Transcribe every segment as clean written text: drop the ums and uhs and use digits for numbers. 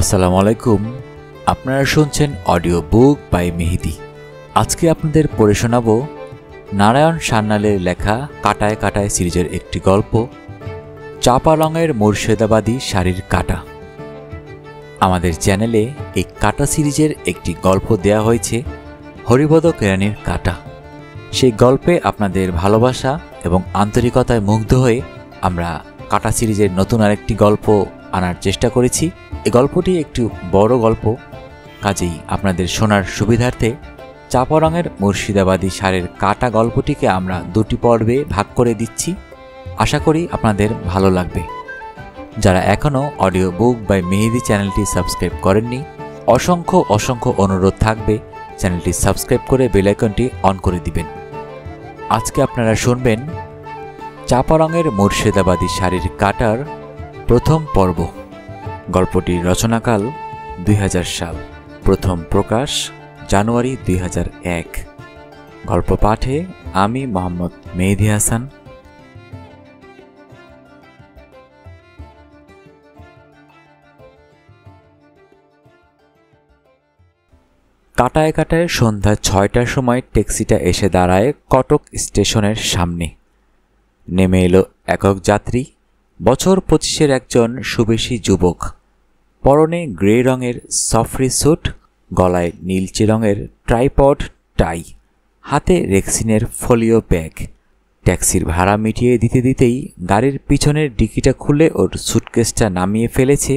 আসসালামু আলাইকুম। আপনারা শুনছেন অডিও বুক বাই মেহেদি। আজকে আপনাদের পড়ে শোনাবো নারায়ণ সান্যালের লেখা কাটায় কাটায় সিরিজের একটি গল্প, চাপা রঙের মুর্শিদাবাদী শাড়ির কাটা। আমাদের চ্যানেলে এই কাটা সিরিজের একটি গল্প দেয়া হয়েছে, হরিপদ কেরানির কাটা। সেই গল্পে আপনাদের ভালোবাসা এবং আন্তরিকতায় মুগ্ধ হয়ে আমরা কাটা সিরিজের নতুন আরেকটি গল্প আনার চেষ্টা করেছি। এই গল্পটি একটু বড় গল্প, কাজেই আপনাদের শোনার সুবিধার্থে চাপা রঙের মুর্শিদাবাদী শাড়ির কাটা গল্পটিকে আমরা দুটি পর্বে ভাগ করে দিচ্ছি। আশা করি আপনাদের ভালো লাগবে। যারা এখনও অডিও বুক বাই মেহেদি চ্যানেলটি সাবস্ক্রাইব করেননি, অসংখ্য অনুরোধ থাকবে চ্যানেলটি সাবস্ক্রাইব করে বেল আইকনটি অন করে দিবেন। আজকে আপনারা শুনবেন চাপা রঙের মুর্শিদাবাদী শাড়ির কাটার প্রথম পর্ব। গল্পটির রচনাকাল 2000 সাল, প্রথম প্রকাশ জানুয়ারি 2001। গল্প পাঠে আমি মোহাম্মদ মেহেদি হাসান। কাটায় কাটায় সন্ধ্যা 6টার সময় ট্যাক্সিটা এসে দাঁড়ায় কটক স্টেশনের সামনে। নেমে এলো একক যাত্রী, বছর 25-এর একজন সুবেশী যুবক। পরনে গ্রে রঙের সফরি স্যুট, গলায় নীলচে রঙের ট্রাইপড টাই, হাতে রেক্সিনের ফোলিও ব্যাগ। ট্যাক্সির ভাড়া মিটিয়ে দিতে দিতেই গাড়ির পিছনের ডিকিটা খুলে ওর সুটকেসটা নামিয়ে ফেলেছে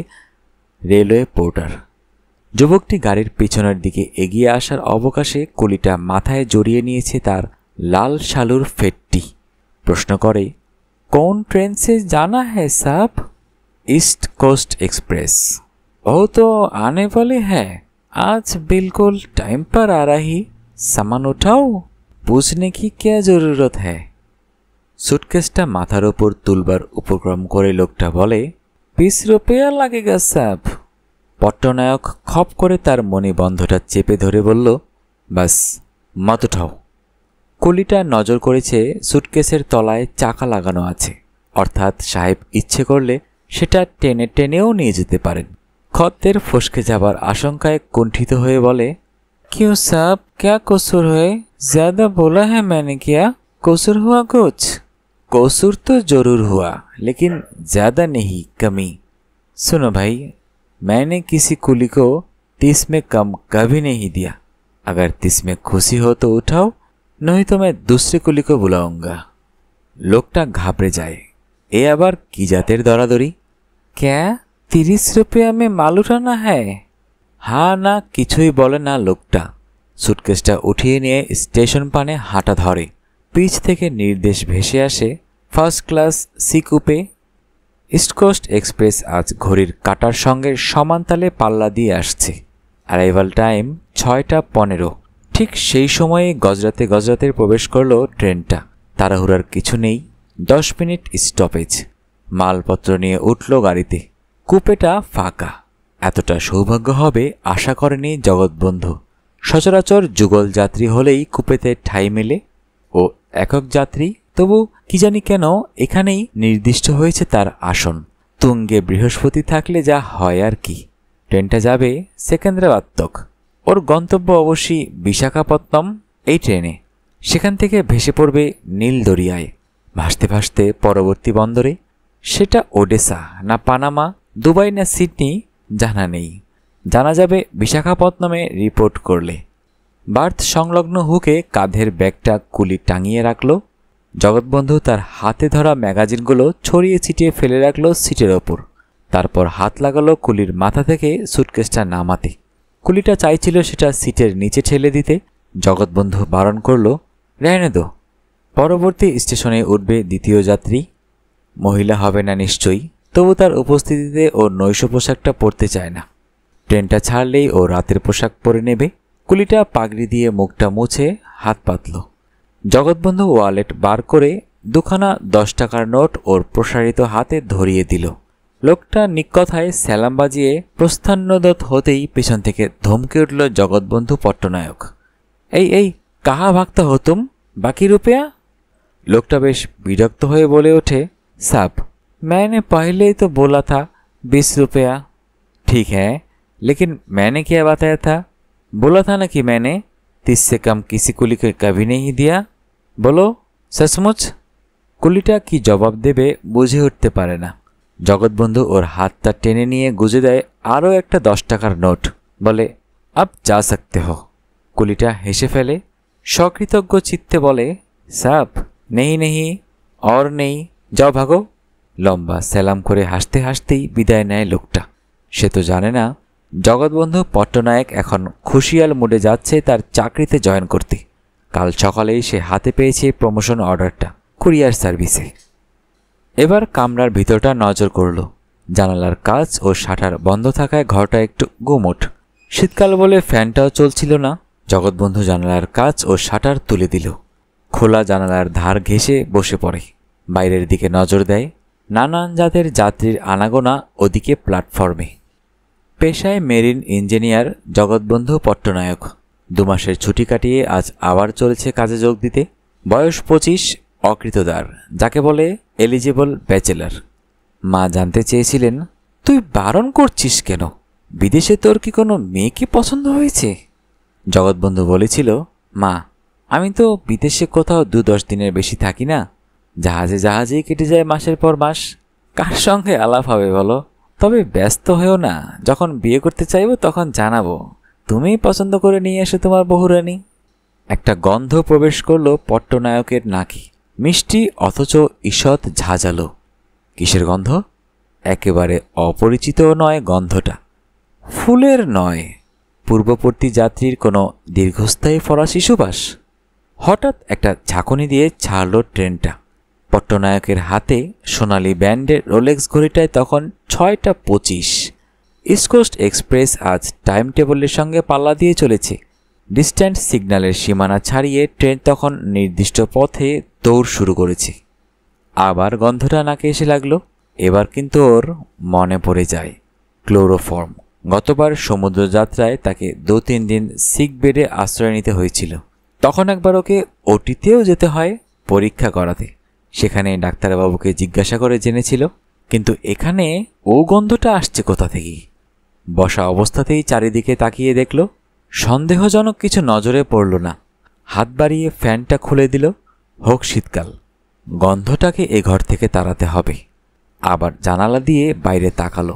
রেলওয়ে পোর্টার। যুবকটি গাড়ির পিছনের দিকে এগিয়ে আসার অবকাশে কলিটা মাথায় জড়িয়ে নিয়েছে তার লাল শালুর ফেটটি। প্রশ্ন করে, कौन ट्रेन से जाना है साहब? East Coast Express. वो तो आने वाली है, आज बिल्कुल टाइम पर आ रही। सामान उठाओ, पूछने की क्या जरूरत है? सुटकेसटा माथार ऊपर तुलबार उपक्रम करे लोकटा बोले, 20 रुपया लगेगा साहब। पट्टनायक खप करे तार मणिबन्धटा चेपे धरे बोल्ल, बस मत उठाओ। কলিটা নজর করেছে সুটকেসের তলায় চাকা লাগানো আছে, অর্থাৎ সাহেব ইচ্ছে করলে সেটা টেনে টেনেও নিয়ে যেতে পারেন। খদ্দের ফসকে যাবার আশঙ্কায় কুণ্ঠিত হয়ে বলে, क्यों साहब, क्या कसूर है? ज्यादा बोला है मैंने क्या? कसूर हुआ कुछ? कसूर तो जरूर हुआ, लेकिन ज्यादा नहीं, कमी। सुनो भाई, मैंने किसी कुली को 30 में कम कभी नहीं दिया। अगर 30 में खुशी हो तो उठाओ, नहीं तो मैं दूसरे कुली को बुलाऊंगा। लोकटा घाबड़े जाए, ए आबार की जातेर दौड़ादौड़ी? क्या 30 रुपया में माल उठाना है? हाँ ना किछुई बोले ना लोकटा। सुटकेसटा उठिए निये स्टेशन पाने हाटा धरे। पिछ थेके निर्देश भेसे आसे, फार्स्ट क्लास सी कूपे। ईस्ट कोस्ट एक्सप्रेस आज घड़िर काटार संगे समान ताले पाल्ला दिए आसছে। Arrival time 6টা15। ঠিক সেই সময়ে গজরাতে গজরাতে প্রবেশ করলো ট্রেনটা। তাড়াহুড়ার কিছু নেই, 10 মিনিট স্টপেজ। মালপত্র নিয়ে উঠল গাড়িতে। কুপেটা ফাঁকা। এতটা সৌভাগ্য হবে আশা করেনি জগৎবন্ধু। সচরাচর যুগল যাত্রী হলেই কুপেতে ঠাঁই মেলে, ও একক যাত্রী, তবু কি জানি কেন এখানেই নির্দিষ্ট হয়েছে তার আসন। তুঙ্গে বৃহস্পতি থাকলে যা হয় আর কি। ট্রেনটা যাবে সেকেন্দ্রাবাদ তক। ওর গন্তব্য অবশ্যই বিশাখাপত্তনম এই ট্রেনে। সেখান থেকে ভেসে পড়বে নীল দরিয়ায়, ভাসতে ভাসতে পরবর্তী বন্দরে। সেটা ওডেসা না পানামা, দুবাই না সিডনি জানা নেই। জানা যাবে বিশাখাপত্তনমে রিপোর্ট করলে। বার্থ সংলগ্ন হুকে কাঁধের ব্যাগটা কুলি টাঙিয়ে রাখল। জগৎবন্ধু তার হাতে ধরা ম্যাগাজিনগুলো ছড়িয়ে ছিটিয়ে ফেলে রাখল সিটের ওপর। তারপর হাত লাগালো কুলির মাথা থেকে সুটকেসটা নামাতে। কুলিটা চাইছিল সেটা সিটের নিচে ঠেলে দিতে। জগৎবন্ধু বারণ করল, রেহনে দো। পরবর্তী স্টেশনে উঠবে দ্বিতীয় যাত্রী। মহিলা হবে না নিশ্চয়ই, তবু তার উপস্থিতিতে ও নৈশ পোশাকটা পরতে চায় না। ট্রেনটা ছাড়লেই ও রাতের পোশাক পরে নেবে। কুলিটা পাগড়ি দিয়ে মুখটা মুছে হাত পাতল। জগৎবন্ধু ওয়ালেট বার করে 2খানা 10 টাকার নোট ওর প্রসারিত হাতে ধরিয়ে দিল। লোকটা নিকথায় সালাম বাজিয়ে প্রস্থানোদ্যত হতেই পেছন থেকে ধমকে উঠল জগৎবন্ধু পট্টনায়ক, এই এই কাহা ভাগতা হো তুম? বাকি রুপয়া? লোকটা বেশ বিরক্ত হয়ে বলে ওঠে, সাব मैंने पहले ही तो बोला था 20 रुपया। ठीक है, लेकिन मैंने क्या बताया था? बोला था ना कि मैंने 30 से कम किसी कुली को कभी नहीं दिया। बोलो सचमुच? কুলিটা কি জবাব দেবে বুঝে উঠতে পারে না। জগৎবন্ধু ওর হাতটা টেনে নিয়ে গুজে দেয় আরও একটা 10 টাকার নোট। বলে, আব যা সকতে হো। কুলিটা হেসে ফেলে, সকৃতজ্ঞ চিত্তে বলে, সাব নেই নেই और নেই, যাও ভাগো। লম্বা সেলাম করে হাসতে হাসতেই বিদায় নেয় লোকটা। সে তো জানে না জগৎবন্ধু পট্টনায়ক এখন খুশিয়াল মুডে যাচ্ছে তার চাকরিতে জয়েন করতে। কাল সকালেই সে হাতে পেয়েছে প্রমোশন অর্ডারটা কুরিয়ার সার্ভিসে। এবার কামরার ভিতরটা নজর করল। জানালার কাচ ও শাটার বন্ধ থাকায় ঘরটা একটু গুমোট। শীতকাল বলে ফ্যানটাও চলছিল না। জগৎবন্ধু জানালার কাচ ও শাটার তুলে দিল। খোলা জানালার ধার ঘেঁষে বসে পড়ে। বাইরের দিকে নজর দেয়। নানান জাতের যাত্রীর আনাগোনা ওদিকে প্ল্যাটফর্মে। পেশায় মেরিন ইঞ্জিনিয়ার জগৎবন্ধু পট্টনায়ক। 2 মাসের ছুটি কাটিয়ে আজ আবার চলেছে কাজে যোগ দিতে। বয়স 25, অকৃতদার, যাকে বলে এলিজিবল ব্যাচেলার। মা জানতে চেয়েছিলেন, তুই বারণ করছিস কেন? বিদেশে তোর কি কোনো মেয়েকে পছন্দ হয়েছে? জগৎবন্ধু বলেছিল, মা আমি তো বিদেশে কোথাও 2-10 দিনের বেশি থাকি না। জাহাজেই কেটে যায় মাসের পর মাস। কার সঙ্গে আলাপ হবে বলো? তবে ব্যস্ত হয়েও না, যখন বিয়ে করতে চাইবো তখন জানাবো। তুমিই পছন্দ করে নিয়ে এসো তোমার বহুরানী। একটা গন্ধ প্রবেশ করলো পট্টনায়কের নাকে। মিষ্টি অথচ ঈষৎ ঝাঁঝালো। কিসের গন্ধ? একেবারে অপরিচিতও নয় গন্ধটা। ফুলের নয়, পূর্ববর্তী যাত্রীর কোনো দীর্ঘস্থায়ী ফরাসি সুবাস। হঠাৎ একটা ঝাঁকুনি দিয়ে ছাড়ল ট্রেনটা। পট্টনায়কের হাতে সোনালি ব্যান্ডের রোলেক্স ঘড়িটায় তখন 6:25। ইস্ট কোস্ট এক্সপ্রেস আজ টাইম টেবলের সঙ্গে পাল্লা দিয়ে চলেছে। ডিস্ট্যান্ট সিগন্যালের সীমানা ছাড়িয়ে ট্রেন তখন নির্দিষ্ট পথে দৌড় শুরু করেছে। আবার গন্ধটা নাকে এসে লাগলো। এবার কিন্তু ওর মনে পড়ে যায় ক্লোরোফর্ম। গতবার সমুদ্রযাত্রায় তাকে 2-3 দিন সিক বেডে আশ্রয় নিতে হয়েছিল। তখন একবার ওকে ওটিতেও যেতে হয় পরীক্ষা করাতে। সেখানে ডাক্তারবাবুকে জিজ্ঞাসা করে জেনেছিল। কিন্তু এখানে ও গন্ধটা আসছে কোথা থেকে? বসা অবস্থাতেই চারিদিকে তাকিয়ে দেখল। সন্দেহজনক কিছু নজরে পড়ল না। হাত বাড়িয়ে ফ্যানটা খুলে দিল। হোক শীতকাল, গন্ধটাকে এ ঘর থেকে তাড়াতে হবে। আবার জানালা দিয়ে বাইরে তাকালো।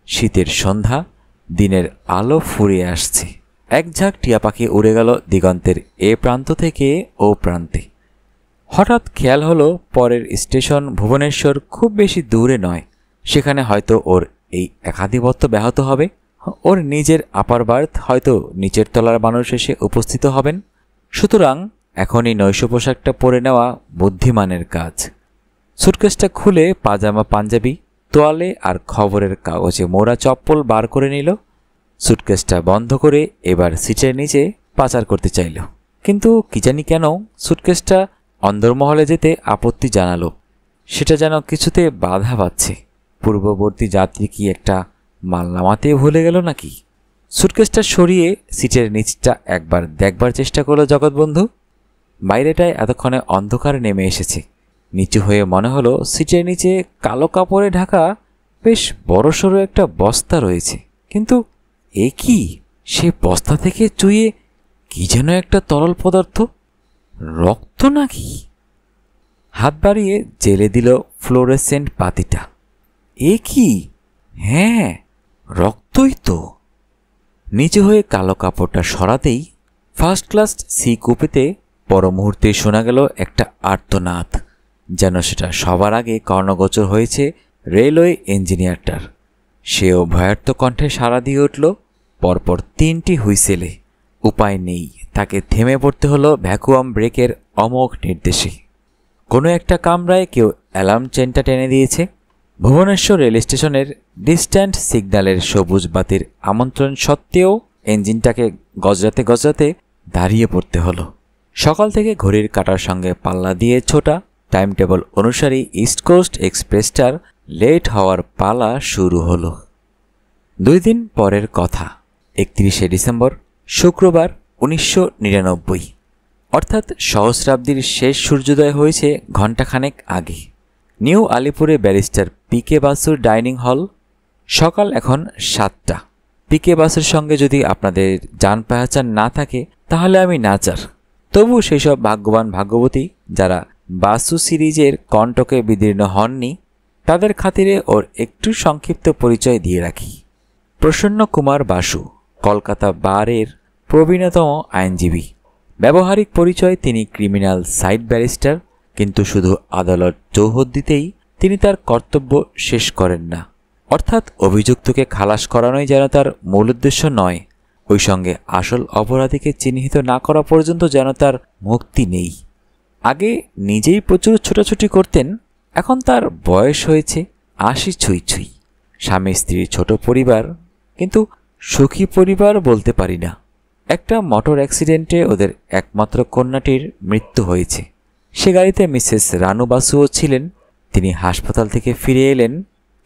শীতের সন্ধ্যা, দিনের আলো ফুরিয়ে আসছে। এক ঝাঁক টিয়া পাখি উড়ে গেল দিগন্তের এ প্রান্ত থেকে ও প্রান্তে। হঠাৎ খেয়াল হলো পরের স্টেশন ভুবনেশ্বর খুব বেশি দূরে নয়। সেখানে হয়তো ওর এই একাধিপত্য ব্যাহত হবে। ওর নিজের আপার বার্থ হয়তো নিচের তলার মানুষ এসে উপস্থিত হবেন। সুতরাং এখনই নৈশ পোশাকটা পরে নেওয়া বুদ্ধিমানের কাজ। সুটকেসটা খুলে পাজামা, পাঞ্জাবি, তোয়ালে আর খবরের কাগজে মোড়া চপ্পল বার করে নিল। সুটকেসটা বন্ধ করে এবার সিটের নিচে পাচার করতে চাইল। কিন্তু কি জানি কেন সুটকেসটা অন্দরমহলে যেতে আপত্তি জানালো। সেটা যেন কিছুতে বাধা পাচ্ছে। পূর্ববর্তী যাত্রী কি একটা মাল নামাতে ভুলে গেল নাকি? সুটকেসটা সরিয়ে সিটের নিচটা একবার দেখবার চেষ্টা করলো জগৎবন্ধু। বাইরেটায় এতক্ষণে অন্ধকার নেমে এসেছে। নিচু হয়ে মনে হলো সিটের নিচে কালো কাপড়ে ঢাকা বেশ বড়সড় একটা বস্তা রয়েছে। কিন্তু এ কি? সে বস্তা থেকে চুইয়ে কি যেন একটা তরল পদার্থ। রক্ত নাকি? হাত বাড়িয়ে জেলে দিল ফ্লোরেসেন্ট বাতিটা। এ কি? হ্যাঁ, রক্তই তো। নিচে হয়ে কালো কাপড়টা সরাতেই ফার্স্ট ক্লাস সি কুপেতে পর মুহূর্তে শোনা গেল একটা আর্তনাদ। যেন সেটা সবার আগে কর্ণগোচর হয়েছে রেলওয়ে ইঞ্জিনিয়ারটার। সেও ভয়ার্ত কণ্ঠে সাড়া দিয়ে উঠল পরপর 3টি হুইসেলে। উপায় নেই, তাকে থেমে পড়তে হলো ভ্যাকুয়াম ব্রেকের অমোঘ নির্দেশে। কোনো একটা কামরায় কেউ অ্যালার্ম চেনটা টেনে দিয়েছে। ভুবনেশ্বর রেল স্টেশনের ডিস্ট্যান্ট সিগন্যালের সবুজ বাতির আমন্ত্রণ সত্ত্বেও ইঞ্জিনটাকে গজরাতে গজরাতে দাঁড়িয়ে পড়তে হলো। সকাল থেকে ঘড়ির কাঁটার সঙ্গে পাল্লা দিয়ে ছোটা টাইম টেবল অনুসারে ইস্ট কোস্ট এক্সপ্রেসটার লেট হওয়ার পালা শুরু হলো। 2 দিন পরের কথা, 31শে ডিসেম্বর, শুক্রবার, 1999। অর্থাৎ সহস্রাব্দীর শেষ সূর্যোদয় হয়েছে ঘণ্টাখানেক আগে। নিউ আলিপুরে ব্যারিস্টার PK বাসুর ডাইনিং হল। সকাল এখন 7টা। পিকে বাসের সঙ্গে যদি আপনাদের জান পেহচান না থাকে তাহলে আমি নাচার। তবু সেসব ভাগ্যবান ভাগ্যবতী যারা বাসু সিরিজের কণ্টকে বিদীর্ণ হননি, তাদের খাতিরে ওর একটু সংক্ষিপ্ত পরিচয় দিয়ে রাখি। প্রসন্ন কুমার বাসু কলকাতা বারের প্রবীণতম আইনজীবী। ব্যবহারিক পরিচয় তিনি ক্রিমিনাল সাইড ব্যারিস্টার, কিন্তু শুধু আদালত চৌহদ্দিতেই তিনি তার কর্তব্য শেষ করেন না। অর্থাৎ অভিযুক্তকে খালাস করানোই যেন তার মূল উদ্দেশ্য নয়, ওই সঙ্গে আসল অপরাধীকে চিহ্নিত না করা পর্যন্ত যেন তার মুক্তি নেই। আগে নিজেই প্রচুর ছোটাছুটি করতেন, এখন তার বয়স হয়েছে ৮০ ছুঁই ছুঁই। স্বামী স্ত্রীর ছোট পরিবার, কিন্তু সুখী পরিবার বলতে পারি না। একটা মোটর অ্যাক্সিডেন্টে ওদের একমাত্র কন্যাটির মৃত্যু হয়েছে। সে গাড়িতে মিসেস রানু বাসুও ছিলেন। তিনি হাসপাতাল থেকে ফিরে এলেন,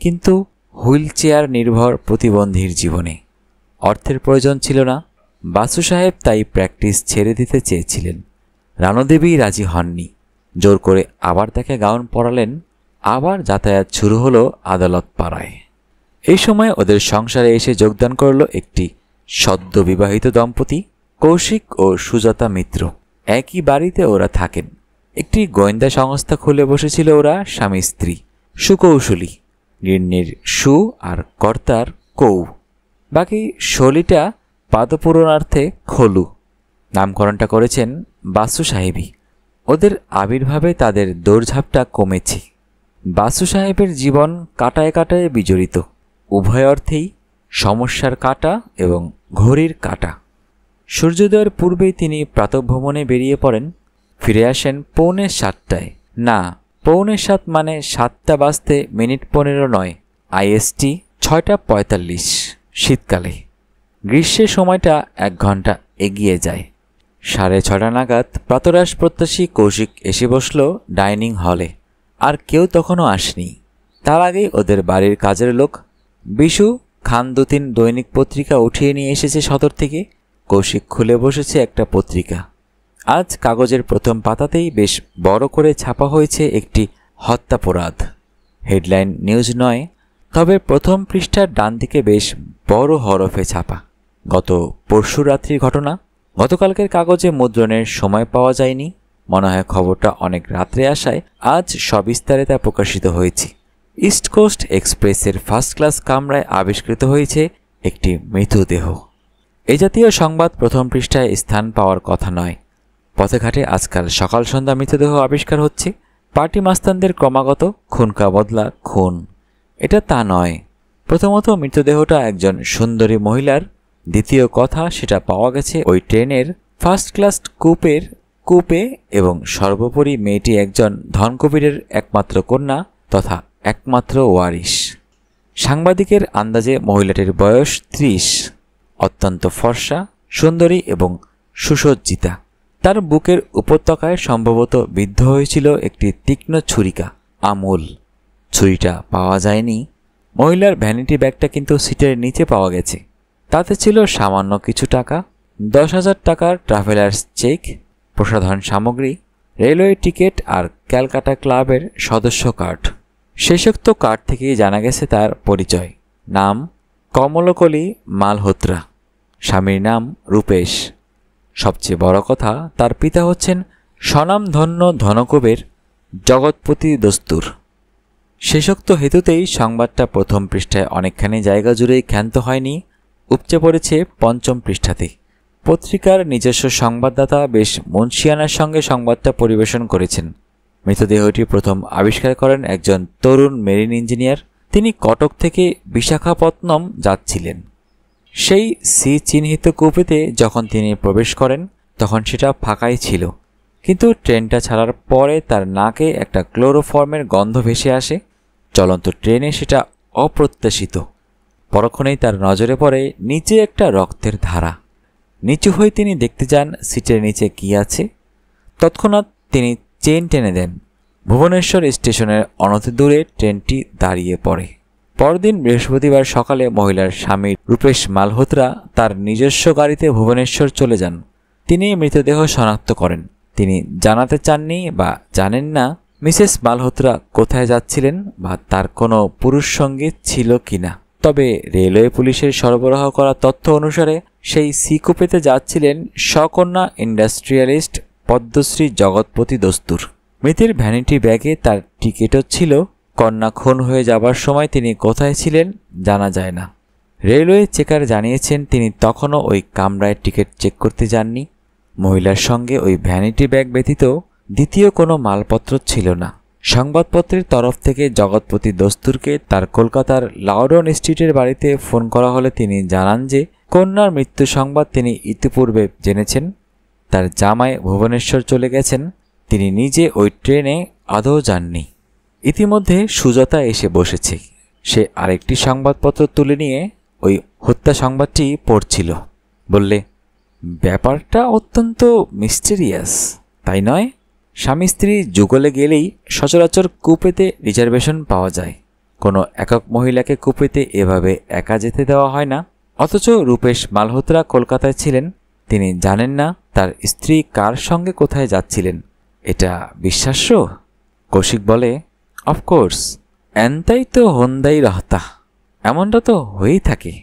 কিন্তু হুইল চেয়ার নির্ভর প্রতিবন্ধীর জীবনে। অর্থের প্রয়োজন ছিল না, বাসু সাহেব তাই প্র্যাকটিস ছেড়ে দিতে চেয়েছিলেন। রানুদেবী রাজি হননি। জোর করে আবার তাকে গাউন পরালেন। আবার যাতায়াত শুরু হলো আদালত পাড়ায়। এই সময় ওদের সংসারে এসে যোগদান করল একটি সদ্য বিবাহিত দম্পতি, কৌশিক ও সুজাতা মিত্র। একই বাড়িতে ওরা থাকেন। একটি গোয়েন্দা সংস্থা খুলে বসেছিল ওরা স্বামী স্ত্রী। সুকৌশলী, গিন্নির সু আর কর্তার কৌ, বাকি শলিটা পাদপূরণার্থে খলু। নামকরণটা করেছেন বাসু সাহেবই। ওদের আবির্ভাবে তাদের দৌড়ঝাঁপটা কমেছে। বাসু সাহেবের জীবন কাটায় কাটায় বিজড়িত, উভয় অর্থেই সমস্যার কাঁটা এবং ঘড়ির কাঁটা। সূর্যোদয়ের পূর্বেই তিনি প্রাতঃভ্রমণে বেরিয়ে পড়েন। ফিরে আসেন 6:45। না, 6:45 মানে 7টা বাজতে মিনিট 15 নয়, আইএসটি 6:45 শীতকালে। গ্রীষ্মের সময়টা 1 ঘন্টা এগিয়ে যায়। 6:30 নাগাদ প্রাতরাশ প্রত্যাশী কৌশিক এসে বসল ডাইনিং হলে। আর কেউ তখনও আসেনি। তার আগেই ওদের বাড়ির কাজের লোক বিশু খান 2-3 দৈনিক পত্রিকা উঠিয়ে নিয়ে এসেছে সদর থেকে। কৌশিক খুলে বসেছে একটা পত্রিকা। আজ কাগজের প্রথম পাতাতেই বেশ বড় করে ছাপা হয়েছে একটি হত্যাপরাধ। হেডলাইন নিউজ নয়, তবে প্রথম পৃষ্ঠার ডান দিকে বেশ বড় হরফে ছাপা, গত পরশু রাত্রির ঘটনা। গতকালকের কাগজে মুদ্রণের সময় পাওয়া যায়নি। মনে হয় খবরটা অনেক রাত্রে আসায় আজ সবিস্তারে তা প্রকাশিত হয়েছে। ইস্ট কোস্ট এক্সপ্রেসের ফার্স্ট ক্লাস কামরায় আবিষ্কৃত হয়েছে একটি মৃতদেহ। এ জাতীয় সংবাদ প্রথম পৃষ্ঠায় স্থান পাওয়ার কথা নয়। পথে ঘাটে আজকাল সকাল সন্ধ্যা মৃতদেহ আবিষ্কার হচ্ছে। পার্টি মাস্তানদের ক্রমাগত খুনকা বদলা খুন, এটা তা নয়। প্রথমত মৃতদেহটা একজন সুন্দরী মহিলার। দ্বিতীয় কথা, সেটা পাওয়া গেছে ওই ট্রেনের ফার্স্ট ক্লাস কূপে, এবং সর্বোপরি মেয়েটি একজন ধনকুবেরের একমাত্র কন্যা তথা একমাত্র ওয়ারিশ। সাংবাদিকের আন্দাজে মহিলাটির বয়স 30, অত্যন্ত ফর্সা, সুন্দরী এবং সুসজ্জিতা। তার বুকের উপত্যকায় সম্ভবত বিদ্ধ হয়েছিল একটি তীক্ষ্ণ ছুরিকা, আমূল। ছুরিটা পাওয়া যায়নি। মহিলার ভ্যানিটি ব্যাগটা কিন্তু সিটের নিচে পাওয়া গেছে। তাতে ছিল সামান্য কিছু টাকা, 10,000 টাকার ট্রাভেলার্স চেক, প্রসাধন সামগ্রী, রেলওয়ে টিকিট আর ক্যালকাটা ক্লাবের সদস্য কার্ড। শেষোক্ত কার্ড থেকেই জানা গেছে তার পরিচয়। নাম কমলকলি মালহোত্রা, স্বামীর নাম রূপেশ। সবচেয়ে বড় কথা, তার পিতা হচ্ছেন স্বনামধন্য ধনকুবের জগৎপতি দস্তুর। শেষোক্ত হেতুতেই সংবাদটা প্রথম পৃষ্ঠায় অনেকখানি জায়গা জুড়েই ক্ষান্ত হয়নি, উপচে পড়েছে পঞ্চম পৃষ্ঠাতে। পত্রিকার নিজস্ব সংবাদদাতা বেশ মুন্সিয়ানার সঙ্গে সংবাদটা পরিবেশন করেছেন। মৃতদেহটি প্রথম আবিষ্কার করেন একজন তরুণ মেরিন ইঞ্জিনিয়ার। তিনি কটক থেকে বিশাখাপত্তনম যাচ্ছিলেন। সেই সি চিহ্নিত কূপেতে যখন তিনি প্রবেশ করেন তখন সেটা ফাঁকাই ছিল, কিন্তু ট্রেনটা ছাড়ার পরে তার নাকে একটা ক্লোরোফর্মের গন্ধ ভেসে আসে। চলন্ত ট্রেনে সেটা অপ্রত্যাশিত। পরক্ষণেই তার নজরে পড়ে নিচে একটা রক্তের ধারা। নিচু হয়ে তিনি দেখতে যান সিটের নিচে কি আছে। তৎক্ষণাৎ তিনি চেন টেনে দেন। ভুবনেশ্বর স্টেশনের অনতিদূরে ট্রেনটি দাঁড়িয়ে পড়ে। পরদিন বৃহস্পতিবার সকালে মহিলার স্বামী রূপেশ মালহোত্রা তার নিজস্ব গাড়িতে ভুবনেশ্বর চলে যান। তিনি মৃতদেহ শনাক্ত করেন। তিনি জানাতে চাননি বা জানেন না মিসেস মালহোত্রা কোথায় যাচ্ছিলেন বা তার কোনো পুরুষ সঙ্গী ছিল কিনা। তবে রেলওয়ে পুলিশের সরবরাহ করা তথ্য অনুসারে সেই সি কুপেতে যাচ্ছিলেন সকন্যা ইন্ডাস্ট্রিয়ালিস্ট পদ্মশ্রী জগৎপতি দস্তুর। মৃতের ভ্যানিটি ব্যাগে তার টিকিটও ছিল। কন্যা খুন হয়ে যাবার সময় তিনি কোথায় ছিলেন জানা যায় না। রেলওয়ে চেকার জানিয়েছেন তিনি তখনও ওই কামরায় টিকিট চেক করতে যাননি। মহিলার সঙ্গে ওই ভ্যানিটি ব্যাগ ব্যতীত দ্বিতীয় কোনো মালপত্র ছিল না। সংবাদপত্রের তরফ থেকে জগৎপতি দস্তুরকে তার কলকাতার লাউডন স্ট্রিটের বাড়িতে ফোন করা হলে তিনি জানান যে কন্যার মৃত্যু সংবাদ তিনি ইতিপূর্বে জেনেছেন। তার জামাই ভুবনেশ্বর চলে গেছেন, তিনি নিজে ওই ট্রেনে আদৌ যাননি। ইতিমধ্যে সুজাতা এসে বসেছে। সে আরেকটি সংবাদপত্র তুলে নিয়ে ওই হত্যা সংবাদটি পড়ছিল। বললে, ব্যাপারটা অত্যন্ত মিস্টেরিয়াস, তাই নয়? স্বামী স্ত্রী যুগলে গেলেই সচরাচর কুপেতে রিজার্ভেশন পাওয়া যায়। কোনো একক মহিলাকে কুপেতে এভাবে একা যেতে দেওয়া হয় না। অথচ রূপেশ মালহোত্রা কলকাতায় ছিলেন, তিনি জানেন না তার স্ত্রী কার সঙ্গে কোথায় যাচ্ছিলেন। এটা বিশ্বাস্য? কৌশিক বলে, অফকোর্স, এনতাই তো হন্দাই রহতা, এমনটা তো হয়েই থাকে।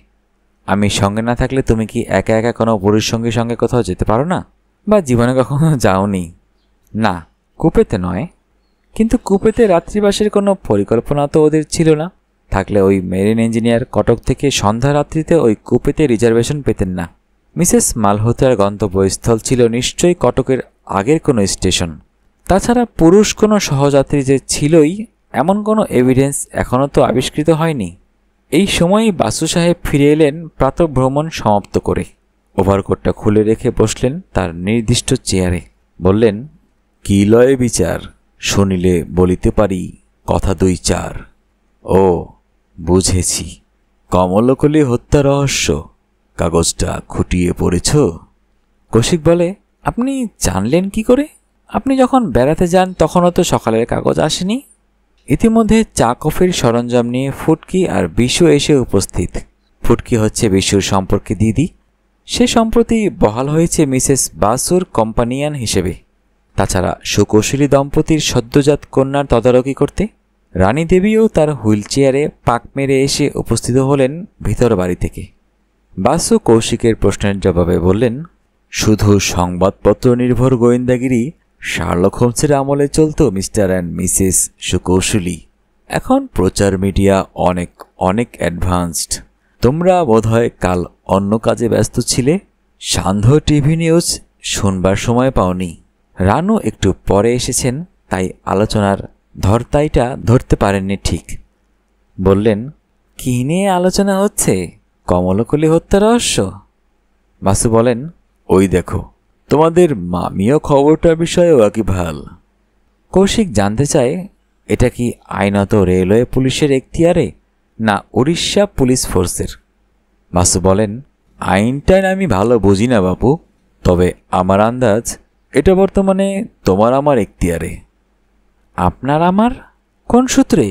আমি সঙ্গে না থাকলে তুমি কি একা একা কোনো পুরুষ সঙ্গীর সঙ্গে কোথাও যেতে পারো না? বা জীবনে কখনো যাওনি? না, কুপেতে নয়। কিন্তু কুপেতে রাত্রিবাসের কোনো পরিকল্পনা তো ওদের ছিল না। থাকলে ওই মেরিন ইঞ্জিনিয়ার কটক থেকে সন্ধ্যা রাত্রিতে ওই কুপেতে রিজার্ভেশন পেতেন না। মিসেস মালহোত্রার গন্তব্যস্থল ছিল নিশ্চয়ই কটকের আগের কোনো স্টেশন। তাছাড়া পুরুষ কোনো সহযাত্রী যে ছিলই এমন কোনো এভিডেন্স এখনও তো আবিষ্কৃত হয়নি। এই সময়ই বাসু সাহেব ফিরে এলেন প্রাতঃভ্রমণ সমাপ্ত করে। ওভারকোটটা খুলে রেখে বসলেন তার নির্দিষ্ট চেয়ারে। বললেন, কি লয় বিচার, শুনিলে বলিতে পারি কথা দুই চার। ও বুঝেছি, কমলকলি হত্যা রহস্য কাগজটা খুঁটিয়ে পড়েছ? কৌশিক বলে, আপনি জানলেন কি করে? আপনি যখন বেড়াতে যান তখনও তো সকালের কাগজ আসেনি। ইতিমধ্যে চা কফির সরঞ্জাম নিয়ে ফুটকি আর বিশু এসে উপস্থিত। ফুটকি হচ্ছে বিশুর সম্পর্কে দিদি। সে সম্প্রতি বহাল হয়েছে মিসেস বাসুর কম্পানিয়ান হিসেবে। তাছাড়া সুকৌশলী দম্পতির সদ্যজাত কন্যার তদারকি করতে রানী দেবীও তার হুইল চেয়ারে পাক মেরে এসে উপস্থিত হলেন ভিতর বাড়ি থেকে। বাসু কৌশিকের প্রশ্নের জবাবে বললেন, শুধু সংবাদপত্র নির্ভর গোয়েন্দাগিরি শার্লক হোমসের আমলে চলত মিস্টার অ্যান্ড মিসেস সুকৌশলী। এখন প্রচার মিডিয়া অনেক অনেক অ্যাডভান্সড। তোমরা বোধহয় কাল অন্য কাজে ব্যস্ত ছিলে, সান্ধ্য টিভি নিউজ শুনবার সময় পাওনি। রানু একটু পরে এসেছেন, তাই আলোচনার ধরতাইটা ধরতে পারেননি ঠিক। বললেন, কি নিয়ে আলোচনা হচ্ছে? কমলকলি হত্যা রহস্য? বাসু বলেন, ওই দেখো, তোমাদের মামিও খবরটার বিষয়েও ওয়াকিবহাল। কৌশিক জানতে চায়, এটা কি আইনত রেলওয়ে পুলিশের এখতিয়ারে না উড়িষ্যা পুলিশ ফোর্সের? বাসু বলেন, আইনটাই আমি ভালো বুঝি না বাপু, তবে আমার আন্দাজ এটা বর্তমানে তোমার আমার এখতিয়ারে। আপনার আমার? কোন সূত্রে?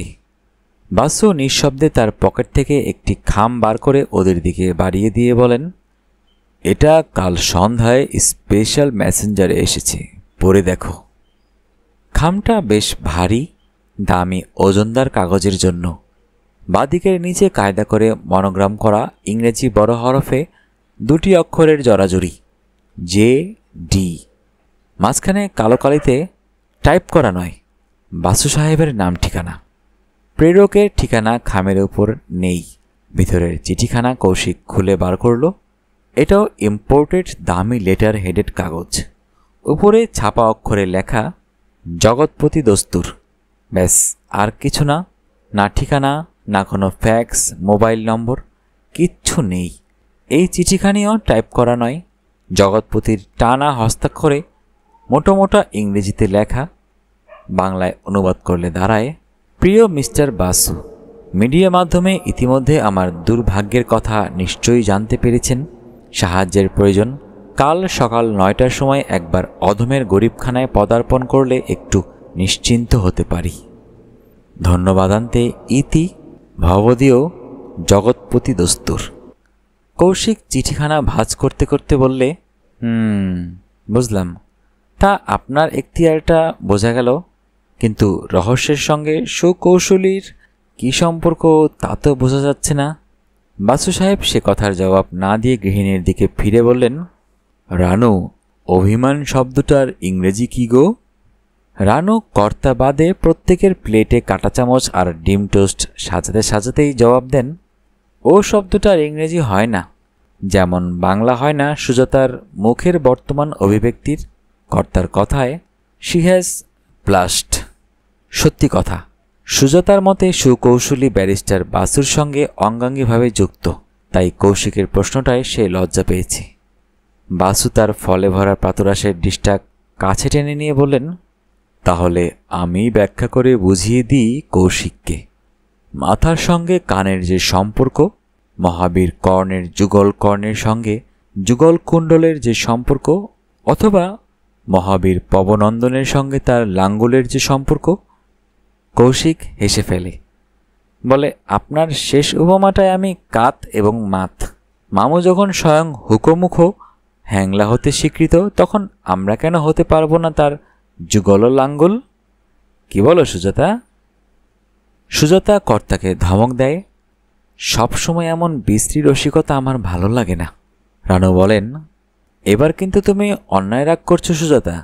বাসু নিঃশব্দে তার পকেট থেকে একটি খাম বার করে ওদের দিকে বাড়িয়ে দিয়ে বলেন, এটা কাল সন্ধ্যায় স্পেশাল মেসেঞ্জারে এসেছে, পড়ে দেখো। খামটা বেশ ভারী, দামি ওজনদার কাগজের জন্য। বাঁদিকের নিচে কায়দা করে মনোগ্রাম করা ইংরেজি বড় হরফে দুটি অক্ষরের জড়াজড়ি, জে ডি। মাঝখানে কালো কালিতে টাইপ করা নয়, বাসু সাহেবের নাম ঠিকানা। প্রেরকের ঠিকানা খামের উপর নেই। ভিতরের চিঠিখানা কৌশিক খুলে বার করল। এটাও ইম্পোর্টেড দামি লেটার হেডেড কাগজ। উপরে ছাপা অক্ষরে লেখা জগৎপতি দস্তুর। ব্যাস, আর কিছু না। না ঠিকানা, না কোনো ফ্যাক্স, মোবাইল নম্বর, কিচ্ছু নেই। এই চিঠিখানিও টাইপ করা নয়, জগৎপতির টানা হস্তাক্ষরে মোটা ইংরেজিতে লেখা। বাংলায় অনুবাদ করলে দাঁড়ায়, প্রিয় মিস্টার বাসু, মিডিয়া মাধ্যমে ইতিমধ্যে আমার দুর্ভাগ্যের কথা নিশ্চয়ই জানতে পেরেছেন। সাহায্যের প্রয়োজন। কাল সকাল 9টার সময় একবার অধমের গরিবখানায় পদার্পণ করলে একটু নিশ্চিন্ত হতে পারি। ধন্যবাদান্তে ইতি ভবদীয় জগৎপতি দস্তুর। কৌশিক চিঠিখানা ভাঁজ করতে করতে বললে, বুঝলাম। তা আপনার এখতিয়ারটা বোঝা গেল, কিন্তু রহস্যের সঙ্গে সুকৌশলীর কি সম্পর্ক তা তো বোঝা যাচ্ছে না। বাসু সাহেব সে কথার জবাব না দিয়ে গৃহিণীর দিকে ফিরে বললেন, রানু, অভিমান শব্দটার ইংরেজি কি গো? রানু কর্তা বাদে প্রত্যেকের প্লেটে কাঁটা চামচ আর ডিম টোস্ট সাজাতে সাজাতেই জবাব দেন, ও শব্দটার ইংরেজি হয় না, যেমন বাংলা হয় না সুজাতার মুখের বর্তমান অভিব্যক্তির। কর্তার কথায় শি হ্যাজ ব্লাস্ট। সত্যি কথা, সুজাতার মতে সুকৌশলী ব্যারিস্টার বাসুর সঙ্গে অঙ্গাঙ্গিভাবে যুক্ত, তাই কৌশিকের প্রশ্নটায় সে লজ্জা পেয়েছে। বাসু তার ফলে ভরা প্রাতরাশের ডিশটা কাছে টেনে নিয়ে বললেন, তাহলে আমি ব্যাখ্যা করে বুঝিয়ে দিই কৌশিককে। মাথার সঙ্গে কানের যে সম্পর্ক, মহাবীর কর্ণের যুগল কর্ণের সঙ্গে যুগল কুণ্ডলের যে সম্পর্ক, অথবা মহাবীর পবনন্দনের সঙ্গে তার লাঙ্গলের যে সম্পর্ক। কৌশিক হেসে ফেলে, বলে, আপনার শেষ উপমাটায় আমি কাত এবং মাত। মামু যখন স্বয়ং হুকোমুখ হ্যাংলা হতে স্বীকৃত, তখন আমরা কেন হতে পারবো না তার যুগল লাঙ্গল? কি বলো সুজাতা? সুজাতা কর্তাকে ধমক দেয়, সবসময় এমন বিশ্রী রসিকতা আমার ভালো লাগে না। রানু বলেন, এবার কিন্তু তুমি অন্যায় রাগ করছো সুজাতা।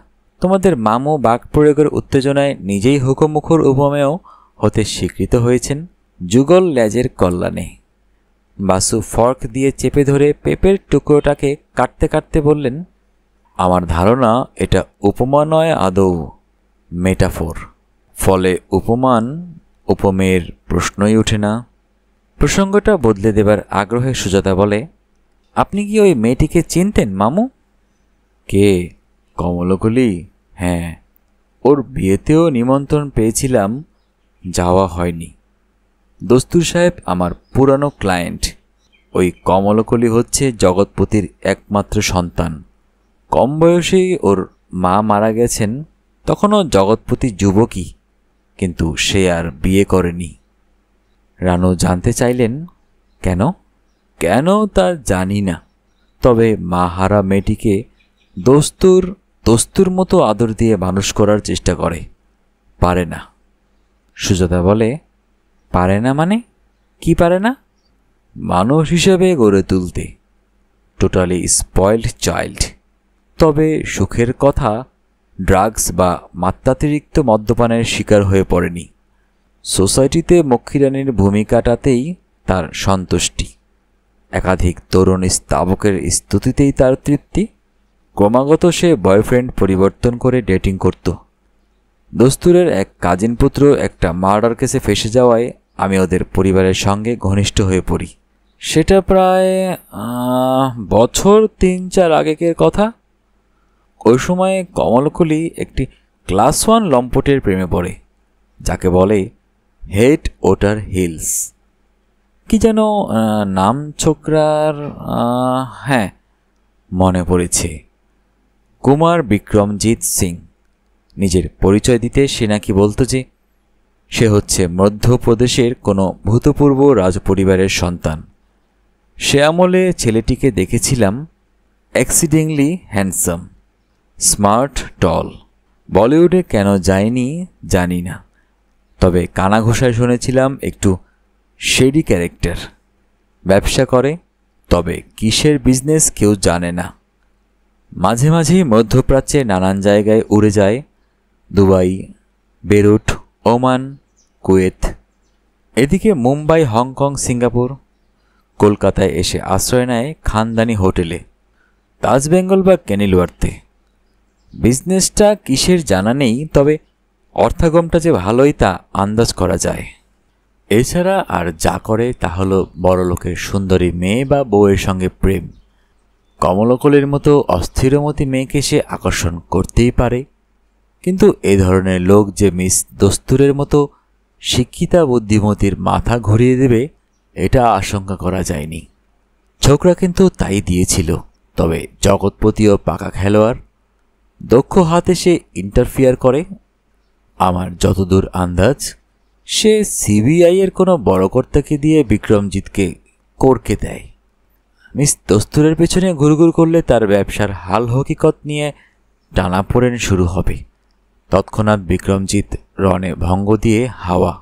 তোমাদের মামু বাক প্রয়োগের উত্তেজনায় নিজেই হুকোমুখর উপমেয় হতে স্বীকৃত হয়েছেন যুগল ল্যাজের কল্যাণে। বাসু ফর্ক দিয়ে চেপে ধরে পেঁপের টুকরোটাকে কাটতে কাটতে বললেন, আমার ধারণা এটা উপমা নয়, আদৌ মেটাফোর। ফলে উপমান উপমেয়ের প্রশ্নই ওঠে না। প্রসঙ্গটা বদলে দেবার আগ্রহে সুজাতা বলে, আপনি কি ওই মেয়েটিকে চিনতেন মামু? কে? কমলকলি? হ্যাঁ, ওর বিয়েতেও নিমন্ত্রণ পেয়েছিলাম, যাওয়া হয়নি। দস্তুর সাহেব আমার পুরানো ক্লায়েন্ট। ওই কমলকলি হচ্ছে জগৎপতির একমাত্র সন্তান। কম বয়সেই ওর মা মারা গেছেন, তখনও জগৎপতি যুবকই, কিন্তু সে আর বিয়ে করেনি। রানু জানতে চাইলেন, কেন? কেন তা জানি না, তবে মা হারা মেয়েটিকে দস্তুর মতো আদর দিয়ে মানুষ করার চেষ্টা করে, পারে না। সুজাতা বলে, পারে না মানে? কি পারে না? মানুষ হিসেবে গড়ে তুলতে। Totally spoiled child. তবে সুখের কথা, ড্রাগস বা মাত্রাতিরিক্ত মদ্যপানের শিকার হয়ে পড়েনি। সোসাইটিতে মক্ষীরানীর ভূমিকাটাতেই তার সন্তুষ্টি, একাধিক তরুণ স্তাবকের স্তুতিতেই তার তৃপ্তি। ক্রমাগত সে বয়ফ্রেন্ড পরিবর্তন করে ডেটিং করত। দস্তুরের এক কাজিন পুত্র একটা মার্ডার কেসে ফেসে যাওয়ায় আমি ওদের পরিবারের সঙ্গে ঘনিষ্ঠ হয়ে পড়ি। সেটা প্রায় বছর 3-4 আগেকের কথা। ওই সময়ে কমলকলি একটি ক্লাস 1 লম্পটের প্রেমে পড়ে, যাকে বলে হেড ওটার হিলস। কি যেন নাম ছোকরার? হ্যাঁ, মনে পড়েছে, কুমার বিক্রমজিৎ সিং। নিজের পরিচয় দিতে সে নাকি বলতো যে সে হচ্ছে মধ্যপ্রদেশের কোনো ভূতপূর্ব রাজপরিবারের সন্তান। সে আমলে ছেলেটিকে দেখেছিলাম, এক্সিডিংলি হ্যান্ডসাম, স্মার্ট, টল। বলিউডে কেন যায়নি জানি না, তবে কানাঘোষায় শুনেছিলাম একটু শেডি ক্যারেক্টার। ব্যবসা করে, তবে কিসের বিজনেস কেউ জানে না। মাঝে মাঝেই মধ্যপ্রাচ্যে নানান জায়গায় উড়ে যায়, দুবাই, বেরুট, ওমান, কুয়েত, এদিকে মুম্বাই, হংকং, সিঙ্গাপুর। কলকাতায় এসে আশ্রয় নেয় খানদানি হোটেলে, তাজ বেঙ্গল বা কেনিলওয়ার্থে। বিজনেসটা কিসের জানা নেই, তবে অর্থাগমটা যে ভালোই তা আন্দাজ করা যায়। এছাড়া আর যা করে তা হলো বড়লোকের সুন্দরী মেয়ে বা বউয়ের সঙ্গে প্রেম। কমলকলির মতো অস্থিরমতী মেয়েকে সে আকর্ষণ করতেই পারে, কিন্তু এ ধরনের লোক যে মিস দস্তুরের মতো শিক্ষিতা বুদ্ধিমতীর মাথা ঘুরিয়ে দেবে এটা আশঙ্কা করা যায়নি। ছোকরা কিন্তু তাই দিয়েছিল। তবে জগৎপতিও পাকা খেলোয়াড়, দক্ষ হাতে সে ইন্টারফিয়ার করে। আমার যতদূর আন্দাজ, সে সিবিআইয়ের কোনো বড় কর্তাকে দিয়ে বিক্রমজিৎকে করকে দেয়। মিস দস্তুরের পেছনে ঘুরঘুর করলে তার ব্যবসার হাল হকিকত নিয়ে টানাপোড়েন শুরু হবে। তৎক্ষণাৎ বিক্রমজিৎ রণে ভঙ্গ দিয়ে হাওয়া।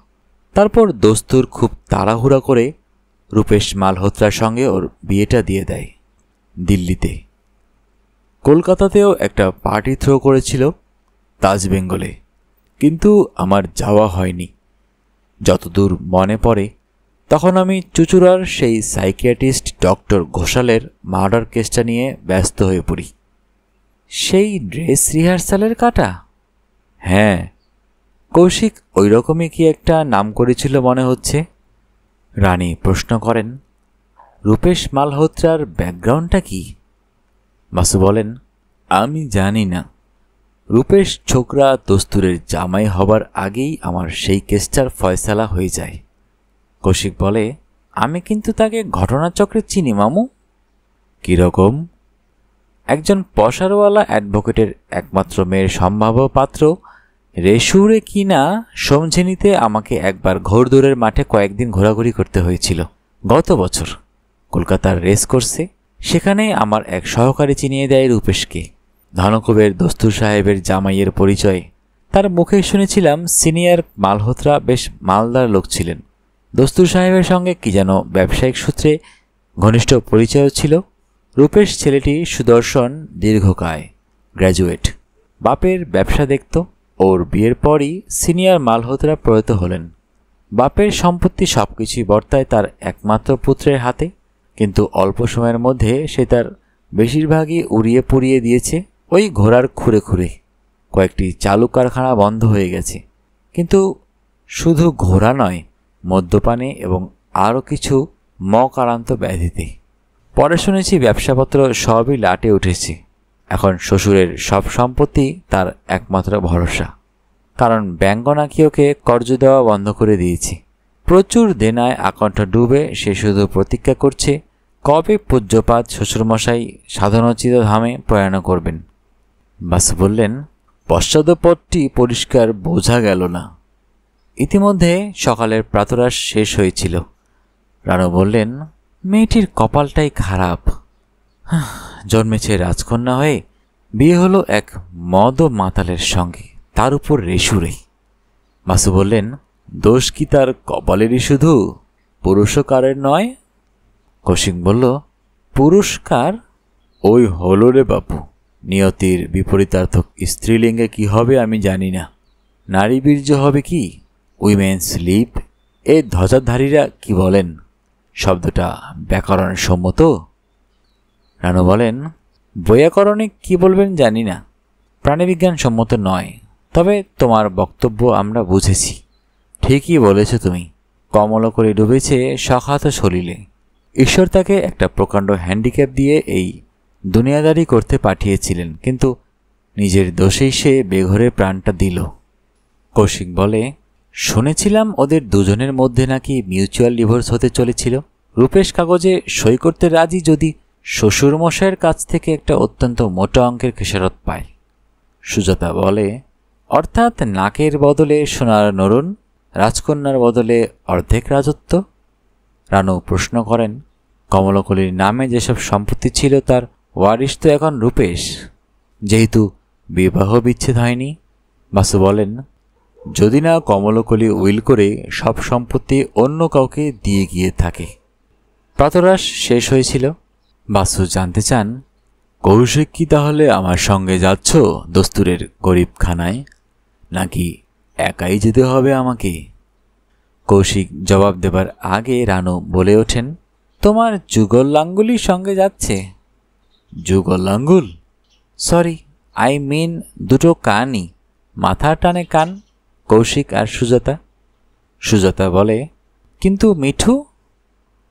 তারপর দস্তুর খুব তাড়াহুড়া করে রূপেশ মালহোত্রার সঙ্গে ওর বিয়েটা দিয়ে দেয় দিল্লিতে। কলকাতাতেও একটা পার্টি থ্রো করেছিল তাজ বেঙ্গলে, কিন্তু আমার যাওয়া হয়নি। যতদূর মনে পড়ে তখন আমি চুচুড়ার সেই সাইকিয়াট্রিস্ট ডক্টর ঘোষালের মার্ডার কেসটা নিয়ে ব্যস্ত হয়ে পড়ি। সেই ড্রেস রিহার্সালের কাটা? হ্যাঁ, কৌশিক ওই রকমই কি একটা নাম করেছিল মনে হচ্ছে। রানী প্রশ্ন করেন, রূপেশ মালহোত্রার ব্যাকগ্রাউন্ডটা কি? বাসু বলেন, আমি জানি না। রূপেশ ছোকরা দস্তুরের জামাই হবার আগেই আমার সেই কেসটার ফয়সালা হয়ে যায়। কৌশিক বলে, আমি কিন্তু তাকে ঘটনাচক্রে চিনি মামু। কীরকম? একজন পসারওয়ালা অ্যাডভোকেটের একমাত্র মেয়ের সম্ভাব্য পাত্র রেশুরে কিনা সমঝে নিতে আমাকে একবার ঘোড়দৌড়ের মাঠে কয়েকদিন ঘোরাঘুরি করতে হয়েছিল গত বছর কলকাতার রেস কোর্সে। সেখানে আমার এক সহকারী চিনিয়ে দেয় রূপেশকে। ধনকুবের দস্তুর সাহেবের জামাইয়ের পরিচয়। তার মুখে শুনেছিলাম সিনিয়র মালহোত্রা বেশ মালদার লোক ছিলেন। দস্তুর সাহেবের সঙ্গে কি যেন ব্যবসায়িক সূত্রে ঘনিষ্ঠ পরিচয় ছিল। রূপেশ ছেলেটি সুদর্শন, দীর্ঘকায়, গ্র্যাজুয়েট, বাপের ব্যবসা দেখত। ওর বিয়ের পরই সিনিয়র মালহোত্রা প্রয়াত হলেন। বাপের সম্পত্তি সবকিছুই বর্তায় তার একমাত্র পুত্রের হাতে, কিন্তু অল্প সময়ের মধ্যে সে তার বেশিরভাগই উড়িয়ে পুড়িয়ে দিয়েছে ওই ঘোড়ার খুঁড়ে খুঁড়ে। কয়েকটি চালু কারখানা বন্ধ হয়ে গেছে, কিন্তু শুধু ঘোড়া নয়, মদ্যপানে এবং আরও কিছু মকারান্ত ব্যাধিতে। পরে শুনেছি ব্যবসাপত্র সবই লাটে উঠেছে। এখন শ্বশুরের সব সম্পত্তি তার একমাত্র ভরসা, কারণ ব্যাঙ্ক নাকি ওকে কর্জ দেওয়া বন্ধ করে দিয়েছে। প্রচুর দেনায় আকণ্ঠ ডুবে সে শুধু প্রতীক্ষা করছে কবে পূজ্যপাত শ্বশুরমশাই সাধনোচিত ধামে প্রয়াণ করবেন। বাসু বললেন, পশ্চাদপদটি পরিষ্কার বোঝা গেল না। ইতিমধ্যে সকালের প্রাতরাশ শেষ হয়েছিল। রানু বললেন, মেয়েটির কপালটাই খারাপ। জন্মেছে রাজকন্যা হয়ে, বিয়ে হলো এক মদ মাতালের সঙ্গে, তার উপর রেশুরে। বাসু বললেন, দোষ কি তার কপালেরই শুধু, পুরস্কারের নয়? কৌশিক বলল, পুরস্কার? ওই হলো রে বাপু, নিয়তির বিপরীতার্থক স্ত্রীলিঙ্গে কি হবে আমি জানি না। নারী বীর্য হবে কি, উইমেন্স লিপ, এ ধ্বজাধারীরা কি বলেন? শব্দটা ব্যাকরণ সম্মত? রানু বলেন, বৈয়াকরণে কি বলবেন জানি না, প্রাণীবিজ্ঞান সম্মত নয়। তবে তোমার বক্তব্য আমরা বুঝেছি। ঠিকই বলেছ তুমি। কমলকলি ডুবেছে সখাত সলিলে। ঈশ্বর তাকে একটা প্রকাণ্ড হ্যান্ডিক্যাপ দিয়ে এই দুনিয়াদারি করতে পাঠিয়েছিলেন, কিন্তু নিজের দোষেই সে বেঘরে প্রাণটা দিল। কৌশিক বলে, শুনেছিলাম ওদের দুজনের মধ্যে নাকি মিউচুয়াল ডিভোর্স হতে চলেছিল। রূপেশ কাগজে সই করতে রাজি যদি শ্বশুরমশাইয়ের কাছ থেকে একটা অত্যন্ত মোটা অঙ্কের খেসারত পায়। সুজাতা বলে, অর্থাৎ নাকের বদলে সোনার নরুন, রাজকন্যার বদলে অর্ধেক রাজত্ব? রানু প্রশ্ন করেন, কমলকলির নামে যেসব সম্পত্তি ছিল তার ওয়ারিশ তো এখন রূপেশ, যেহেতু বিবাহ বিচ্ছেদ হয়নি। বাসু বলেন, যদি না কমলকলি উইল করে সব সম্পত্তি অন্য কাউকে দিয়ে গিয়ে থাকে। প্রাতরাশ শেষ হয়েছিল। বাসু জানতে চান, কৌশিক কি তাহলে আমার সঙ্গে যাচ্ছ দস্তুরের গরিবখানায়, নাকি একাই যেতে হবে আমাকে? কৌশিক জবাব দেবার আগে রানু বলে ওঠেন, তোমার যুগল লাঙ্গুলির সঙ্গে যাচ্ছে। যুগল লাঙ্গুল? সরি, আই মিন দুটো কানই, মাথার টানে কান, কৌশিক আর সুজাতা। সুজাতা বলে, কিন্তু মিঠু?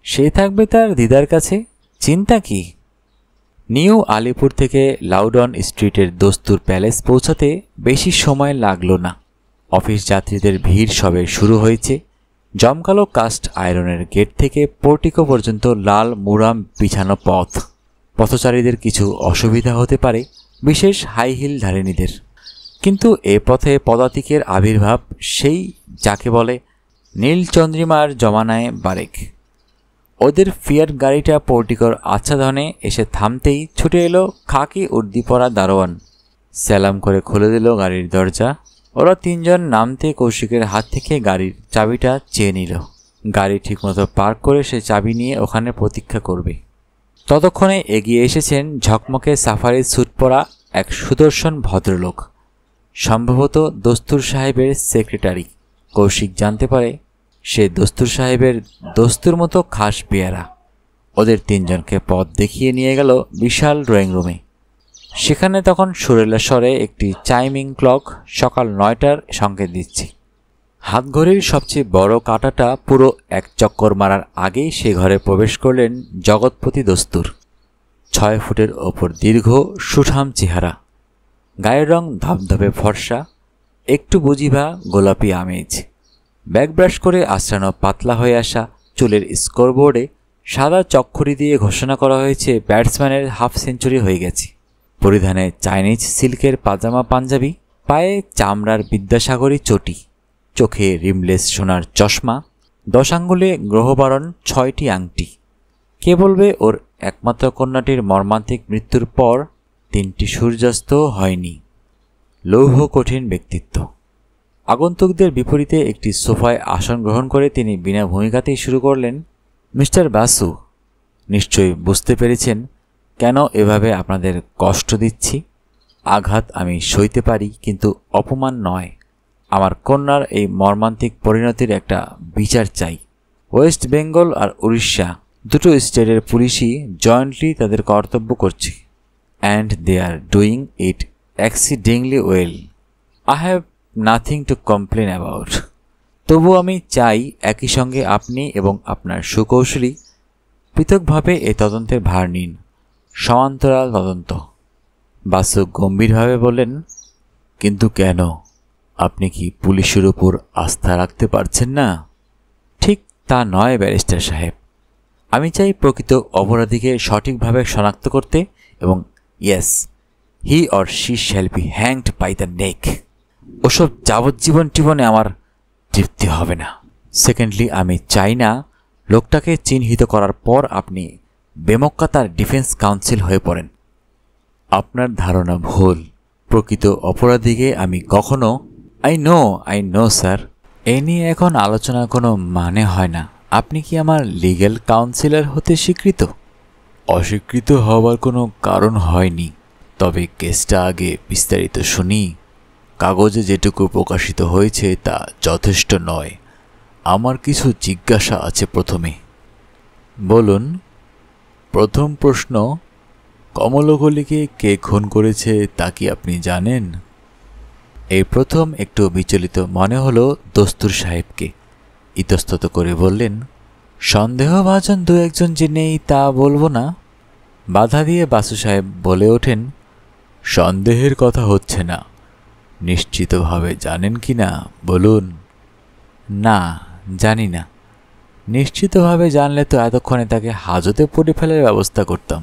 সে থাকবে তার দিদার কাছে, চিন্তা কি? নিউ আলিপুর থেকে লাউডন স্ট্রিটের দস্তুর প্যালেস পৌঁছাতে বেশি সময় লাগল না। অফিস যাত্রীদের ভিড় সবে শুরু হয়েছে। জমকালো কাস্ট আয়রনের গেট থেকে পোর্টিকো পর্যন্ত লাল মুরাম বিছানো পথ। পথচারীদের কিছু অসুবিধা হতে পারে, বিশেষ হাই হিল ধারিণীদের, কিন্তু এ পথে পদাতিকের আবির্ভাব সেই যাকে বলে নীলচন্দ্রিমার জমানায় বারেক। ওদের ফিয়াট গাড়িটা পোর্টিকোর আচ্ছাদনে এসে থামতেই ছুটে এলো খাকি উর্দি পরা দারোয়ান। স্যালাম করে খুলে দিল গাড়ির দরজা। ওরা তিনজন নামতে কৌশিকের হাত থেকে গাড়ির চাবিটা চেয়ে নিল। গাড়ি ঠিকমতো পার্ক করে সে চাবি নিয়ে ওখানে প্রতীক্ষা করবে। ততক্ষণে এগিয়ে এসেছেন ঝকমকে সাফারি স্যুট পরা এক সুদর্শন ভদ্রলোক, সম্ভবত দস্তুর সাহেবের সেক্রেটারি। কৌশিক জানতে পারে সে দস্তুর সাহেবের দস্তুর মতো খাস পেয়ারা। ওদের তিনজনকে পথ দেখিয়ে নিয়ে গেল বিশাল ড্রয়িং রুমে। সেখানে তখন সুরেলা স্বরে একটি চাইমিং ক্লক সকাল 9টার সংকেত দিচ্ছে। হাতঘড়ির সবচেয়ে বড় কাঁটাটা পুরো এক চক্কর মারার আগেই সে ঘরে প্রবেশ করলেন জগৎপতি দস্তুর। 6 ফুটের ওপর দীর্ঘ সুঠাম চেহারা, গায়ের রং ধবধবে ফর্সা, একটু বুঝিবা গোলাপি আমেজ। ব্যাক ব্রাশ করে আশ্রানো পাতলা হয়ে আসা চুলের স্কোরবোর্ডে সাদা চক্ষুরি দিয়ে ঘোষণা করা হয়েছে ব্যাটসম্যানের হাফ সেঞ্চুরি হয়ে গেছে। পরিধানে চাইনিজ সিল্কের পাজামা পাঞ্জাবি, পায়ে চামড়ার বিদ্যাসাগরী চটি, চোখে রিমলেস সোনার চশমা, 10 আঙ্গুলে গ্রহবারণ 6টি আংটি। কে বলবে ওর একমাত্র কন্যাটির মর্মান্তিক মৃত্যুর পর 3টি সূর্যাস্ত হয়নি। লৌহ কঠিন ব্যক্তিত্ব। আগন্তুকদের বিপরীতে একটি সোফায় আসন গ্রহণ করে তিনি বিনা ভূমিকাতেই শুরু করলেন, মিস্টার বাসু, নিশ্চয়ই বুঝতে পেরেছেন কেন এভাবে আপনাদের কষ্ট দিচ্ছি। আঘাত আমি সইতে পারি, কিন্তু অপমান নয়। আমার কন্যার এই মর্মান্তিক পরিণতির একটা বিচার চাই। ওয়েস্ট বেঙ্গল আর উড়িষ্যা দুটো স্টেটের পুলিশই জয়েন্টলি তাদের কর্তব্য করছে, and they are doing it exceedingly well. I have nothing to complain about. তবু আমি চাই একই সঙ্গে আপনি এবং আপনার সুকৌশলী পৃথকভাবে এই তদন্তের ভার নিন, সমান্তরাল তদন্ত। বাসু গম্ভীরভাবে বললেন, কিন্তু কেন? আপনি কি পুলিশের উপর আস্থা রাখতে পারছেন না? ঠিক তা নয় ব্যারিস্টার সাহেব, আমি চাই প্রকৃত অপরাধীকে সঠিকভাবে শনাক্ত করতে, এবং yes, he or she shall be hanged by the neck. ওসব যাবজ্জীবন জীবনে আমার তৃপ্তি হবে না। সেকেন্ডলি, আমি চাই না লোকটাকে চিহ্নিত করার পর আপনি বেমক্কা তার ডিফেন্স কাউন্সিল হয়ে পড়েন। আপনার ধারণা ভুল। প্রকৃত অপরাধীকে আমি কখনো আই নো স্যার, এ নিয়ে এখন আলোচনার কোনো মানে হয় না। আপনি কি আমার লিগ্যাল কাউন্সিলর হতে স্বীকৃত? অস্বীকৃত হওয়ার কোনো কারণ হয়নি, তবে কেসটা আগে বিস্তারিত শুনি। কাগজে যেটুকু প্রকাশিত হয়েছে তা যথেষ্ট নয়। আমার কিছু জিজ্ঞাসা আছে প্রথমে। বলুন। প্রথম প্রশ্ন, কমলকলিকে কে খুন করেছে তা কি আপনি জানেন? এই প্রথম একটু বিচলিত মনে হলো দস্তুর সাহেবকে। ইতস্তত করে বললেন, সন্দেহভাজন দু একজন যে নেই তা বলবো না। বাধা দিয়ে বাসু সাহেব বলে ওঠেন, সন্দেহের কথা হচ্ছে না, নিশ্চিতভাবে জানেন কি না বলুন। না, জানি না। নিশ্চিতভাবে জানলে তো এতক্ষণে তাকে হাজতে পড়ে ফেলার ব্যবস্থা করতাম।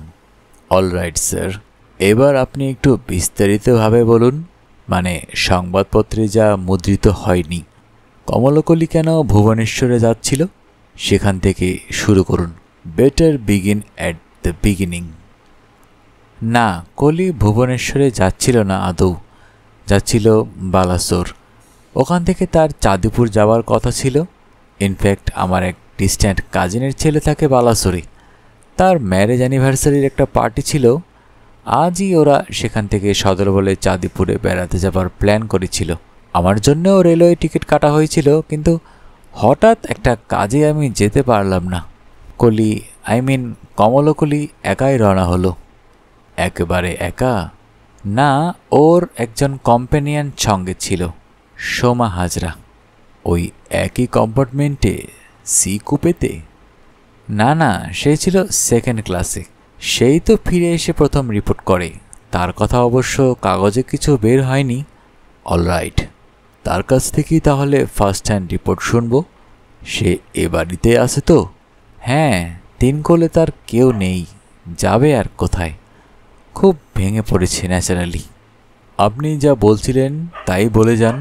অলরাইট স্যার, এবার আপনি একটু বিস্তারিতভাবে বলুন, মানে সংবাদপত্রে যা মুদ্রিত হয়নি। কমলকলি কেন ভুবনেশ্বরে যাচ্ছিল সেখান থেকে শুরু করুন। Better begin at the beginning. না, কলি ভুবনেশ্বরে যাচ্ছিল না আদৌ, যাচ্ছিল বালাসোর। ওখান থেকে তার চাঁদিপুর যাওয়ার কথা ছিল। ইনফ্যাক্ট আমার এক ডিস্ট্যান্ট কাজিনের ছেলে থাকে বালাসোরে। তার ম্যারেজ অ্যানিভার্সারির একটা পার্টি ছিল। আজই ওরা সেখান থেকে সদর বলে চাঁদিপুরে বেড়াতে যাবার প্ল্যান করেছিল। আমার জন্যও রেলওয়ে টিকিট কাটা হয়েছিল, কিন্তু হঠাৎ একটা কাজে আমি যেতে পারলাম না। কমলকলি একাই রওনা হলো। একেবারে একা? না, ওর একজন কম্প্যানিয়ন সঙ্গে ছিল, সোমা হাজরা। ওই একই কম্পার্টমেন্টে, সি কুপেতে? না, সে ছিল সেকেন্ড ক্লাসে। সেই তো ফিরে এসে প্রথম রিপোর্ট করে। তার কথা অবশ্য কাগজে কিছু বের হয়নি। অলরাইট, তার কাছ থেকেই তাহলে ফার্স্ট হ্যান্ড রিপোর্ট শুনব। সে এ বাড়িতে আছে তো? হ্যাঁ, 3 কোলে তার কেউ নেই, যাবে আর কোথায়? খুব ভেঙে পড়েছে ন্যাচারালি। আপনি যা বলছিলেন তাই বলে যান।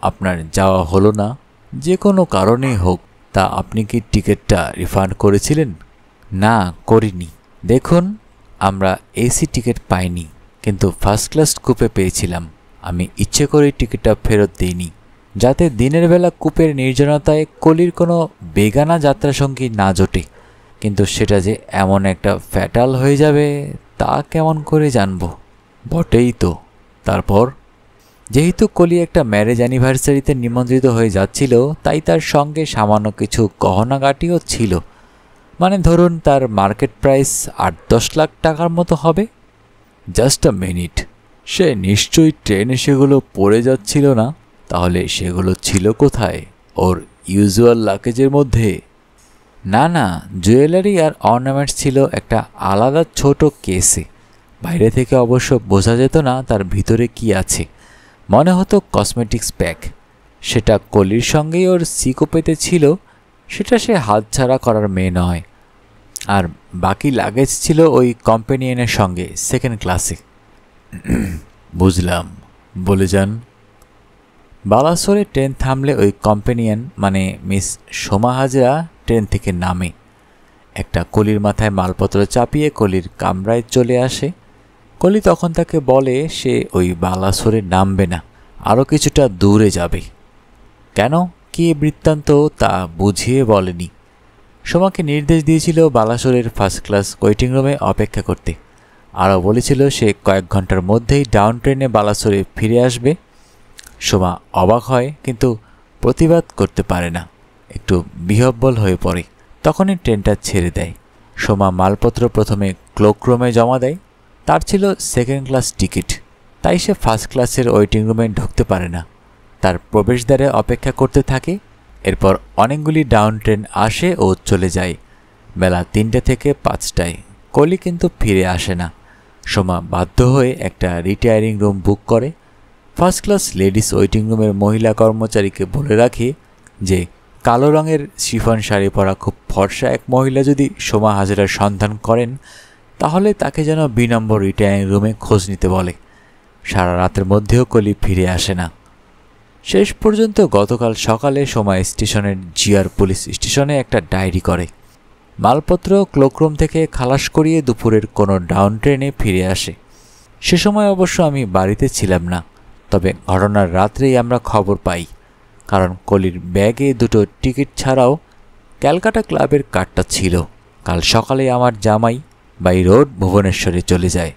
আপনার যাওয়া হলো না, যে কোনো কারণেই হোক, তা আপনি কি টিকিটটা রিফান্ড করেছিলেন? না, করিনি। দেখুন, আমরা এসি টিকিট পাইনি, কিন্তু ফার্স্ট ক্লাস কুপে পেয়েছিলাম। আমি ইচ্ছে করে টিকিটটা ফেরত দিইনি। যাতে দিনের বেলা কূপের নির্জনতায় কলির কোনো বেগানা যাত্রাসঙ্গী না জোটে। কিন্তু সেটা যে এমন একটা ফ্যাটাল হয়ে যাবে তা কেমন করে জানব? বটেই তো। তারপর যেহেতু কলি একটা ম্যারেজ অ্যানিভার্সারিতে নিমন্ত্রিত হয়ে যাচ্ছিল, তাই তার সঙ্গে সামান্য কিছু গহনাগাটিও ছিল। মানে ধরুন তার মার্কেট প্রাইস 8-10 লাখ টাকার মতো হবে। জাস্ট আ মিনিট, সে নিশ্চয়ই ট্রেনে সেগুলো পড়ে যাচ্ছিল না? তাহলে সেগুলো ছিল কোথায়? ওর ইউজুয়াল লাগেজের মধ্যে? না না, জুয়েলারি আর অর্নামেন্টস ছিল একটা আলাদা ছোট কেসে। বাইরে থেকে অবশ্য বোঝা যেত না তার ভিতরে কি আছে। মনে হতো কসমেটিক্স ব্যাগ। সেটা কলির সঙ্গেই ওর সিকোপেতে ছিল, সেটা সে হাতছাড়া করার মেয়ে নয়। আর বাকি লাগেজ ছিল ওই কম্পেনিয়নের সঙ্গে সেকেন্ড ক্লাসে। বুঝলাম, বলে যান। বালাসোরে ট্রেন থামলে ওই কম্পেনিয়ন মানে মিস সোমা হাজরা ট্রেন থেকে নামে। একটা কলির মাথায় মালপত্র চাপিয়ে কলির কামরায় চলে আসে। কলি তখন তাকে বলে সে ওই বালাসোরে নামবে না, আরও কিছুটা দূরে যাবে। কেন, কি বৃত্তান্ত তা বুঝিয়ে বলেনি। সোমাকে নির্দেশ দিয়েছিল বালাসোরের ফার্স্ট ক্লাস ওয়েটিং রুমে অপেক্ষা করতে। আরও বলেছিল সে কয়েক ঘন্টার মধ্যেই ডাউন ট্রেনে বালাসোরে ফিরে আসবে। সোমা অবাক হয়, কিন্তু প্রতিবাদ করতে পারে না, একটু বিহব্বল হয়ে পড়ে। তখনই ট্রেনটা ছেড়ে দেয়। সোমা মালপত্র প্রথমে ক্লোকরুমে জমা দেয়। তার ছিল সেকেন্ড ক্লাস টিকিট, তাই সে ফার্স্ট ক্লাসের ওয়েটিং রুমে ঢুকতে পারে না। তার প্রবেশদ্বারে অপেক্ষা করতে থাকে। এরপর অনেকগুলি ডাউন ট্রেন আসে ও চলে যায়। বেলা 3টে থেকে 5টায়। কলি কিন্তু ফিরে আসে না। সোমা বাধ্য হয়ে একটা রিটায়ারিং রুম বুক করে। ফার্স্ট ক্লাস লেডিস ওয়েটিং রুমের মহিলা কর্মচারীকে বলে রাখে যে কালো রঙের শিফন শাড়ি পরা খুব ফর্সা এক মহিলা যদি সোমা হাজরার সন্ধান করেন, তাহলে তাকে যেন 2 নম্বর রিটায়ারিং রুমে খোঁজ নিতে বলে। সারা রাতের মধ্যেও কলি ফিরে আসে না। শেষ পর্যন্ত গতকাল সকালে সোমা স্টেশনের জিআর পুলিশ স্টেশনে একটা ডায়েরি করে। মালপত্র ক্লোকরুম থেকে খালাস করিয়ে দুপুরের কোনো ডাউন ট্রেনে ফিরে আসে। সে সময় অবশ্য আমি বাড়িতে ছিলাম না, তবে ঘটনার রাত্রেই আমরা খবর পাই। কারণ কলির ব্যাগে 2টো টিকিট ছাড়াও ক্যালকাটা ক্লাবের কার্ডটা ছিল। কাল সকালে আমার জামাই বাই রোড ভুবনেশ্বরে চলে যায়,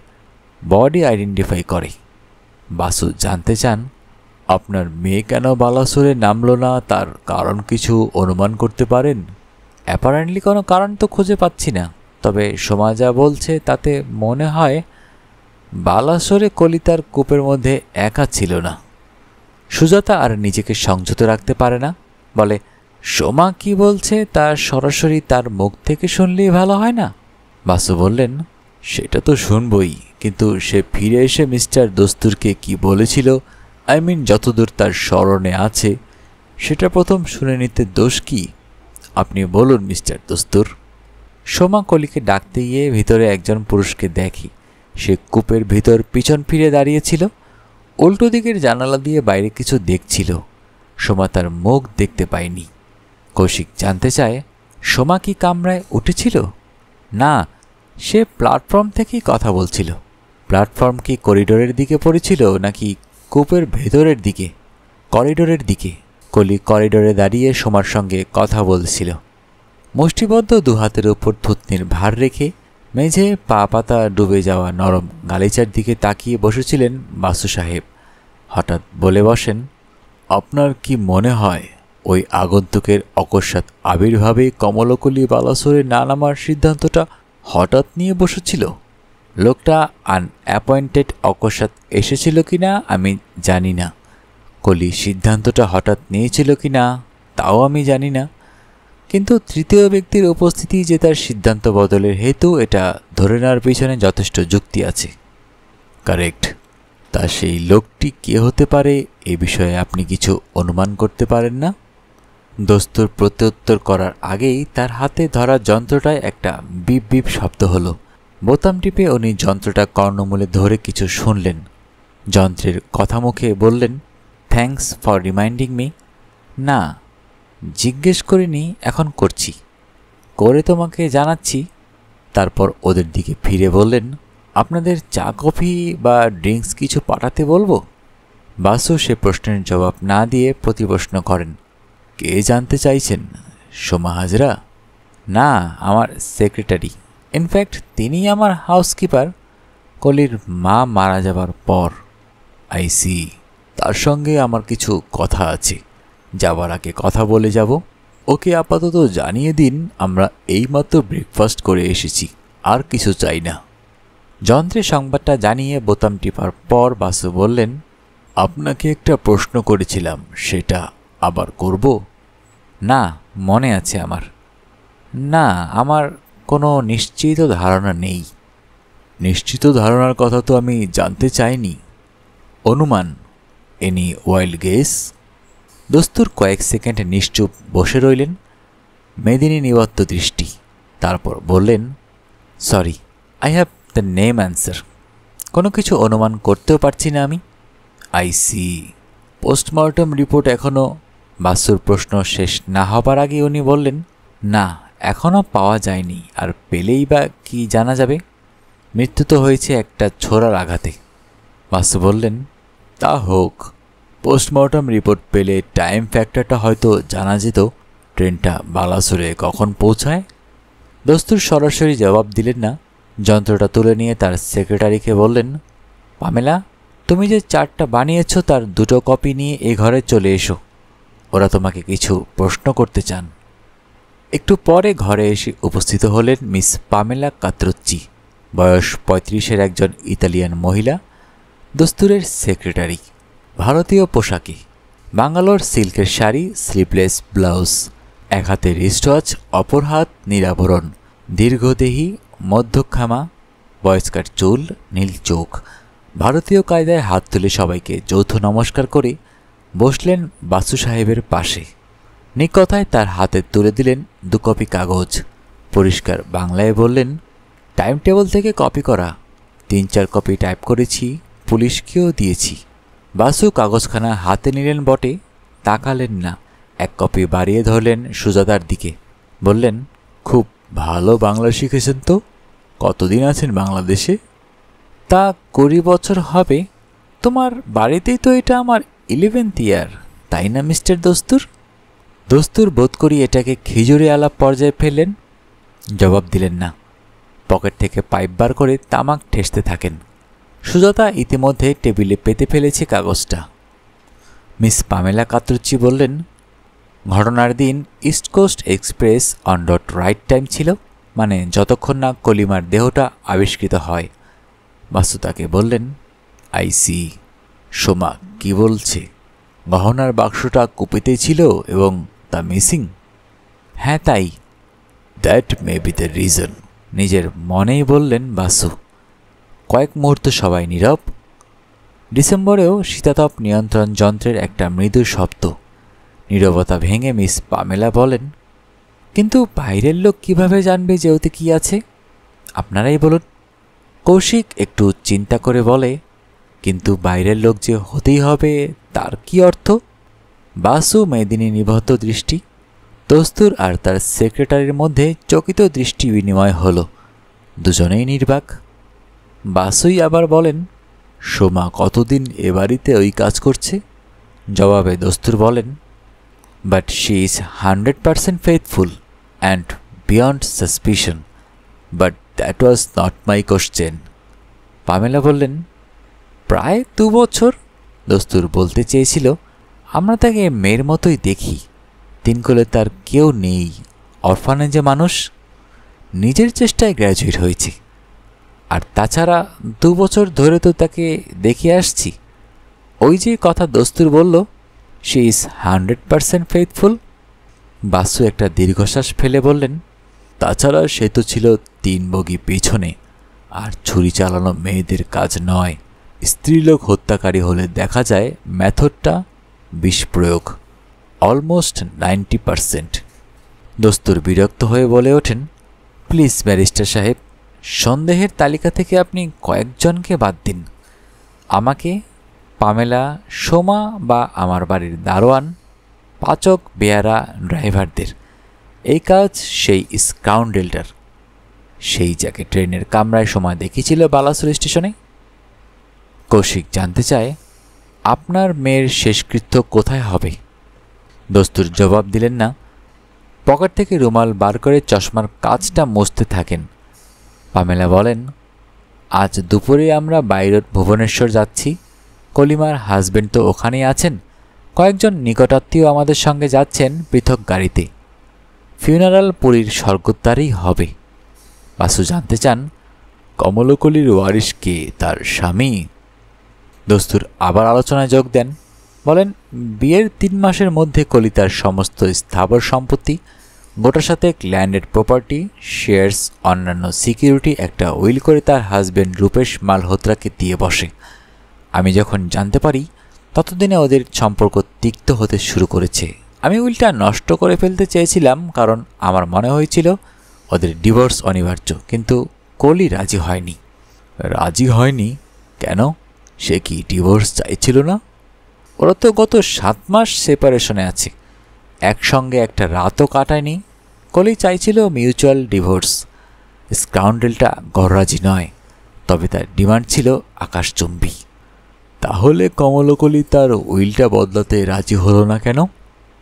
বডি আইডেন্টিফাই করে। বাসু জানতে চান, আপনার মেয়ে কেন বালাসোরে নামলো না, তার কারণ কিছু অনুমান করতে পারেন? অ্যাপারেন্টলি কোনো কারণ তো খুঁজে পাচ্ছি না, তবে সোমা যা বলছে তাতে মনে হয় বালাসোরে কলি তার কূপের মধ্যে একা ছিল না। সুজাতা আর নিজেকে সংযত রাখতে পারে না, বলে সোমা কি বলছে তা সরাসরি তার মুখ থেকে শুনলেই ভালো হয় না? বাসু বললেন, সেটা তো শুনবই, কিন্তু সে ফিরে এসে মিস্টার দস্তুরকে কি বলেছিল, যতদূর তার স্মরণে আছে, সেটা প্রথম শুনে নিতে দোষ কি? আপনি বলুন মিস্টার দস্তুর। সোমা কলিকে ডাকতে গিয়ে ভিতরে একজন পুরুষকে দেখি। সে কূপের ভিতর পিছন ফিরে দাঁড়িয়েছিল, উল্টো দিকের জানালা দিয়ে বাইরে কিছু দেখছিল। সোমা তার মুখ দেখতে পায়নি। কৌশিক জানতে চায়, সোমা কি কামরায় উঠেছিল? না, সে প্ল্যাটফর্ম থেকেই কথা বলছিল। প্ল্যাটফর্ম কি করিডোরের দিকে পড়েছিল নাকি কূপের ভেতরের দিকে? করিডোরের দিকে। কলি করিডোরে দাঁড়িয়ে সোমার সঙ্গে কথা বলছিল। মুষ্টিবদ্ধ 2 হাতের উপর থুতনির ভার রেখে মেঝে পা পাতা ডুবে যাওয়া নরম গালিচার দিকে তাকিয়ে বসেছিলেন বাসু সাহেব। হঠাৎ বলে বসেন, আপনার কি মনে হয় ওই আগন্তুকের অকস্মাৎ আবির্ভাবে কমলকলি বালাসোরে না নামার সিদ্ধান্তটা হঠাৎ নিয়ে বসেছিল? লোকটা আনঅ্যাপয়েন্টেড অকস্মাৎ এসেছিল কিনা আমি জানি না। কলি সিদ্ধান্তটা হঠাৎ নিয়েছিল কিনা তাও আমি জানি না, কিন্তু তৃতীয় ব্যক্তির উপস্থিতি যে তার সিদ্ধান্ত বদলের হেতু, এটা ধরে নেওয়ার পিছনে যথেষ্ট যুক্তি আছে। কারেক্ট। তা সেই লোকটি কে হতে পারে এ বিষয়ে আপনি কিছু অনুমান করতে পারেন না? দস্তুর প্রত্যুত্তর করার আগেই তার হাতে ধরা যন্ত্রটায় একটা বিপ বিপ শব্দ হলো। বোতাম টিপে উনি যন্ত্রটা কর্ণমূলে ধরে কিছু শুনলেন। যন্ত্রের কথা মুখে বললেন, থ্যাঙ্কস ফর রিমাইন্ডিং মি। না, জিজ্ঞেস করিনি, এখন করছি, করে তোমাকে জানাচ্ছি। তারপর ওদের দিকে ফিরে বললেন, আপনাদের চা কফি বা ড্রিঙ্কস কিছু পাঠাতে বলবো? বাসু সে প্রশ্নের জবাব না দিয়ে প্রতিপ্রশ্ন করেন, কে জানতে চাইছেন? সোমা হাজরা? না, আমার সেক্রেটারি। ইনফ্যাক্ট তিনি আমার হাউসকিপার কলির মা মারা যাবার পর। আইসি, তার সঙ্গে আমার কিছু কথা আছে, যাবার আগে কথা বলে যাব। ওকে আপাতত জানিয়ে দিন আমরা এইমাত্র ব্রেকফাস্ট করে এসেছি, আর কিছু চাই না। যন্ত্রে সংবাদটা জানিয়ে বোতাম টিপার পর বাসু বললেন, আপনাকে একটা প্রশ্ন করেছিলাম, সেটা আবার করব? না, মনে আছে আমার। না, আমার কোনো নিশ্চিত ধারণা নেই। নিশ্চিত ধারণার কথা তো আমি জানতে চাইনি। অনুমান? Any wild guess? দস্তুর কয়েক সেকেন্ড নিশ্চুপ বসে রইলেন। মেদিনী নিবদ্ধ দৃষ্টি, তারপর বললেন, sorry, I have the name answer. কোনো কিছু অনুমান করতেও পারছি না আমি। I C. পোস্টমর্টম রিপোর্ট এখনও? বাসুর প্রশ্ন শেষ না হবার আগে উনি বললেন, না, এখনও পাওয়া যায়নি, আর পেলেই বা কি জানা যাবে? মৃত্যু তো হয়েছে একটা ছোড়ার আঘাতে। বাসু বললেন, তা হোক, পোস্টমর্টম রিপোর্ট পেলে টাইম ফ্যাক্টরটা হয়তো জানা যেত। ট্রেনটা বালাসোরে কখন পৌঁছায়? দস্তুর সরাসরি জবাব দিলেন না। যন্ত্রটা তুলে নিয়ে তার সেক্রেটারিকে বললেন, পামেলা, তুমি যে চার্টটা বানিয়েছ তার 2টো কপি নিয়ে এ ঘরে চলে এসো। ওরা তোমাকে কিছু প্রশ্ন করতে চান। একটু পরে ঘরে এসে উপস্থিত হলেন মিস পামেলা কাত্রুচ্চি, বয়স 35-এর একজন ইতালিয়ান মহিলা, দস্তুরের সেক্রেটারি। ভারতীয় পোশাকে, বাঙ্গালোর সিল্কের শাড়ি, স্লিভলেস ব্লাউজ, এক হাতে রিস্টওয়াচ, অপর হাত নিরাভরণ, দীর্ঘদেহী, মধ্যখামা, বয়স্কার চুল, নীল চোখ। ভারতীয় কায়দায় হাত তুলে সবাইকে যৌথ নমস্কার করে বসলেন বাসু সাহেবের পাশে। নিকথায় তার হাতে তুলে দিলেন 2 কপি কাগজ। পরিষ্কার বাংলায় বললেন, টাইম টেবিল থেকে কপি করা। 3-4 কপি টাইপ করেছি, পুলিশকেও দিয়েছি। বাসু কাগজখানা হাতে নিলেন বটে, তাকালেন না। 1 কপি বাড়িয়ে ধরলেন সুজাতার দিকে, বললেন, খুব ভালো বাংলা শিখেছেন তো। কতদিন আছেন বাংলাদেশে? তা 20 বছর হবে। তোমার বাড়িতেই তো এটা আমার 11th ইয়ার, তাই না মিস্টার দস্তুর? দস্তুর বোধ করি এটাকে খিজুরি আলাপ পর্যায়ে ফেললেন। জবাব দিলেন না। পকেট থেকে পাইপ বার করে তামাক ঠেসতে থাকেন। সুজাতা ইতিমধ্যে টেবিলে পেতে ফেলেছে কাগজটা। মিস পামেলা কাত্রুচ্চি বললেন, ঘটনার দিন East Coast Express on dot right time ছিল, মানে যতক্ষণ না কলিমার দেহটা আবিষ্কৃত হয়। বাসু তাকে বললেন, আইসি। সোমা কি বলছে? গহনার বাক্সটা কুপিতেই ছিল এবং তা মিসিং? হ্যাঁ, তাই। That may be the reason, নিজের মনেই বললেন বাসু। কয়েক মুহূর্ত সবাই নীরব। ডিসেম্বরেও শীতাতপ নিয়ন্ত্রণ যন্ত্রের একটা মৃদু শব্দ। নীরবতা ভেঙে মিস পামেলা বলেন, কিন্তু বাইরের লোক কিভাবে জানবে যে ওতে কি আছে? আপনারাই বলুন। কৌশিক একটু চিন্তা করে বলে, কিন্তু বাইরের লোক যে হতেই হবে তার কি অর্থ? বাসু মেদিনী নিবদ্ধ দৃষ্টি। দস্তুর আর তার সেক্রেটারির মধ্যে চকিত দৃষ্টি বিনিময় হল। দুজনেই নির্বাক। বাসুই আবার বলেন, সোমা কতদিন এ বাড়িতে ওই কাজ করছে? জবাবে দস্তুর বলেন, but she is 100% faithful and beyond suspicion, but that was not my question. Pamela বললেন, প্রায় 2 বছর। দস্তুর বলতে চেয়েছিল, আমরা তাকে মেয়ের মতোই দেখি। 3 কোলে তার কেউ নেই, অরফানেজে মানুষ, নিজের চেষ্টায় গ্র্যাজুয়েট হয়েছে। আর তাছাড়া 2 বছর ধরে তো তাকে দেখে আসছি। ওই যে কথা দস্তুর বলল, শি ইজ 100% ফেথফুল। বাসু একটা দীর্ঘশ্বাস ফেলে বললেন, তাছাড়া সে তো ছিল 3 বগি পিছনে, আর ছুরি চালানো মেয়েদের কাজ নয়। স্ত্রীলোক হত্যাকারী হলে দেখা যায় মেথডটা বিষ প্রয়োগ, অলমোস্ট 90%। দস্তুর বিরক্ত হয়ে বলে ওঠেন, প্লিজ ব্যারিস্টার সাহেব, সন্দেহের তালিকা থেকে আপনি কয়েকজনকে বাদ দিন। আমাকে, পামেলা, সোমা বা আমার বাড়ির দারোয়ান, পাচক, বেয়ারা, ড্রাইভারদের। এই কাজ সেই স্কাউন্ডেলটার, সেই যাকে ট্রেনের কামরায় সময় দেখিয়েছিল বালাসোর স্টেশনে। কৌশিক জানতে চায়, আপনার মেয়ের শেষকৃত্য কোথায় হবে? দস্তুর জবাব দিলেন না। পকেট থেকে রুমাল বার করে চশমার কাঁচটা মুছতে থাকেন। পামেলা বলেন, আজ দুপুরে আমরা বাইরোড ভুবনেশ্বর যাচ্ছি। কলিমার হাজবেন্ড তো ওখানেই আছেন, কয়েকজন নিকটাত্মীয় আমাদের সঙ্গে যাচ্ছেন পৃথক গাড়িতে। ফিউনারাল পুরীর স্বর্গদ্বারেই হবে। বাসু জানতে চান, কমলকলির ওয়ারিশ কে, তার স্বামী? দস্তুর আবার আলোচনায় যোগ দেন। বলেন, বিয়ের 3 মাসের মধ্যে কলি তার সমস্ত স্থাবর সম্পত্তি, গোটা সাথে ল্যান্ডেড প্রপার্টি, শেয়ার্স, অন্যান্য সিকিউরিটি একটা উইল করে তার হাজবেন্ড রূপেশ মালহোত্রাকে দিয়ে বসে। আমি যখন জানতে পারি ততদিনে ওদের সম্পর্ক তিক্ত হতে শুরু করেছে। আমি উইলটা নষ্ট করে ফেলতে চেয়েছিলাম, কারণ আমার মনে হয়েছিল ওদের ডিভোর্স অনিবার্য, কিন্তু কলি রাজি হয়নি। রাজি হয়নি কেন? সে কি ডিভোর্স চাইছিল না? ওরা তো গত 7 মাস সেপারেশনে আছে, একসঙ্গে একটা রাতও কাটায়নি। কলি চাইছিল মিউচুয়াল ডিভোর্স। স্কাউন্ডেলটা গররাজি নয়, তবে তার ডিমান্ড ছিল আকাশচুম্বী। তাহলে কমলকলি তার উইলটা বদলাতে রাজি হলো না কেন?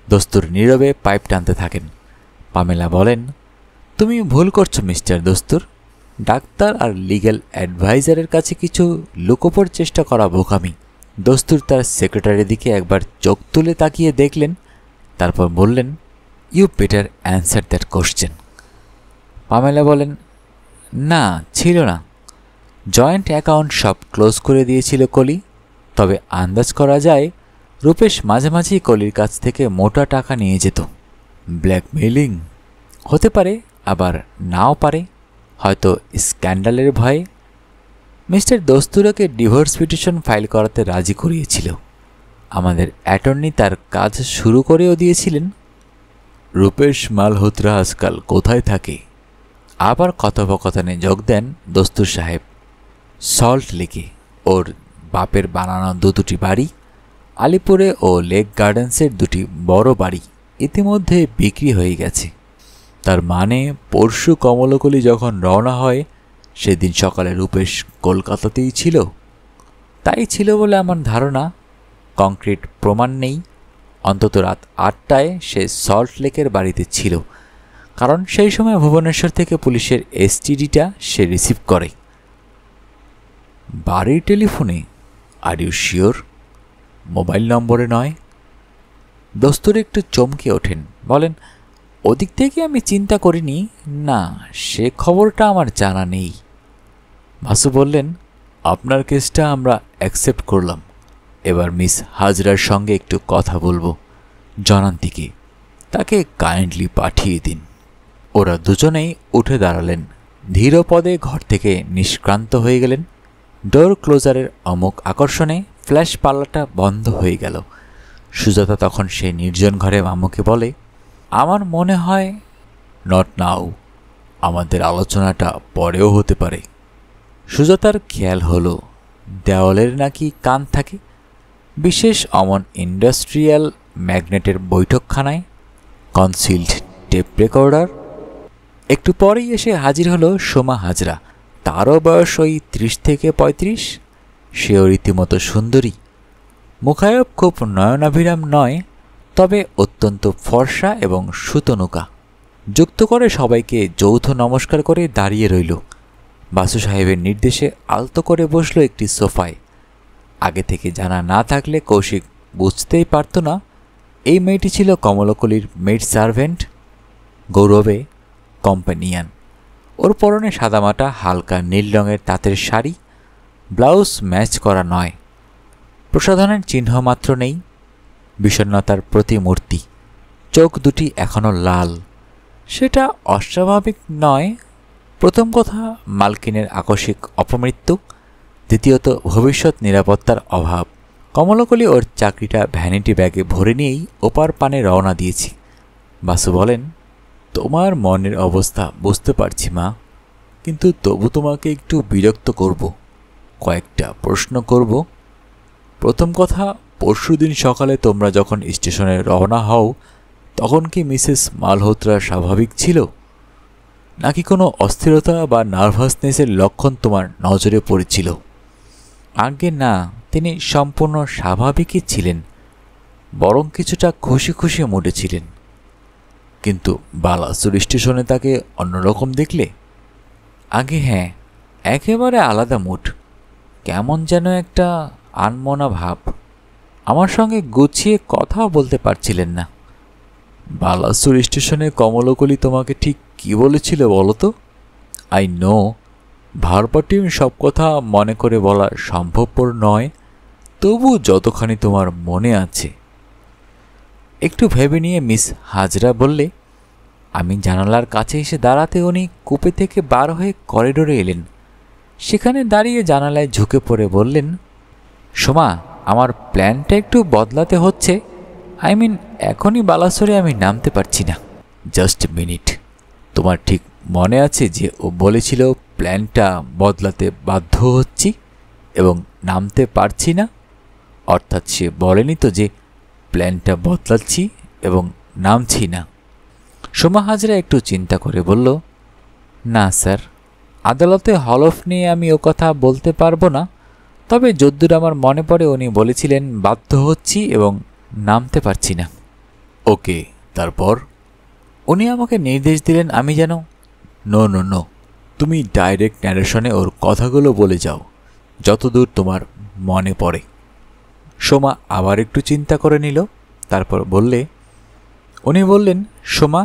দস্তুর নীরবে পাইপ টানতে থাকেন। পামেলা বলেন, তুমি ভুল করছো মিস্টার দস্তুর। ডাক্তার আর লিগ্যাল অ্যাডভাইজারের কাছে কিছু লুকোনোর চেষ্টা করা বোকামি। দস্তুর তার সেক্রেটারির দিকে একবার চোখ তুলে তাকিয়ে দেখলেন, তারপর বললেন, you better answer that question. Pamela বলেন, না, ছিল না। জয়েন্ট অ্যাকাউন্ট সব ক্লোজ করে দিয়েছিল কলি। তবে আন্দাজ করা যায় রূপেশ মাঝে মাঝেই কলির কাছ থেকে মোটা টাকা নিয়ে যেত। ব্ল্যাকমেইলিং হতে পারে, আবার নাও পারে, হয়তো স্ক্যান্ডালের ভয়ে। মিস্টার দস্তুরকে ডিভোর্স পিটিশন ফাইল করাতে রাজি করিয়েছিল। আমাদের অ্যাটর্নি তার কাজ শুরু করেও দিয়েছিলেন। রূপেশ মালহোত্রা আজকাল কোথায় থাকে? আবার কথোপকথনে যোগ দেন দস্তুর সাহেব। সল্ট লেকে ওর বাপের বানানো দুটি বাড়ি, আলিপুরে ও লেক গার্ডেন্সের 2টি বড় বাড়ি ইতিমধ্যে বিক্রি হয়ে গেছে। তার মানে পরশু কমলকলি যখন রওনা হয় সেদিন সকালে রূপেশ কলকাতাতেই ছিল। তাই ছিল বলে আমার ধারণা। কংক্রিট প্রমাণ নেই, অন্তত রাত 8টায় সে সল্ট লেকের বাড়িতে ছিল, কারণ সেই সময় ভুবনেশ্বর থেকে পুলিশের এসটিডিটা সে রিসিভ করে। বাড়ির টেলিফোনে? Are you sure? মোবাইল নম্বরে নয়? দস্তুর একটু চমকে ওঠেন। বলেন, ওদিক থেকে আমি চিন্তা করিনি। না, সে খবরটা আমার জানা নেই। বাসু বললেন, আপনার কেসটা আমরা অ্যাকসেপ্ট করলাম। এবার মিস হাজরার সঙ্গে একটু কথা বলবো। জনান্তিকে, তাকে কাইন্ডলি পাঠিয়ে দিন। ওরা দুজনেই উঠে দাঁড়ালেন, ধীর পদে ঘর থেকে নিষ্ক্রান্ত হয়ে গেলেন। ডোর ক্লোজারের অমুক আকর্ষণে ফ্ল্যাশ পাল্লাটা বন্ধ হয়ে গেল। সুজাতা তখন সেই নির্জন ঘরে মামুকে বলে, আমার মনে হয় নট নাও, আমাদের আলোচনাটা পরেও হতে পারে। সুজাতার খেয়াল হলো দেওয়ালের নাকি কান থাকে, বিশেষ অমন ইন্ডাস্ট্রিয়াল ম্যাগনেটের বৈঠকখানায়। Concealed tape recorder. একটু পরেই এসে হাজির হলো সোমা হাজরা। তারও বয়স ওই 30 থেকে 35। সেও রীতিমতো সুন্দরী। মুখায়ব খুব নয়নাভিরাম নয়, তবে অত্যন্ত ফর্সা এবং সুতনুকা। যুক্ত করে সবাইকে যৌথ নমস্কার করে দাঁড়িয়ে রইল। বাসু সাহেবের নির্দেশে আলতো করে বসল একটি সোফায়। আগে থেকে জানা না থাকলে কৌশিক বুঝতেই পারত না এই মেয়েটি ছিল কমলকলির মেড সার্ভেন্ট, গৌরবে কম্পানিয়ান। ওর পরনে সাদামাটা হালকা নীল রঙের তাঁতের শাড়ি, ব্লাউজ ম্যাচ করা নয়। প্রসাধনের চিহ্ন মাত্র নেই। বিষণ্ণতার প্রতিমূর্তি। চোখ দুটি এখনো লাল। সেটা অস্বাভাবিক নয়। প্রথম কথা, মালকিনের আকস্মিক অপমৃত্যু। দ্বিতীয়ত, ভবিষ্যৎ নিরাপত্তার অভাব। কমলকলি ওর চাকরিটা ভ্যানিটি ব্যাগে ভরে নিয়েই ওপার পানে রওনা দিয়েছি। বাসু বলেন, তোমার মনের অবস্থা বুঝতে পারছি মা, কিন্তু তবু তোমাকে একটু বিরক্ত করব, কয়েকটা প্রশ্ন করব। প্রথম কথা, পরশুদিন সকালে তোমরা যখন স্টেশনে রওনা হও তখন কি মিসেস মালহোত্রা স্বাভাবিক ছিল, নাকি কোনো অস্থিরতা বা নার্ভাসনেসের লক্ষণ তোমার নজরে পড়েছিল? আগে না, তিনি সম্পূর্ণ স্বাভাবিকই ছিলেন, বরং কিছুটা খুশি খুশি মুডে ছিলেন। কিন্তু বালাসোর স্টেশনে তাকে অন্যরকম দেখলে? আগে হ্যাঁ, একেবারে আলাদা মুড, কেমন যেন একটা আনমনা ভাব। আমার সঙ্গে গুছিয়ে কথাও বলতে পারছিলেন না। বালাসোর স্টেশনে কমলকলি তোমাকে ঠিক কি বলেছিল বলো তো? আই নো ভার্বাটিম সব কথা মনে করে বলা সম্ভবপর নয়, তবু যতখানি তোমার মনে আছে। একটু ভেবে নিয়ে মিস হাজরা বললে, আমি জানালার কাছে এসে দাঁড়াতে উনি কূপে থেকে বার হয়ে করিডোরে এলেন। সেখানে দাঁড়িয়ে জানালায় ঝুঁকে পড়ে বললেন, সোমা, আমার প্ল্যানটা একটু বদলাতে হচ্ছে। আই মিন, এখনই বালাসোরে আমি নামতে পারছি না। জাস্ট মিনিট, তোমার ঠিক মনে আছে যে ও বলেছিল প্ল্যানটা বদলাতে বাধ্য হচ্ছি এবং নামতে পারছি না? অর্থাৎ সে বলেনি তো যে প্ল্যানটা বদলাচ্ছি এবং নামছি না। সোমা হাজরা একটু চিন্তা করে বলল, না স্যার, আদালতে হলফ নিয়ে আমি ও কথা বলতে পারবো না, তবে যদ্দূর আমার মনে পড়ে উনি বলেছিলেন বাধ্য হচ্ছি এবং নামতে পারছি না। ওকে, তারপর? উনি আমাকে নির্দেশ দিলেন আমি যেন নো নো নো, তুমি ডাইরেক্ট ন্যারেশনে ওর কথাগুলো বলে যাও যতদূর তোমার মনে পড়ে। সোমা আবার একটু চিন্তা করে নিল, তারপর বললে, উনি বললেন, সোমা,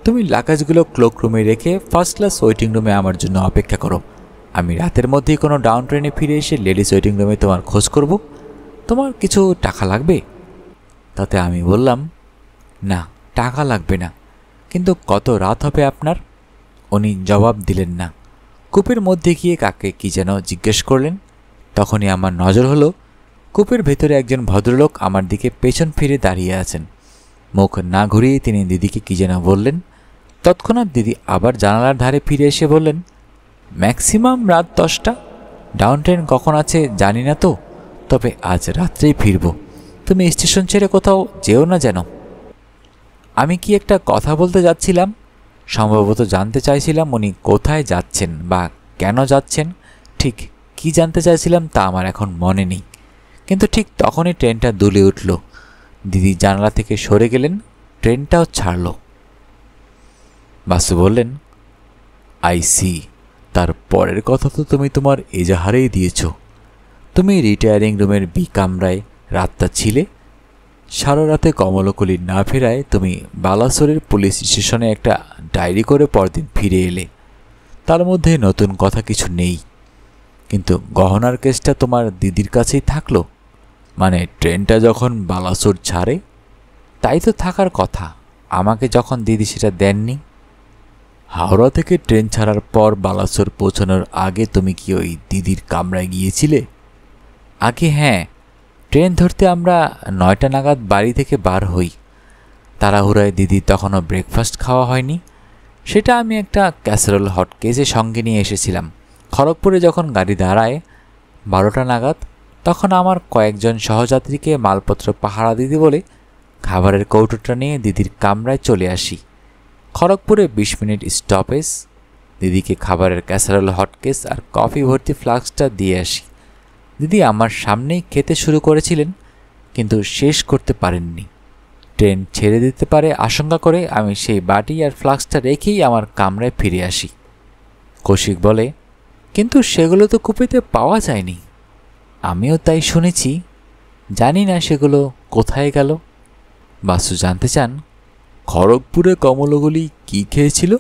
তুমি লাগেজগুলো ক্লোক রুমে রেখে ফার্স্ট ক্লাস ওয়েটিং রুমে আমার জন্য অপেক্ষা করো। আমি রাতের মধ্যেই কোনো ডাউন ট্রেনে ফিরে এসে লেডিস ওয়েটিং রুমে তোমার খোঁজ করব। তোমার কিছু টাকা লাগবে? তাতে আমি বললাম, না, টাকা লাগবে না, কিন্তু কত রাত হবে আপনার? উনি জবাব দিলেন না। কূপের মধ্যে গিয়ে কাকে কি যেন জিজ্ঞেস করলেন। তখনই আমার নজর হলো কূপের ভেতরে একজন ভদ্রলোক আমার দিকে পেছন ফিরে দাঁড়িয়ে আছেন। মুখ না ঘুরিয়ে তিনি দিদিকে কি যেন বললেন। তৎক্ষণাৎ দিদি আবার জানালার ধারে ফিরে এসে বললেন, ম্যাক্সিমাম রাত 10টা। ডাউন ট্রেন কখন আছে জানি না তো, তবে আজ রাত্রেই ফিরব। তুমি স্টেশন ছেড়ে কোথাও যেও না যেন। আমি কি একটা কথা বলতে যাচ্ছিলাম, সম্ভবত জানতে চাইছিলাম উনি কোথায় যাচ্ছেন বা কেন যাচ্ছেন। ঠিক কি জানতে চাইছিলাম তা আমার এখন মনে নেই, কিন্তু ঠিক তখনই ট্রেনটা দুলে উঠল। দিদি জানালা থেকে সরে গেলেন, ট্রেনটাও ছাড়ল। বাসু বললেন, আই সি, তার পরের কথা তো তুমি তোমার এজাহারেই দিয়েছ। তুমি রিটায়ারিং রুমের বি কামরায় রাতটা ছিলে। সারা রাতে কমলকলি না ফেরায় তুমি বালাসোরের পুলিশ স্টেশনে একটা ডায়েরি করে পরদিন ফিরে এলে। তার মধ্যে নতুন কথা কিছু নেই, কিন্তু গহনার কেসটা তোমার দিদির কাছেই থাকলো। মানে ট্রেনটা যখন বালাসোর ছাড়ে, তাই তো থাকার কথা। আমাকে যখন দিদি সেটা দেননি। হাওড়া থেকে ট্রেন ছাড়ার পর বালাসোর পৌঁছানোর আগে তুমি কি ওই দিদির কামরায় গিয়েছিলে? আগে হ্যাঁ, ট্রেন ধরতে আমরা 9টা নাগাদ বাড়ি থেকে বার হই। তাড়াহুড়ায় দিদি তখনও ব্রেকফাস্ট খাওয়া হয়নি। সেটা আমি একটা ক্যাসারোল হট কেসে সঙ্গে নিয়ে এসেছিলাম। খড়গপুরে যখন গাড়ি দাঁড়ায় 12টা নাগাদ, তখন আমার কয়েকজন সহযাত্রীকে মালপত্র পাহারা দিতে বলে খাবারের কৌটোটা নিয়ে দিদির কামরায় চলে আসি। খড়গপুরে 20 মিনিট স্টপেজ। দিদিকে খাবারের ক্যাসারোল হটকেস আর কফি ভর্তি ফ্লাস্কটা দিয়ে আসি। দিদি আমার সামনেই খেতে শুরু করেছিলেন, কিন্তু শেষ করতে পারেননি। ট্রেন ছেড়ে দিতে পারে আশঙ্কা করে আমি সেই বাটি আর ফ্লাস্কটা রেখেই আমার কামরায় ফিরে আসি। কৌশিক বলে, কিন্তু সেগুলো তো কুপিতে পাওয়া যায়নি। আমিও তাই শুনেছি, জানি না সেগুলো কোথায় গেল। বাসু জানতে চান, খড়গপুরে কমলগুলি কি খেয়েছিল?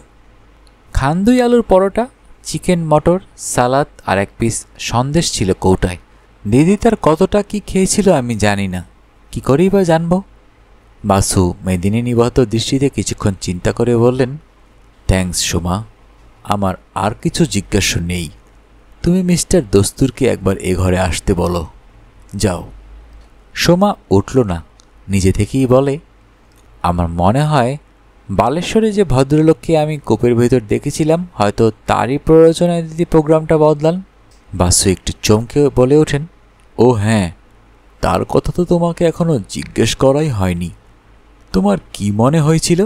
খান্দুই আলুর পরোটা, চিকেন মটর, সালাদ আর এক পিস সন্দেশ ছিল কৌটায়। দিদি তার কতটা কি খেয়েছিল আমি জানি না, কি করেই বা জানব। বাসু মেদিনী নিবদ্ধ দৃষ্টিতে কিছুক্ষণ চিন্তা করে বললেন, থ্যাঙ্কস সোমা, আমার আর কিছু জিজ্ঞাসা নেই। তুমি মিস্টার দস্তুরকে একবার এ ঘরে আসতে বলো, যাও। সোমা উঠল না, নিজে থেকেই বলে, আমার মনে হয় বালেশ্বরে যে ভদ্রলোককে আমি কূপের ভেতর দেখেছিলাম হয়তো তারই প্রয়োজনে দিদি প্রোগ্রামটা বদলান। বাসু একটু চমকে বলে ওঠেন, ও হ্যাঁ, তার কথা তো তোমাকে এখনো জিজ্ঞেস করাই হয়নি। তোমার কি মনে হয়েছিল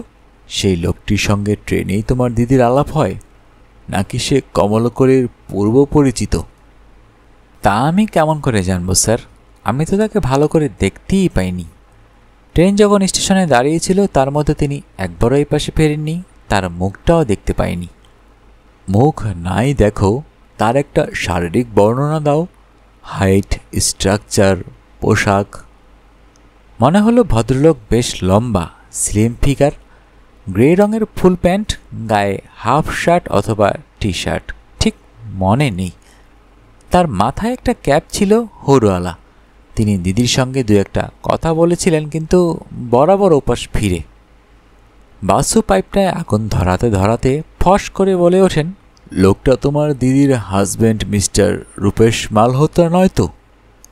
সেই লোকটির সঙ্গে ট্রেনেই তোমার দিদির আলাপ হয়, নাকি সে কমলকলির পূর্ব পরিচিত? তা আমি কেমন করে জানবো স্যার? আমি তো তাকে ভালো করে দেখতেই পাইনি। ট্রেন যখন স্টেশনে দাঁড়িয়েছিল তার মধ্যে তিনি একবারও এই পাশে ফেরেননি, তার মুখটাও দেখতে পাইনি। মুখ নাই দেখো, তার একটা শারীরিক বর্ণনা দাও। হাইট, স্ট্রাকচার, পোশাক। মনে হলো ভদ্রলোক বেশ লম্বা, স্লিম ফিগার, গ্রে রঙের ফুল প্যান্ট, গায়ে হাফ শার্ট অথবা টি শার্ট, ঠিক মনে নেই। তার মাথায় একটা ক্যাপ ছিল হুডওয়ালা। তিনি দিদির সঙ্গে দু একটা কথা বলেছিলেন, কিন্তু বরাবর ওপাশ ফিরে। বাসু পাইপটায় আগুন ধরাতে ধরাতে ফস করে বলে ওঠেন, লোকটা তোমার দিদির হাজব্যান্ড মিস্টার রূপেশ মালহোত্রা নয় তো?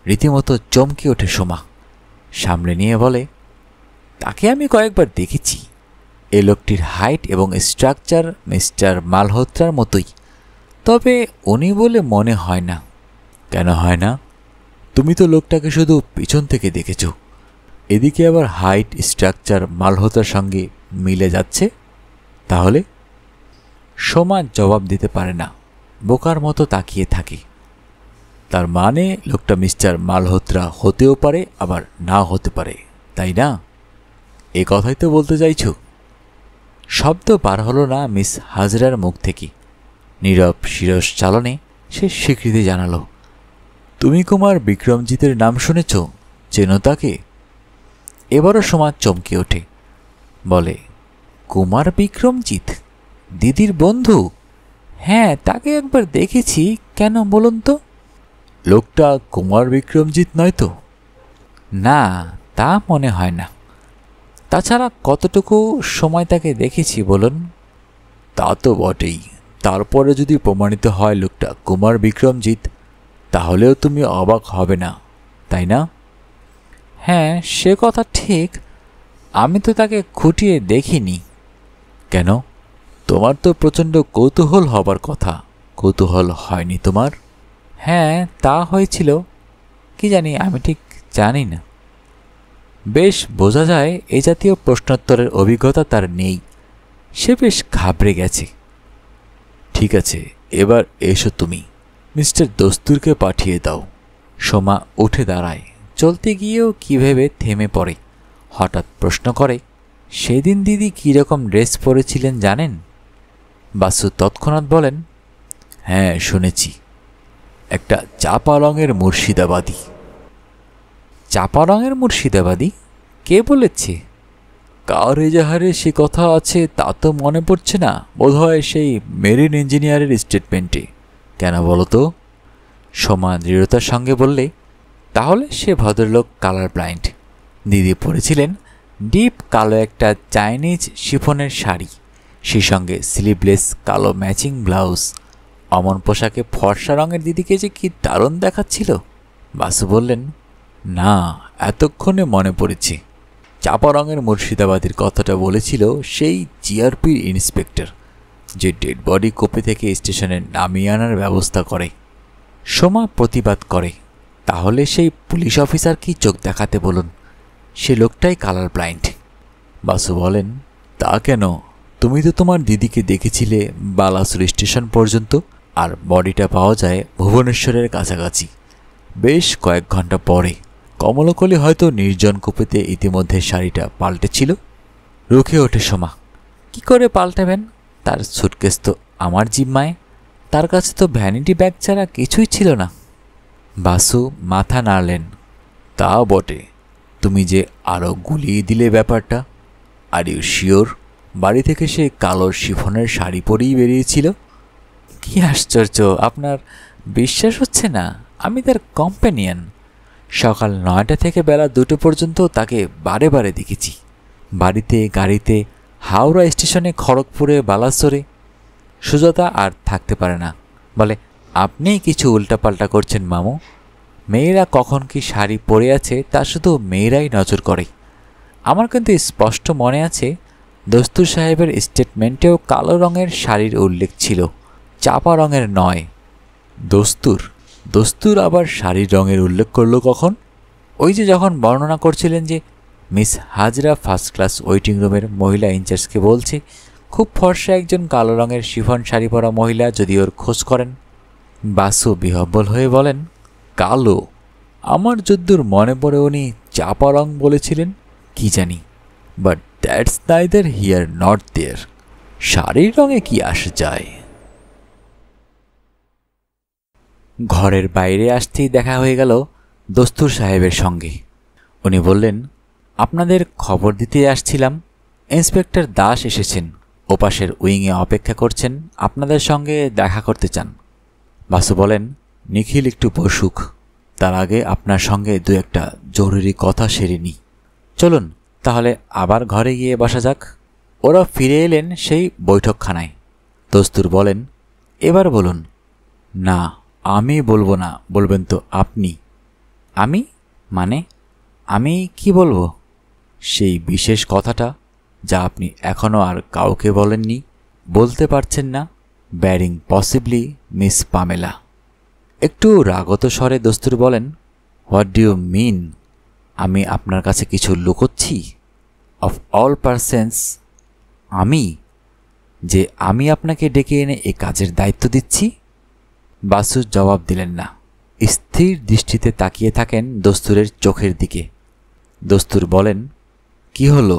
রীতিমতো চমকে ওঠে সোমা। সামনে নিয়ে বলে, তাকে আমি কয়েকবার দেখেছি। এ লোকটির হাইট এবং স্ট্রাকচার মিস্টার মালহোত্রার মতোই, তবে উনি বলে মনে হয় না। কেন হয় না? তুমি তো লোকটাকে শুধু পিছন থেকে দেখেছ, এদিকে আবার হাইট স্ট্রাকচার মালহোত্রার সঙ্গে মিলে যাচ্ছে। তাহলে? সোমা জবাব দিতে পারে না, বোকার মতো তাকিয়ে থাকে। তার মানে লোকটা মিস্টার মালহোত্রা হতেও পারে, আবার না হতে পারে, তাই না? এ কথাই তো বলতে চাইছ? শব্দ বার হলো না মিস হাজরার মুখ থেকে। নীরব শিরস চালনে সে স্বীকৃতি জানালো, তুমি কুমার বিক্রমজিতের নাম শুনেছ? চেনো তাকে? এবারও সোমা চমকে ওঠে, বলে, কুমার বিক্রমজিৎ? দিদির বন্ধু? হ্যাঁ, তাকে একবার দেখেছি। কেন বলুন তো? লোকটা কুমার বিক্রমজিৎ নয় তো? না, তা মনে হয় না। তাছাড়া কতটুকু সময় তাকে দেখেছি বলুন? তা তো বটেই। তারপরে যদি প্রমাণিত হয় লোকটা কুমার বিক্রমজিৎ, তাহলেও তুমি অবাক হবে না, তাই না? হ্যাঁ, সে কথা ঠিক। আমি তো তাকে খুঁটিয়ে দেখিনি। কেন? তোমার তো প্রচণ্ড কৌতূহল হবার কথা। কৌতূহল হয়নি তোমার? হ্যাঁ, তা হয়েছিল। কি জানি, আমি ঠিক জানি না। বেশ বোঝা যায় এ জাতীয় প্রশ্নোত্তরের অভিজ্ঞতা তার নেই। সে বেশ ঘাবড়ে গেছে। ঠিক আছে, এবার এসো তুমি। মিস্টার দস্তুরকে পাঠিয়ে দাও। সোমা উঠে দাঁড়ায়। চলতে গিয়েও কী ভেবে থেমে পড়ে। হঠাৎ প্রশ্ন করে, সেদিন দিদি কীরকম ড্রেস পরেছিলেন জানেন? বাসু তৎক্ষণাৎ বলেন, হ্যাঁ শুনেছি, একটা চাপা রঙের মুর্শিদাবাদী। চাপা রঙের মুর্শিদাবাদী? কে বলেছে? কার এজাহারে সে কথা আছে তা তো মনে পড়ছে না, বোধহয় সেই মেরিন ইঞ্জিনিয়ারের স্টেটমেন্টে। কেন বলো তো? সোমা দৃঢ়তার সঙ্গে বললে, তাহলে সে ভদ্রলোক কালার ব্লাইন্ড। দিদি পরেছিলেন ডিপ কালো একটা চাইনিজ শিফনের শাড়ি, সেই সঙ্গে স্লিভলেস কালো ম্যাচিং ব্লাউজ। অমন পোশাকে ফর্সা রঙের দিদিকে যে কি দারুণ দেখাচ্ছিল। বাসু বললেন, না, এতক্ষণে মনে পড়েছে। চাপা রঙের মুর্শিদাবাদের কথাটা বলেছিল সেই জিআরপির ইন্সপেক্টর, যে ডেড বডি কোপে থেকে স্টেশনে নামিয়ে আনার ব্যবস্থা করে। সোমা প্রতিবাদ করে, তাহলে সেই পুলিশ অফিসার কি চোখ দেখাতে বলুন? সে লোকটাই কালার ব্লাইন্ড। বাসু বলেন, তা কেন? তুমি তো তোমার দিদিকে দেখেছিলে বালাসুর স্টেশন পর্যন্ত, আর বডিটা পাওয়া যায় ভুবনেশ্বরের কাছাকাছি বেশ কয়েক ঘন্টা পরে। কমলকলি হয়তো নির্জন কূপেতে ইতিমধ্যে শাড়িটা পাল্টেছিল। রুখে ওঠে সোমা। কি করে পাল্টাবেন? তার সুটকেস তো আমার জিম্মায়। তার কাছে তো ভ্যানিটি ব্যাগ ছাড়া কিছুই ছিল না। বাসু মাথা নাড়লেন। তা বটে, তুমি যে আরও গুলিয়ে দিলে ব্যাপারটা। আর ইউ শিওর বাড়ি থেকে সে কালো শিফনের শাড়ি পরেই বেরিয়েছিল? কি আশ্চর্য, আপনার বিশ্বাস হচ্ছে না? আমি তার কম্প্যানিয়ন। সকাল 9টা থেকে বেলা 2টো পর্যন্ত তাকে বারে বারে দেখেছি, বাড়িতে, গাড়িতে, হাওড়া স্টেশনে, খড়গপুরে, বালাসোরে। সুজাতা আর থাকতে পারে না, বলে, আপনিই কিছু উল্টাপাল্টা করছেন মামু। মেয়েরা কখন কি শাড়ি পরে আছে তা শুধু মেয়েরাই নজর করে। আমার কিন্তু স্পষ্ট মনে আছে দস্তুর সাহেবের স্টেটমেন্টেও কালো রঙের শাড়ির উল্লেখ ছিল, চাপা রঙের নয়। দস্তুর আবার শাড়ির রঙের উল্লেখ করলো কখন? ওই যে যখন বর্ণনা করছিলেন যে miss Hazra first class waiting রুমের মহিলা ইনচার্জকে বলছে খুব ফর্সা একজন কালো রঙের শিফন শাড়ি পরা মহিলা যদি ওর খোঁজ করেন। বাসু বিহ্বল হয়ে বলেন, কালো। আমার যদ্দূর মনে পড়ে উনি চাপা রং বলেছিলেন, কি জানি, but that's neither here nor there. শাড়ির রঙে কি আসে যায়। ঘরের বাইরে আসতেই দেখা হয়ে গেল দস্তুর সাহেবের সঙ্গে। উনি বললেন, আপনাদের খবর দিতে আসছিলাম, ইন্সপেক্টর দাস এসেছেন, ওপাশের উইংয়ে অপেক্ষা করছেন, আপনাদের সঙ্গে দেখা করতে চান। বাসু বলেন, নিখিল একটু বসুক, তার আগে আপনার সঙ্গে দু একটা জরুরি কথা সেরে নি। চলুন তাহলে আবার ঘরে গিয়ে বসা যাক। ওরা ফিরে এলেন সেই বৈঠকখানায়। দস্তুর বলেন, এবার বলুন। না, আমি বলবো না, বলবেন তো আপনি। আমি মানে আমি কি বলবো? সেই বিশেষ কথাটা যা আপনি এখনও আর কাউকে বলেননি, বলতে পারছেন না, ব্যারিং পসিবলি মিস পামেলা। একটু রাগত স্বরে দস্তুর বলেন, হোয়াট ডু ইউ মিন? আমি আপনার কাছে কিছু লুকোচ্ছি? অফ অল পারসনস, আমি আপনাকে ডেকে এনে এ কাজের দায়িত্ব দিচ্ছি? বাসু জবাব দিলেন না, স্থির দৃষ্টিতে তাকিয়ে থাকেন দস্তুরের চোখের দিকে। দস্তুর বলেন, কি হলো,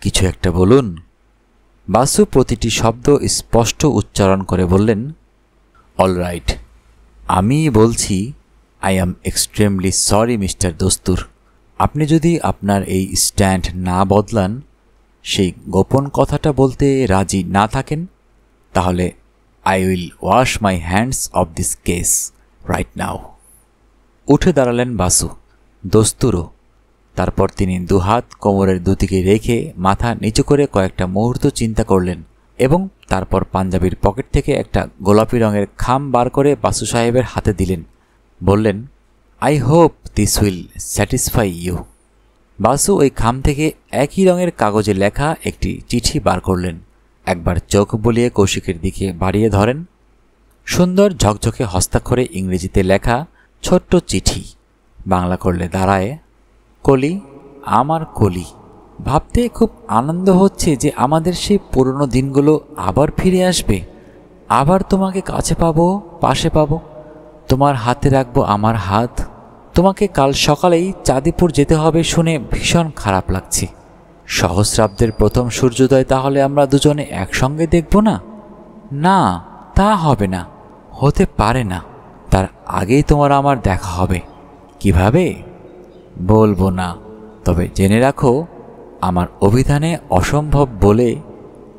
কিছু একটা বলুন। বাসু প্রতিটি শব্দ স্পষ্ট উচ্চারণ করে বললেন, অল রাইট, আমি বলছি, I am extremely sorry mister Dastur. আপনি যদি আপনার এই স্ট্যান্ড না বদলান, সেই গোপন কথাটা বলতে রাজি না থাকেন, তাহলে I will wash my hands of this case right now. উঠে দাঁড়ালেন বাসু, দস্তুরও। তারপর তিনি দুহাত কোমরের দুদিকে রেখে মাথা নিচু করে কয়েকটা মুহূর্ত চিন্তা করলেন এবং তারপর পাঞ্জাবির পকেট থেকে একটা গোলাপি রঙের খাম বার করে বাসু সাহেবের হাতে দিলেন। বললেন, I hope this will satisfy you. Basu ওই খাম থেকে একই রঙের কাগজে লেখা একটি চিঠি বার করলেন। একবার চোখ বুলিয়ে কৌশিকের দিকে বাড়িয়ে ধরেন। সুন্দর ঝকঝকে হস্তাক্ষরে ইংরেজিতে লেখা ছোট্ট চিঠি। বাংলা করলে দাঁড়ায়, কলি, আমার কলি, ভাবতে খুব আনন্দ হচ্ছে যে আমাদের সেই পুরনো দিনগুলো আবার ফিরে আসবে। আবার তোমাকে কাছে পাবো, পাশে পাবো, তোমার হাতে রাখবো আমার হাত। তোমাকে কাল সকালেই চাঁদিপুর যেতে হবে শুনে ভীষণ খারাপ লাগছে। সহস্রাব্দের প্রথম সূর্যোদয় তাহলে আমরা দুজনে একসঙ্গে দেখব না? না, তা হবে না, হতে পারে না। তার আগেই তোমার আমার দেখা হবে। কিভাবে বলবো না, তবে জেনে রাখো, আমার অভিধানে অসম্ভব বলে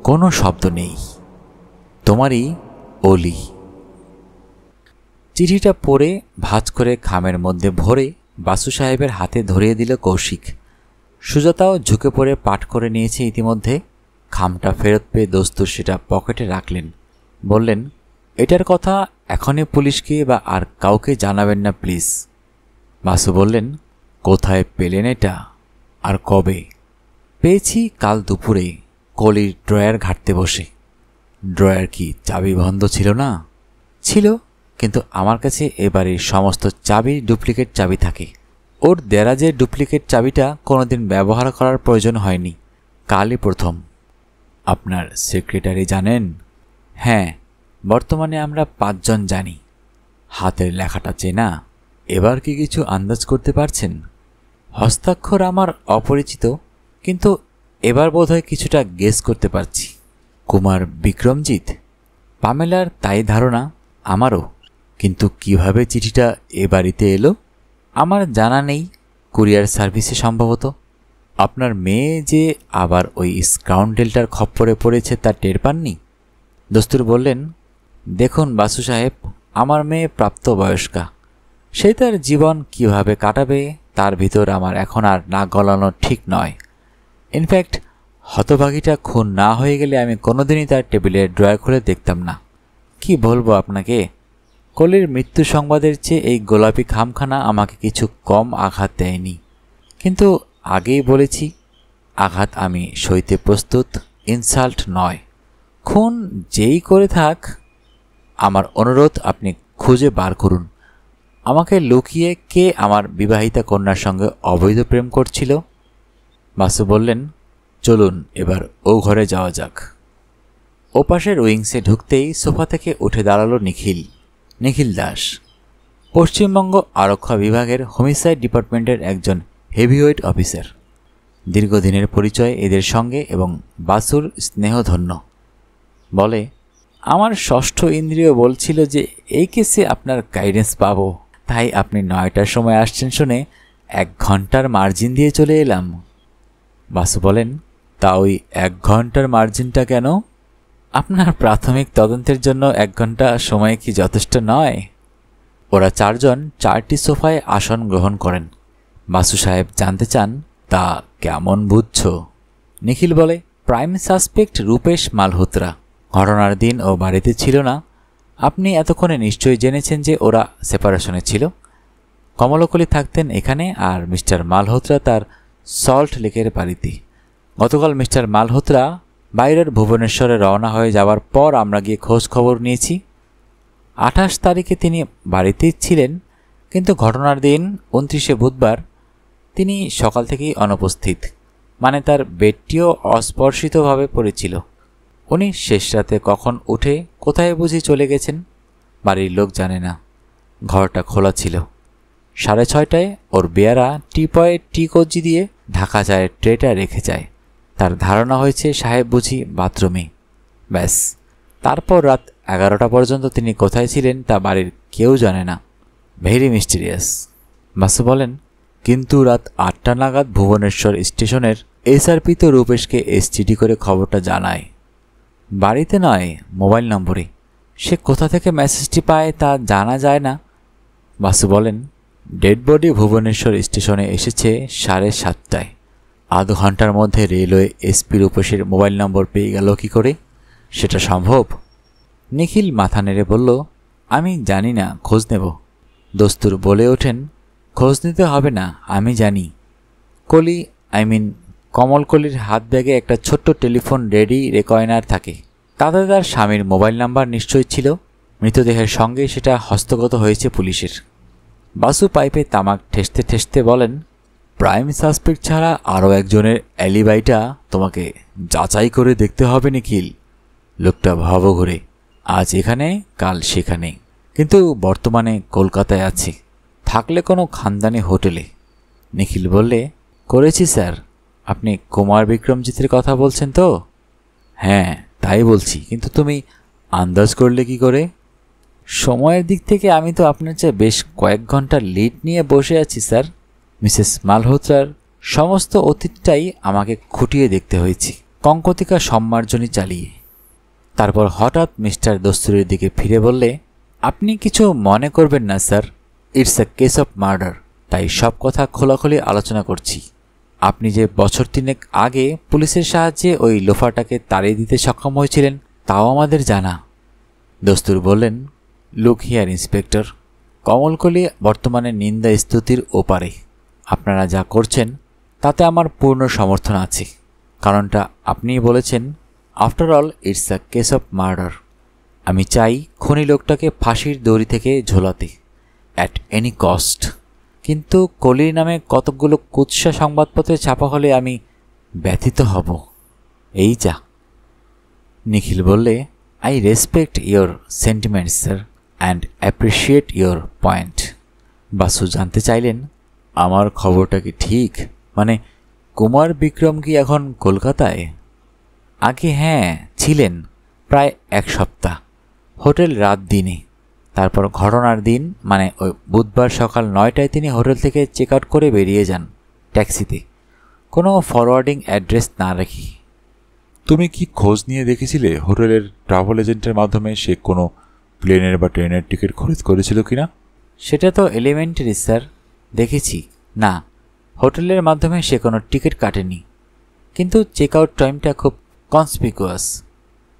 কোনো শব্দ নেই। তোমারই অলি। চিঠিটা পড়ে ভাঁজ করে খামের মধ্যে ভরে বাসু সাহেবের হাতে ধরিয়ে দিল কৌশিক। সুজাতাও ঝুঁকে পড়ে পাঠ করে নিয়েছে ইতিমধ্যে। খামটা ফেরত পেয়ে দস্তুর সেটা পকেটে রাখলেন। বললেন, এটার কথা এখনই পুলিশকে বা আর কাউকে জানাবেন না প্লিজ। বাসু বললেন, কোথায় পেলেন এটা, আর কবে? পেয়েছি কাল দুপুরে, কলির ড্রয়ার ঘাঁটতে বসে। ড্রয়ার কি চাবি বন্ধ ছিল না? ছিল, কিন্তু আমার কাছে এবারের সমস্ত চাবির ডুপ্লিকেট চাবি থাকে। ওর দেরাজের ডুপ্লিকেট চাবিটা কোনোদিন ব্যবহার করার প্রয়োজন হয়নি, কালই প্রথম। আপনার সেক্রেটারি জানেন? হ্যাঁ, বর্তমানে আমরা 5 জন জানি। হাতের লেখাটা চেনা? এবার কি কিছু আন্দাজ করতে পারছেন? হস্তাক্ষর আমার অপরিচিত, কিন্তু এবার বোধহয় কিছুটা গেস করতে পারছি। কুমার বিক্রমজিৎ? পামেলার তাই ধারণা, আমারও। কিন্তু কিভাবে চিঠিটা এ বাড়িতে এলো আমার জানা নেই, কুরিয়ার সার্ভিসে সম্ভবত। আপনার মেয়ে যে আবার ওই স্কাউন্ডেলটার খপ্পরে পড়েছে তা টের পাননি? দস্তুর বললেন, দেখুন বাসু সাহেব, আমার মেয়ে প্রাপ্তবয়স্কা, সে তার জীবন কিভাবে কাটাবে তার ভিতর আমার এখন আর নাক গলানো ঠিক নয়। ইনফ্যাক্ট হতভাগীটা খুন না হয়ে গেলে আমি কোনোদিনই তার টেবিলের ড্রয়ার খুলে দেখতাম না। কি বলবো আপনাকে, কলির মৃত্যু সংবাদের চেয়ে এই গোলাপি খামখানা আমাকে কিছু কম আঘাত দেয়নি। কিন্তু আগেই বলেছি, আঘাত আমি সইতে প্রস্তুত, ইনসাল্ট নয়। খুন যেই করে থাক, আমার অনুরোধ আপনি খুঁজে বার করুন আমাকে লুকিয়ে কে আমার বিবাহিতা কন্যার সঙ্গে অবৈধ প্রেম করছিল। বাসু বললেন, চলুন এবার ও ঘরে যাওয়া যাক। ওপাশের উইংসে ঢুকতেই সোফা থেকে উঠে দাঁড়ালো নিখিল দাস। পশ্চিমবঙ্গ আরক্ষা বিভাগের হোমিসাইড ডিপার্টমেন্টের একজন হেভিওয়েট অফিসার। দীর্ঘদিনের পরিচয় এদের সঙ্গে এবং বাসুর স্নেহধন্য। বলে, আমার ষষ্ঠ ইন্দ্রিয় বলছিল যে এই কেসে আপনার গাইডেন্স পাবো, তাই আপনি 9টার সময় আসছেন শুনে 1 ঘন্টার মার্জিন দিয়ে চলে এলাম। বাসু বলেন, তা ওই 1 ঘন্টার মার্জিনটা কেন? আপনার প্রাথমিক তদন্তের জন্য 1 ঘন্টা সময় কি যথেষ্ট নয়? ওরা 4 জন 4টি সোফায় আসন গ্রহণ করেন। বাসু সাহেব জানতে চান, তা কেমন বুঝছ? নিখিল বলে, প্রাইম সাসপেক্ট রূপেশ মালহোত্রা ঘটনার দিন ও বাড়িতে ছিল না। আপনি এতক্ষণে নিশ্চয়ই জেনেছেন যে ওরা সেপারেশনে ছিল। কমলকলি থাকতেন এখানে, আর মিস্টার মালহোত্রা তার সল্ট লেকের বাড়িতে। গতকাল মিস্টার মালহোত্রা বাইরের ভুবনেশ্বরে রওনা হয়ে যাওয়ার পর আমরা গিয়ে খোঁজ খবর নিয়েছি। 28 তারিখে তিনি বাড়িতেই ছিলেন, কিন্তু ঘটনার দিন 29শে বুধবার তিনি সকাল থেকেই অনুপস্থিত। মানে তার বেডটিও অস্পর্শিতভাবে পড়েছিল। উনি শেষ রাতে কখন উঠে কোথায় বুঝি চলে গেছেন বাড়ির লোক জানে না। ঘরটা খোলা ছিল। 6:30টায় ওর বেয়ারা টিপয়ে টি কজ্জি দিয়ে ঢাকা চায়ের ট্রেটা রেখে যায়। তার ধারণা হয়েছে সাহেব বুঝি বাথরুমে। ব্যাস, তারপর রাত 11টা পর্যন্ত তিনি কোথায় ছিলেন তা বাড়ির কেউ জানে না। Very mysterious. বাসু বলেন, কিন্তু রাত 8টা নাগাদ ভুবনেশ্বর স্টেশনের এসআরপি তো রূপেশকে এসটিডি করে খবরটা জানায়। বাড়িতে নয়, মোবাইল নম্বরে। সে কোথা থেকে মেসেজটি পায় তা জানা যায় না। বাসু বলেন, ডেড বডি ভুবনেশ্বর স্টেশনে এসেছে 7:30টায়। আধ ঘন্টার মধ্যে রেলওয়ে এসপি রূপেশের মোবাইল নম্বর পেয়ে গেল কি করে? সেটা সম্ভব? নিখিল মাথা নেড়ে বলল, আমি জানি না, খোঁজ নেব। দস্তুর বলে ওঠেন, খোঁজ নিতে হবে না, আমি জানি। কলি কমলকলির হাত ব্যাগে একটা ছোট্ট টেলিফোন রেডি রেকয়নার থাকে। তাতে তার স্বামীর মোবাইল নাম্বার নিশ্চয়ই ছিল। মৃতদেহের সঙ্গে সেটা হস্তগত হয়েছে পুলিশের। বাসু পাইপে তামাক ঠেসতে ঠেসতে বলেন, প্রাইম সাসপেক্ট ছাড়া আরও একজনের অ্যালিবাইটা তোমাকে যাচাই করে দেখতে হবে নিখিল। লোকটা ভবঘুরে, আজ এখানে কাল সেখানে, কিন্তু বর্তমানে কলকাতায় আছে, থাকলে কোনো খানদানি হোটেলে। নিখিল বললে, করেছি স্যার। আপনি কুমার বিক্রমজিতের কথা বলছেন তো? হ্যাঁ, তাই বলছি, কিন্তু তুমি আন্দাজ করলে কি করে? সময়ের দিক থেকে আমি তো আপনার চেয়ে বেশ কয়েক ঘন্টা লিড নিয়ে বসে আছি স্যার। মিসেস মালহোত্রার সমস্ত অতীতটাই আমাকে খুঁটিয়ে দেখতে হয়েছে, কঙ্কতিকা সম্মার্জনী চালিয়ে। তারপর হঠাৎ মিস্টার দস্তুরের দিকে ফিরে বললে, আপনি কিছু মনে করবেন না sir, it's a case of murder, তাই সব কথা খোলাখুলি আলোচনা করছি। আপনি যে বছর 3 আগে পুলিশের সাহায্যে ওই লোফাটাকে তাড়িয়ে দিতে সক্ষম হয়েছিলেন তাও আমাদের জানা। দস্তুর বললেন, লুক হিয়ার ইন্সপেক্টর, কমলকলি বর্তমানে নিন্দা স্তুতির ওপারে। আপনারা যা করছেন তাতে আমার পূর্ণ সমর্থন আছে। কারণটা আপনিই বলেছেন, after all it's a case of murder. আমি চাই খুনি লোকটাকে ফাঁসির দড়ি থেকে ঝোলাতে, অ্যাট এনি কস্ট। কিন্তু কলির নামে কতকগুলো কুৎসা সংবাদপত্রে ছাপা হলে আমি ব্যথিত হব। এই যা। নিখিল বললে, I respect your sentiments sir and appreciate your point. Basu জানতে চাইলেন, আমার খবরটা কি ঠিক? মানে কুমার বিক্রম কি এখন কলকাতায়? আগে হ্যাঁ ছিলেন, প্রায় 1 সপ্তাহ। হোটেল রাত দিনে। তারপর ঘটনার দিন মানে ওই বুধবার সকাল 9টায় তিনি হোটেল থেকে চেক আউট করে বেরিয়ে যান ট্যাক্সিতে, কোনো ফরওয়ার্ডিং অ্যাড্রেস না রাখি। তুমি কি খোঁজ নিয়ে দেখেছিলে হোটেলের ট্রাভেল এজেন্টের মাধ্যমে সে কোনো প্লেনের বা ট্রেনের টিকিট খরিদ করেছিল কিনা? সেটা তো এলিমেন্টারি স্যার, দেখেছি। না, হোটেলের মাধ্যমে সে কোনো টিকিট কাটেনি, কিন্তু চেক আউট টাইমটা খুব কনসপিকুয়াস।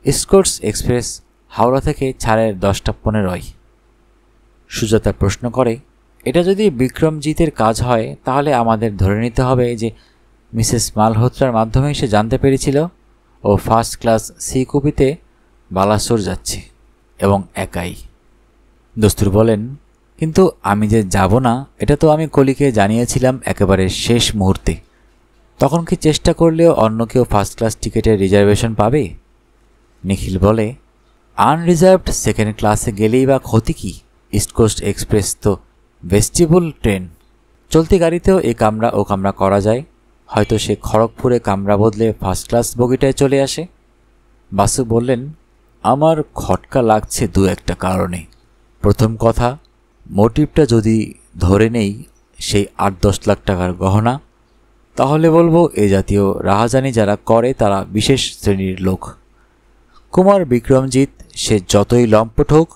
স্কোটস এক্সপ্রেস হাওড়া থেকে ছাড়ের 10:15। সুজাতা প্রশ্ন করে, এটা যদি বিক্রমজিতের কাজ হয় তাহলে আমাদের ধরে নিতে হবে যে মিসেস মালহোত্রার মাধ্যমে সে জানতে পেরেছিল ও ফার্স্ট ক্লাস সি কপিতে বালাসোর যাচ্ছে, এবং একাই। দস্তুর বলেন, কিন্তু আমি যে যাব না এটা তো আমি কলিকে জানিয়েছিলাম একেবারে শেষ মুহূর্তে। তখন কি চেষ্টা করলেও অন্য কেউ ফার্স্ট ক্লাস টিকিটের রিজার্ভেশন পাবে? নিখিল বলে, আনরিজার্ভড সেকেন্ড ক্লাসে গেলেই বা ক্ষতি কি? ইস্ট কোস্ট এক্সপ্রেস তো ভেস্টিবুল ট্রেন, চলতি গাড়িতেও এ কামরা ও কামরা করা যায়। হয়তো সে খড়গপুরে কামরা বদলে ফার্স্ট ক্লাস বগিটায় চলে আসে। বাসু বললেন, আমার খটকা লাগছে দু একটা কারণে। প্রথম কথা, মোটিভটা যদি ধরে নেই সেই 8-10 লাখ টাকার গহনা, তাহলে বলবো এ জাতীয় রাহাজানি যারা করে তারা বিশেষ শ্রেণীর লোক। কুমার বিক্রমজিৎ সে যতই লম্পট হোক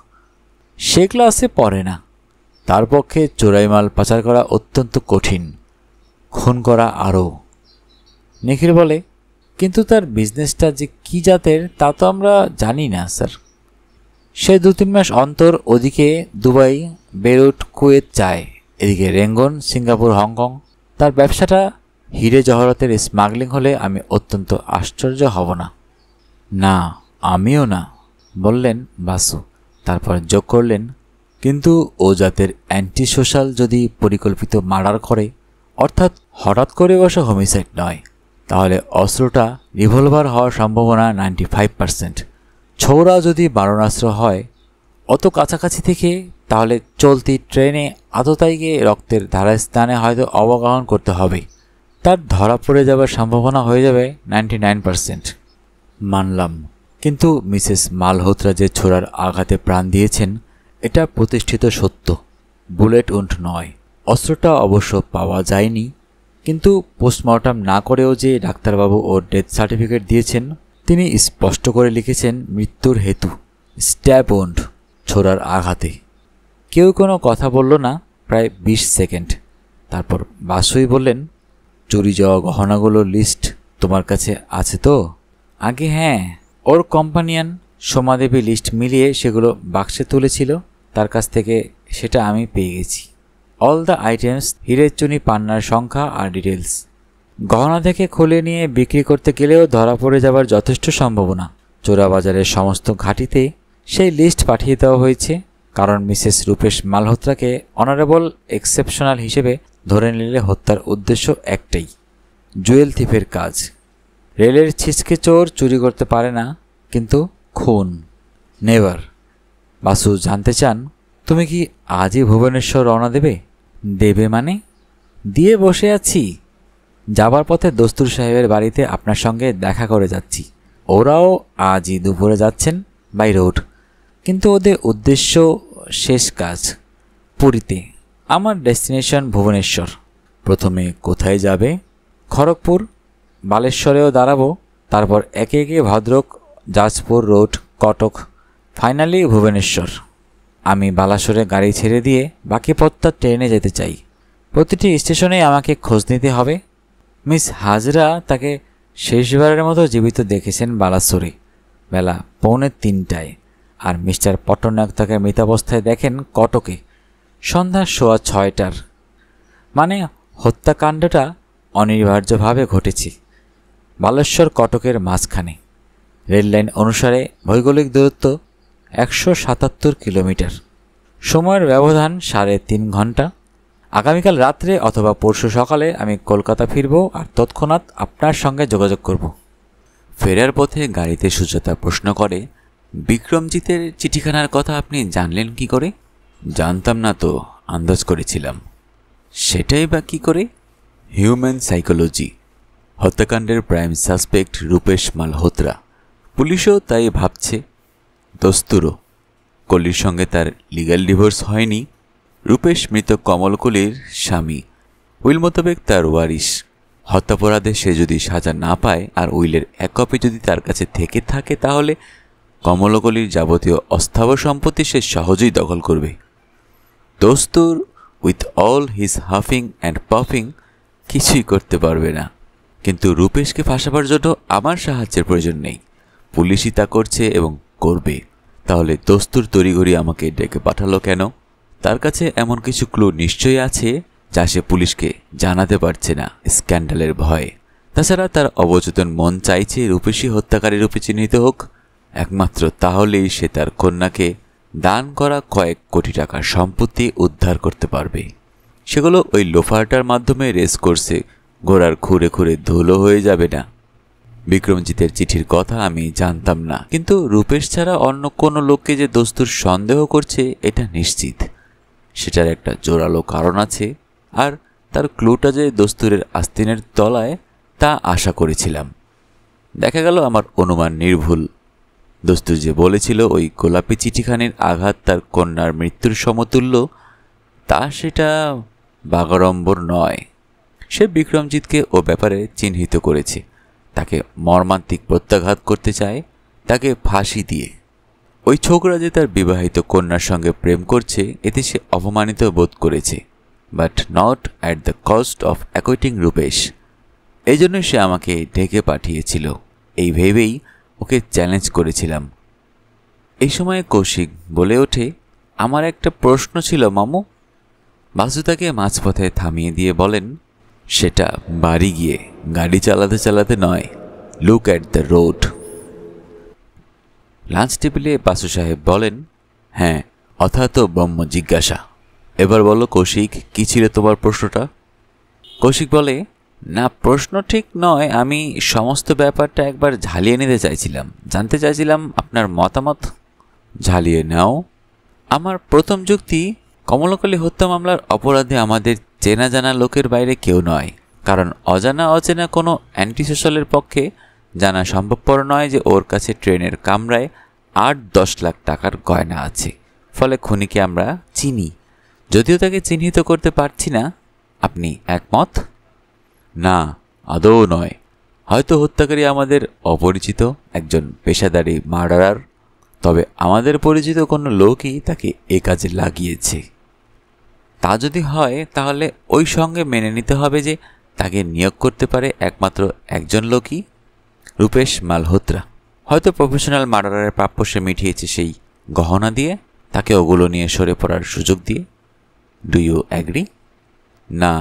সে ক্লাসে পড়ে না। তার পক্ষে চোরাই মাল পাচার করা অত্যন্ত কঠিন, খুন করা আরও। নিখিল বলে, কিন্তু তার বিজনেসটা যে কী জাতের তা তো আমরা জানি না স্যার। সে 2-3 মাস অন্তর ওদিকে দুবাই, বেরুট, কুয়েত যায়, এদিকে রেঙ্গন, সিঙ্গাপুর, হংকং। তার ব্যবসাটা হিরে জহরতের স্মাগলিং হলে আমি অত্যন্ত আশ্চর্য হব না। না, আমিও না, বললেন বাসু। তারপর যোগ করলেন, কিন্তু ও জাতের অ্যান্টি সোশ্যাল যদি পরিকল্পিত মার্ডার করে, অর্থাৎ হঠাৎ করে বসা হোমিসাইড নয়, তাহলে অস্ত্রটা রিভলভার হওয়ার সম্ভাবনা 95%। ছোড়া যদি বারণাস্ত্র হয় অত কাছাকাছি থেকে, তাহলে চলতি ট্রেনে আততায়ীকে রক্তের ধারাস্থানে হয়তো অবগাহন করতে হবে। তার ধরা পড়ে যাবার সম্ভাবনা হয়ে যাবে 99%। মানলাম, কিন্তু মিসেস মালহোত্রা যে ছোড়ার আঘাতে প্রাণ দিয়েছেন এটা প্রতিষ্ঠিত সত্য, বুলেট উন্ড নয়। অস্ত্রটা অবশ্য পাওয়া যায়নি, কিন্তু পোস্টমর্টম না করেও যে ডাক্তারবাবু ওর ডেথ সার্টিফিকেট দিয়েছেন তিনি স্পষ্ট করে লিখেছেন মৃত্যুর হেতু স্ট্যাব উন্ড, ছোড়ার আঘাতে। কেউ কোনো কথা বলল না প্রায় 20 সেকেন্ড। তারপর বাসুই বললেন, চুরি যাওয়া গহনাগুলোর লিস্ট তোমার কাছে আছে তো? আগে হ্যাঁ, ওর কোম্পানিয়ান সোমাদেবী লিস্ট মিলিয়ে সেগুলো বাক্সে তুলেছিল, তার কাছ থেকে সেটা আমি পেয়ে গেছি। অল দ্য আইটেমস, হীরের চুনি পান্নার সংখ্যা আর ডিটেলস। গহনা থেকে খুলে নিয়ে বিক্রি করতে গেলেও ধরা পড়ে যাবার যথেষ্ট সম্ভাবনা। চোরাবাজারের সমস্ত ঘাঁটিতে সেই লিস্ট পাঠিয়ে দেওয়া হয়েছে, কারণ মিসেস রূপেশ মালহোত্রাকে অনারেবল এক্সেপশনাল হিসেবে ধরে নিলে হত্যার উদ্দেশ্য একটাই, জুয়েল থিফের কাজ। রেলের ছিচকে চোর চুরি করতে পারে না, কিন্তু খুন নেভার। বাসু জানতে চান, তুমি কি আজই ভুবনেশ্বর রওনা দেবে? দেবে মানে? দিয়ে বসে আছি। যাবার পথে দস্তুর সাহেবের বাড়িতে আপনার সঙ্গে দেখা করে যাচ্ছি। ওরাও আজই দুপুরে যাচ্ছেন বাই রোড, কিন্তু ওদের উদ্দেশ্য শেষ কাজ পুরীতে। আমার ডেস্টিনেশন ভুবনেশ্বর। প্রথমে কোথায় যাবে? খড়গপুর, বালেশ্বরেও দাঁড়াবো, তারপর একে একে ভদ্রক, যাজপুর রোড, কটক, ফাইনালি ভুবনেশ্বর। আমি বালাসোরে গাড়ি ছেড়ে দিয়ে বাকি পথটা ট্রেনে যেতে চাই। প্রতিটি স্টেশনে আমাকে খোঁজ নিতে হবে। মিস হাজরা তাকে শেষবারের মতো জীবিত দেখেছেন বালাসোরে বেলা 2:45টায়, আর মিস্টার পট্টনায়ক তাকে মৃতাবস্থায় দেখেন কটকে সন্ধ্যা 6:15টার। মানে হত্যাকাণ্ডটা অনিবার্যভাবে ঘটেছে বালেশ্বর কটকের মাঝখানে। রেললাইন অনুসারে ভৌগোলিক দূরত্ব 177 কিলোমিটার। সময়ের ব্যবধান 3.5 ঘন্টা। আগামীকাল রাত্রে অথবা পরশু সকালে আমি কলকাতা ফিরব, আর তৎক্ষণাৎ আপনার সঙ্গে যোগাযোগ করব। ফেরার পথে গাড়িতে সুজাতা প্রশ্ন করে, বিক্রমজিতের চিঠিখানার কথা আপনি জানলেন কি করে? জানতাম না তো, আন্দাজ করেছিলাম। সেটাই বা কী করে? Human psychology. হত্যাকাণ্ডের প্রাইম সাসপেক্ট রূপেশ মালহোত্রা, পুলিশও তাই ভাবছে। দস্তুরও। কলির সঙ্গে তার লিগ্যাল ডিভোর্স হয়নি। রূপেশ মৃত কমলকলির স্বামী, উইল মোতাবেক তার ওয়ারিশ। হত্যাপরাধে সে যদি সাজা না পায় আর উইলের এক কপি যদি তার কাছে থেকে থাকে, তাহলে কমলকলির যাবতীয় অস্থাবর সম্পত্তি সে সহজেই দখল করবে। Dastur with all his huffing and puffing কিছুই করতে পারবে না। কিন্তু রূপেশকে ফাঁসাবার জন্য আমার সাহায্যের প্রয়োজন নেই, পুলিশই তা করছে এবং করবে। তাহলে দস্তুর তড়িঘড়ি আমাকে ডেকে পাঠালো কেন? তার কাছে এমন কিছু ক্লু নিশ্চয়ই আছে যা সে পুলিশকে জানাতে পারছে না স্ক্যান্ডালের ভয়ে। তাছাড়া তার অবচেতন মন চাইছে রূপেশই হত্যাকারী রূপে চিহ্নিত হোক। একমাত্র তাহলেই সে তার কন্যাকে দান করা কয়েক কোটি টাকার সম্পত্তি উদ্ধার করতে পারবে। সেগুলো ওই লোফারটার মাধ্যমে রেস করছে ঘোড়ার খুঁড়ে খুঁড়ে ধুলো হয়ে যাবে না। বিক্রমজিতের চিঠির কথা আমি জানতাম না, কিন্তু রূপেশ ছাড়া অন্য কোনো লোককে যে দস্তুর সন্দেহ করছে এটা নিশ্চিত। সেটার একটা জোরালো কারণ আছে, আর তার ক্লুটা যে দস্তুরের আস্তিনের তলায় তা আশা করেছিলাম। দেখা গেল আমার অনুমান নির্ভুল। দস্তুর যে বলেছিল ওই গোলাপি চিঠিখানির আঘাত তার কন্যার মৃত্যুর সমতুল্য, তা সেটা বাগাড়ম্বর নয়। সে বিক্রমজিৎকে ও ব্যাপারে চিহ্নিত করেছে, তাকে মর্মান্তিক প্রত্যাঘাত করতে চায়, তাকে ফাঁসি দিয়ে। ওই ছোকরা যে তার বিবাহিত কন্যার সঙ্গে প্রেম করছে এতে সে অপমানিত বোধ করেছে, but not at the cost of acquitting Rupesh. এই জন্য সে আমাকে ডেকে পাঠিয়েছিল, এই ভেবেই ওকে চ্যালেঞ্জ করেছিলাম। এই সময়ে কৌশিক বলে ওঠে, আমার একটা প্রশ্ন ছিল মামু। বাসু তাকে মাঝপথে থামিয়ে দিয়ে বলেন, সেটা বাড়ি গিয়ে গাড়ি চালাতে চালাতে নয়, look at the road. Lunch টেবিলে বাসু সাহেব বলেন, হ্যাঁ, অথাত ব্রহ্ম জিজ্ঞাসা। এবার বলো কৌশিক, কি ছিল তোমার প্রশ্নটা? কৌশিক বলে, না, প্রশ্ন ঠিক নয়, আমি সমস্ত ব্যাপারটা একবার ঝালিয়ে নিতে চাইছিলাম, জানতে চাইছিলাম আপনার মতামত। ঝালিয়ে নাও। আমার প্রথম যুক্তি, কমলকালী হত্যা মামলার অপরাধী আমাদের চেনা জানা লোকের বাইরে কেউ নয়, কারণ অচেনা কোনো অ্যান্টিসোশ্যালের পক্ষে জানা সম্ভবপর নয় যে ওর কাছে ট্রেনের কামরায় 8-10 লাখ টাকার গয়না আছে। ফলে খুনিকে আমরা চিনি, যদিও তাকে চিহ্নিত করতে পারছি না। আপনি একমত? না, আদৌ নয়। হয়তো হত্যাকারী আমাদের অপরিচিত একজন পেশাদারী মার্ডারার, তবে আমাদের পরিচিত কোনো লোকই তাকে এ কাজে লাগিয়েছে। তা যদি হয় তাহলে ওই সঙ্গে মেনে নিতে হবে যে তাকে নিয়োগ করতে পারে একমাত্র একজন লোকই, রূপেশ মালহোত্রা। হয়তো প্রফেশনাল মার্ডারারের প্রাপ্য সে মিটিয়েছে সেই গহনা দিয়ে, তাকে ওগুলো নিয়ে সরে পড়ার সুযোগ দিয়ে। Do you agree? না,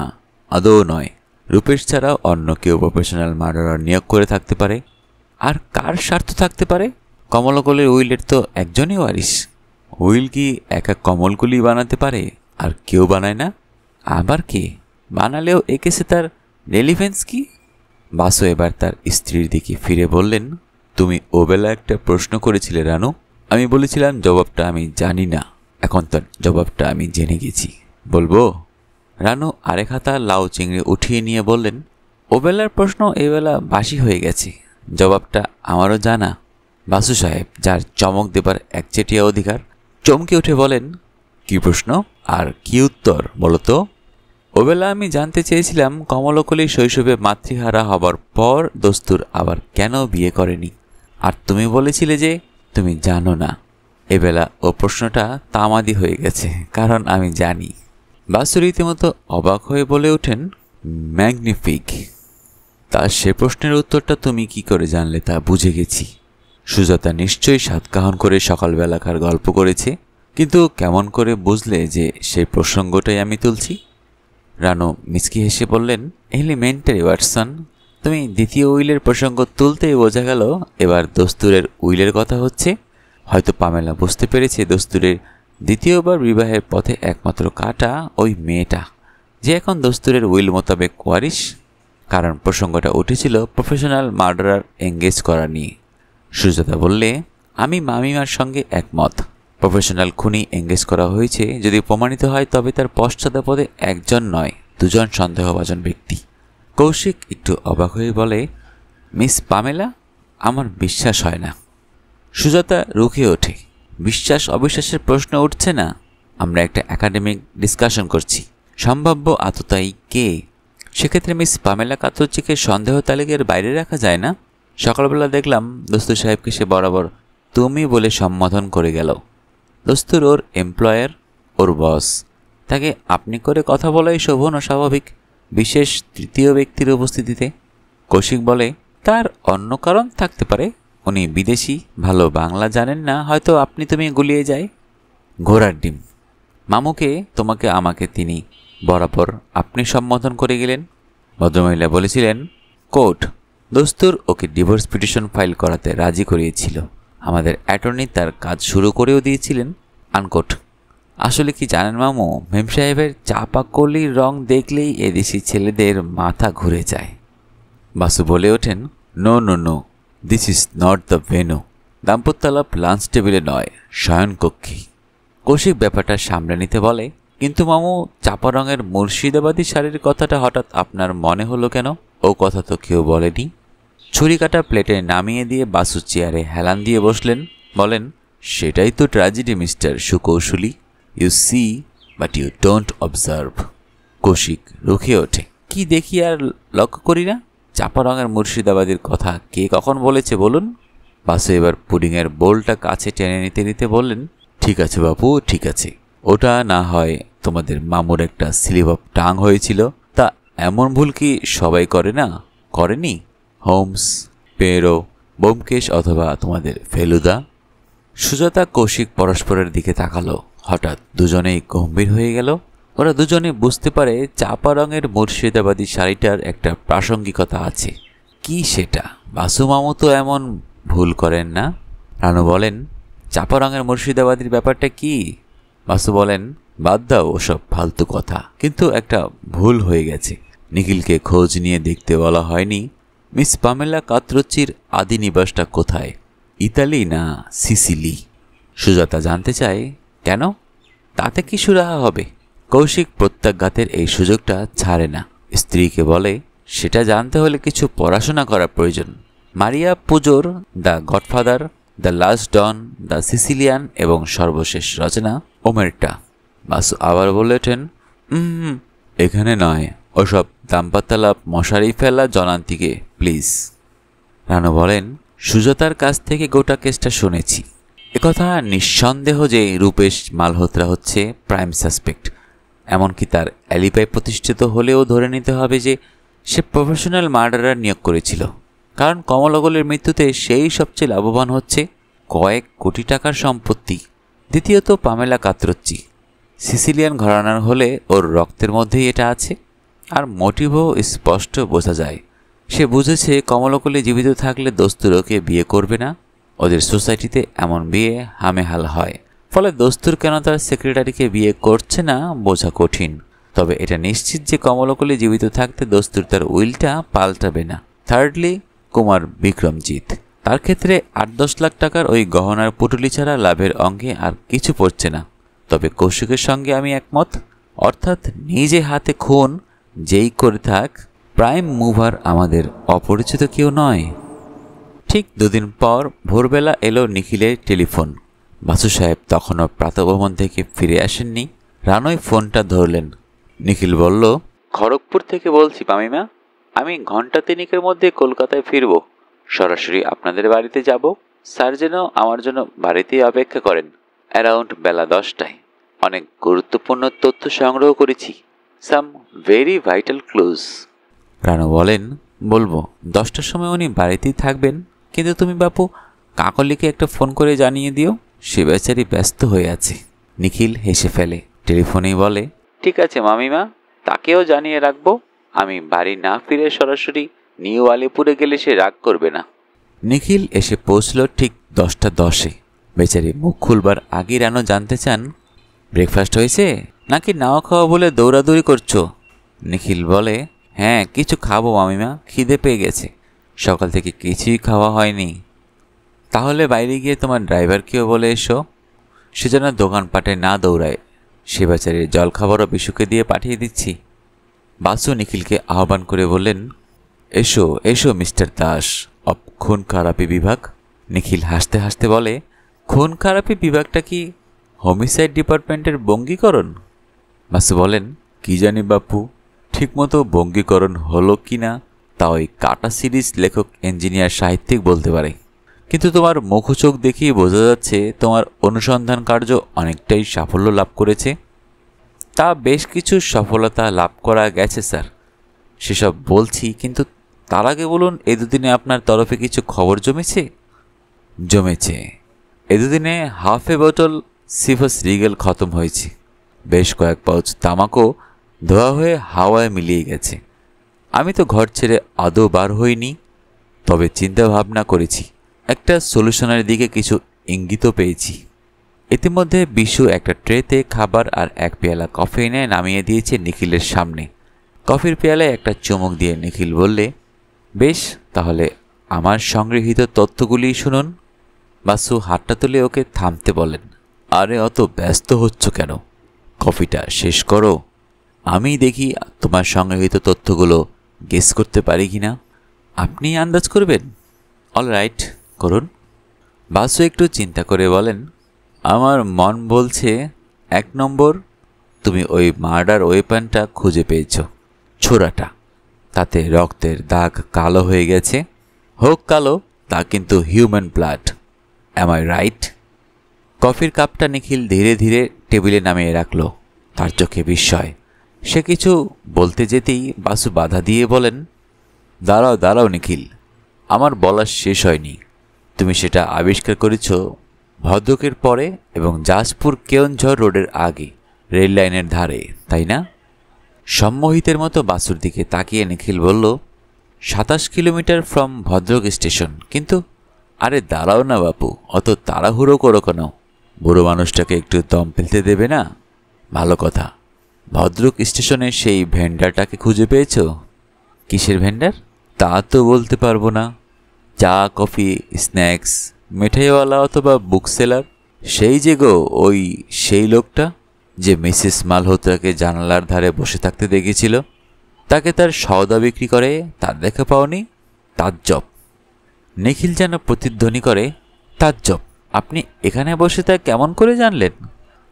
আদৌ নয়। রূপেশ ছাড়াও অন্য কেউ প্রফেশনাল মার্ডারার নিয়োগ করে থাকতে পারে। আর কার স্বার্থ থাকতে পারে? কমলকলির উইলের তো একজনই ওয়ারিশ। উইল কি একা কমলকলি বানাতে পারে, আর কেউ বানায় না? আবার কে বানালেও এ কেসে তার রেলিভেন্স কি? বাসু এবার তার স্ত্রীর দিকে ফিরে বললেন, তুমি ওবেলা একটা প্রশ্ন করেছিলে রানু, আমি বলেছিলাম জবাবটা আমি জানি না, এখন তার জবাবটা আমি জেনে গেছি, বলবো? রানু আরেক হাতা লাউ চিংড়ি উঠিয়ে নিয়ে বললেন, ওবেলার প্রশ্ন এবেলা বাসি হয়ে গেছে, জবাবটা আমারও জানা। বাসু সাহেব, যার চমক দেবার একচেটিয়া অধিকার, চমকে উঠে বলেন, কি প্রশ্ন আর কি উত্তর বলতো? ওবেলা আমি জানতে চেয়েছিলাম কমলকলি শৈশবে মাতৃহারা হবার পর দস্তুর আবার কেন বিয়ে করেনি, আর তুমি বলেছিলে যে তুমি জানো না। এবেলা ও প্রশ্নটা তামাদি হয়ে গেছে, কারণ আমি জানি। বাসু রীতিমতো অবাক হয়ে বলে ওঠেন, ম্যাগনিফিক। তা সে প্রশ্নের উত্তরটা তুমি কি করে জানলে তা বুঝে গেছি। সুজাতা নিশ্চয়ই সাতকাহন করে সকালবেলাকার গল্প করেছে, কিন্তু কেমন করে বুঝলে যে সেই প্রসঙ্গটাই আমি তুলছি? রানু মিচকি হেসে বললেন, এলিমেন্টারি ওয়াটসন, তুমি দ্বিতীয় উইলের প্রসঙ্গ তুলতেই বোঝা গেল এবার দস্তুরের উইলের কথা হচ্ছে। হয়তো পামেলা বুঝতে পেরেছে দস্তুরের দ্বিতীয়বার বিবাহের পথে একমাত্র কাটা ওই মেয়েটা, যে এখন দস্তুরের উইল মোতাবেক ওয়ারিশ। কারণ প্রসঙ্গটা উঠেছিল প্রফেশনাল মার্ডারার এঙ্গেজ করা নিয়ে। সুজাতা বললে, আমি মামিমার সঙ্গে একমত। প্রফেশনাল খুনি এঙ্গেজ করা হয়েছে যদি প্রমাণিত হয়, তবে তার পশ্চাৎপদে একজন নয়, দুজন সন্দেহভাজন ব্যক্তি। কৌশিক একটু অবাক হয়ে বলে, মিস পামেলা, আমার বিশ্বাস হয় না। সুজাতা রুখে ওঠে, বিশ্বাস অবিশ্বাসের প্রশ্ন উঠছে না, আমরা একটা একাডেমিক ডিসকাশন করছি। সম্ভাব্য আততায়ী কে? সেক্ষেত্রে মিস পামেলা কাতুর্চিকে সন্দেহ তালিকার বাইরে রাখা যায় না। সকালবেলা দেখলাম দস্তুর সাহেবকে সে বরাবর তুমি বলে সম্বোধন করে গেল। দস্তুর ওর এমপ্লয়ার, ওর বস, তাকে আপনি করে কথা বলাই শোভন ও স্বাভাবিক, বিশেষ তৃতীয় ব্যক্তির উপস্থিতিতে। কৌশিক বলে, তার অন্য কারণ থাকতে পারে, উনি বিদেশি, ভালো বাংলা জানেন না, হয়তো আপনি তুমি গুলিয়ে যায়। ঘোড়ার ডিম। মামুকে, তোমাকে, আমাকে তিনি বরাবর আপনি সম্বোধন করে গেলেন। ভদ্রমহিলা বলেছিলেন, কোর্ট দস্তুর ওকে ডিভোর্স পিটিশন ফাইল করাতে রাজি করিয়েছিল, আমাদের অ্যাটর্নি তার কাজ শুরু করেও দিয়েছিলেন, আনকোট। আসলে কি জানেন মামু, মেম সাহেবের চাপা কলির রং দেখলেই এদেশি ছেলেদের মাথা ঘুরে যায়। বাসু বলে ওঠেন, no no no, this is not the venue. দাম্পত্যালাপ লাঞ্চ টেবিলে নয়, শয়নকক্ষে। কৌশিক ব্যাপারটা সামলে নিতে বলে, কিন্তু মামু, চাপা রঙের মুর্শিদাবাদী শাড়ির কথাটা হঠাৎ আপনার মনে হলো কেন? ও কথা তো কেউ বলেনি। ছুরি কাটা প্লেটে নামিয়ে দিয়ে বাসু চেয়ারে হেলান দিয়ে বসলেন। বলেন, সেটাই তো tragedy mister Sukaushali. You see but you don't observe. Kaushik রুখে ওঠে, কি দেখি আর লক্ষ্য করি না? চাপা রঙের মুর্শিদাবাদের কথা কে কখন বলেছে বলুন? বাসু এবার পুডিংয়ের বোলটা কাছে টেনে নিতে নিতে বললেন, ঠিক আছে বাপু, ঠিক আছে। ওটা না হয় তোমাদের মামুর একটা স্লিপ অফ টাং হয়েছিল, তা এমন ভুল কি সবাই করে না? করেনি হোমস, পেরো, ব্যোমকেশ অথবা তোমাদের ফেলুদা? সুজাতা, কৌশিক পরস্পরের দিকে তাকালো। হঠাৎ দুজনেই গম্ভীর হয়ে গেল। ওরা দুজনে বুঝতে পারে চাপা রঙের মুর্শিদাবাদী শাড়িটার একটা প্রাসঙ্গিকতা আছে। কি সেটা? বাসু মামু তো এমন ভুল করেন না। রানু বলেন, চাপা রঙের মুর্শিদাবাদীর ব্যাপারটা কি? বাসু বলেন, বাদ দাও ওসব ফালতু কথা, কিন্তু একটা ভুল হয়ে গেছে। নিখিলকে খোঁজ নিয়ে দেখতে বলা হয়নি মিস পামেলা কাত্রোচির আদি নিবাসটা কোথায়, ইতালি না সিসিলি? সুজাতা জানতে চায়, কেন? তাতে কি সুরাহা হবে? কৌশিক প্রত্যাঘাতের এই সুযোগটা ছাড়ে না। স্ত্রীকে বলে, সেটা জানতে হলে কিছু পড়াশোনা করা প্রয়োজন। মারিয়া পুজোর the Godfather, the Last Don, the Sicilian এবং সর্বশেষ রচনা ওমেরটা। বাসু আবার বলে ওঠেন, এখানে নয়, ওসব দাম্পত্যালাপ মশারি ফেলা জনান্তিকে প্লিজ। রানু বলেন, সুজাতার কাছ থেকে গোটা কেসটা শুনেছি। একথা নিঃসন্দেহ যে রূপেশ মালহোত্রা হচ্ছে প্রাইম সাসপেক্ট। এমনকি তার অ্যালিবাই প্রতিষ্ঠিত হলেও ধরে নিতে হবে যে সে প্রফেশনাল মার্ডারার নিয়োগ করেছিল, কারণ কমলগলের মৃত্যুতে সেই সবচেয়ে লাভবান হচ্ছে। কয়েক কোটি টাকার সম্পত্তি। দ্বিতীয়ত, পামেলা কাত্রোচি সিসিলিয়ান ঘরানার হলে ওর রক্তের মধ্যেই এটা আছে। আর মোটিভও স্পষ্ট বোঝা যায়। সে বুঝেছে কমলকলি জীবিত থাকলে দস্তুর ওকে বিয়ে করবে না। ওদের সোসাইটিতে এমন বিয়ে হামেহাল হয়। ফলে দস্তুর কেন তার সেক্রেটারিকে বিয়ে করছে না বোঝা কঠিন। তবে এটা নিশ্চিত যে কমলকলি জীবিত থাকতে দস্তুর তার উইলটা পাল্টাবে না। থার্ডলি, কুমার বিক্রমজিৎ। তার ক্ষেত্রে 8-10 লাখ টাকার ওই গহনার পুটুলি ছাড়া লাভের অঙ্গে আর কিছু পড়ছে না। তবে কৌশিকের সঙ্গে আমি একমত। অর্থাৎ নিজে হাতে খুন যেই করে থাক, প্রাইম মুভার আমাদের অপরিচিত কেউ নয়। ঠিক 2 দিন পর ভোরবেলা এলো নিখিলের টেলিফোন। বাসু সাহেব তখনও প্রাতঃভ্রমণ থেকে ফিরে আসেননি। রানই ফোনটা ধরলেন। নিখিল বলল, খড়গপুর থেকে বলছি পামিমা। আমি ঘন্টা 3 মধ্যে কলকাতায় ফিরব। সরাসরি আপনাদের বাড়িতে যাব। স্যার যেন আমার জন্য বাড়িতেই অপেক্ষা করেন অ্যারাউন্ড বেলা 10টায়। অনেক গুরুত্বপূর্ণ তথ্য সংগ্রহ করেছি, some very vital clues. Ranu বলেন, বলবো 10টার সময় উনি বাড়িতেই থাকবেন, কিন্তু তুমি বাপু কাকলিকে একটা ফোন করে জানিয়ে দিও, সে বেচারি ব্যস্ত হয়ে আছে। নিখিল হেসে ফেলে। টেলিফোনেই বলে, ঠিক আছে মামিমা, তাকেও জানিয়ে রাখবো। আমি বাড়ি না ফিরে সরাসরি নিউ আলিপুরে গেলে সে রাগ করবে না। নিখিল এসে পৌঁছল ঠিক 10টা 10-এ। বেচারি মুখ খুলবার আগে রানু জানতে চান, ব্রেকফাস্ট হয়েছে নাকি নাও খাওয়া বলে দৌড়াদৌড়ি করছো? নিখিল বলে, হ্যাঁ কিছু খাবো মামিমা, খিদে পেয়ে গেছে, সকাল থেকে কিছুই খাওয়া হয়নি। তাহলে বাইরে গিয়ে তোমার ড্রাইভারকেও বলে এসো, সে যেন দোকানপাটে না দৌড়ায়। সে বেচারির জলখাবারও বিশুকে দিয়ে পাঠিয়ে দিচ্ছি। বাসু নিখিলকে আহ্বান করে বললেন, এসো এসো মিস্টার দাস অব খুন খারাপি বিভাগ। নিখিল হাসতে হাসতে বলে, খুন খারাপি বিভাগটা কি হোমিসাইড ডিপার্টমেন্টের বঙ্গীকরণ? বাসু বলেন, কি জানি বাপু, ঠিকমতো বঙ্গীকরণ হলো কি না তা ওই কাটা সিরিজ লেখক ইঞ্জিনিয়ার সাহিত্যিক বলতে পারে। কিন্তু তোমার মুখচোখ দেখেই বোঝা যাচ্ছে তোমার অনুসন্ধান কার্য অনেকটাই সাফল্য লাভ করেছে। তা বেশ কিছু সফলতা লাভ করা গেছে স্যার, সেসব বলছি, কিন্তু তার আগে বলুন, এ দুদিনে আপনার তরফে কিছু খবর জমেছে? জমেছে। এ দুদিনে হাফ এ বোতল সিভাস রিগেল খতম হয়েছে। বেশ কয়েক পাউচ তামাকও ধোয়া হয়ে হাওয়ায় মিলিয়ে গেছে। আমি তো ঘর ছেড়ে আদৌ বার হইনি, তবে চিন্তা ভাবনা করেছি, একটা সলিউশনের দিকে কিছু ইঙ্গিতও পেয়েছি। ইতিমধ্যে বিশু একটা ট্রেতে খাবার আর 1 পেয়ালা কফি এনে নামিয়ে দিয়েছে নিখিলের সামনে। কফির পেয়ালায় একটা চুমুক দিয়ে নিখিল বললে, বেশ, তাহলে আমার সংগৃহীত তথ্যগুলি শুনুন। বাসু হাতটা তুলে ওকে থামতে বলেন। আরে অত ব্যস্ত হচ্ছ কেন? কফিটা শেষ করো। আমি দেখি তোমার সংগৃহীত তথ্যগুলো গেস করতে পারি কি না। আপনি আন্দাজ করবেন? অলরাইট, করুন। বাসু একটু চিন্তা করে বলেন, আমার মন বলছে 1 নম্বর, তুমি ওই মার্ডার ওয়েপনটা খুঁজে পেয়েছ। ছোড়াটা, তাতে রক্তের দাগ কালো হয়ে গেছে। হোক কালো, তা কিন্তু human blood. Am I right? কফির কাপটা নিখিল ধীরে ধীরে টেবিলে নামিয়ে রাখল। তার চোখে বিস্ময়। সে কিছু বলতে যেতেই বাসু বাধা দিয়ে বলেন, দাঁড়াও দাঁড়াও নিখিল, আমার বলা শেষ হয়নি। তুমি সেটা আবিষ্কার করেছ ভদ্রকের পরে এবং জাজপুর কেওনঝড় রোডের আগে, রেল লাইনের ধারে, তাই না? সম্মোহিতের মতো বাসুর দিকে তাকিয়ে নিখিল বলল, 27 কিলোমিটার ফ্রম ভদ্রক স্টেশন। কিন্তু আরে দাঁড়াও না বাপু, অত তাড়াহুড়ো করো কেন? বুড়ো মানুষটাকে একটু দম ফেলতে দেবে না? ভালো কথা, ভদ্রক স্টেশনে সেই ভেন্ডারটাকে খুঁজে পেয়েছ? কিসের ভেন্ডার? তা তো বলতে পারবো না। চা, কফি, স্ন্যাক্স, মিঠাইওয়ালা অথবা বুক সেলার? সেই যে গো, সেই লোকটা যে মিসেস মালহোত্রাকে জানালার ধারে বসে থাকতে দেখেছিল। তাকে তার সওদা বিক্রি করে, তার দেখা পাওনি? তাজ্জব। নিখিল যেন প্রতিধ্বনি করে, তাজ্জব, আপনি এখানে বসে তা কেমন করে জানলেন?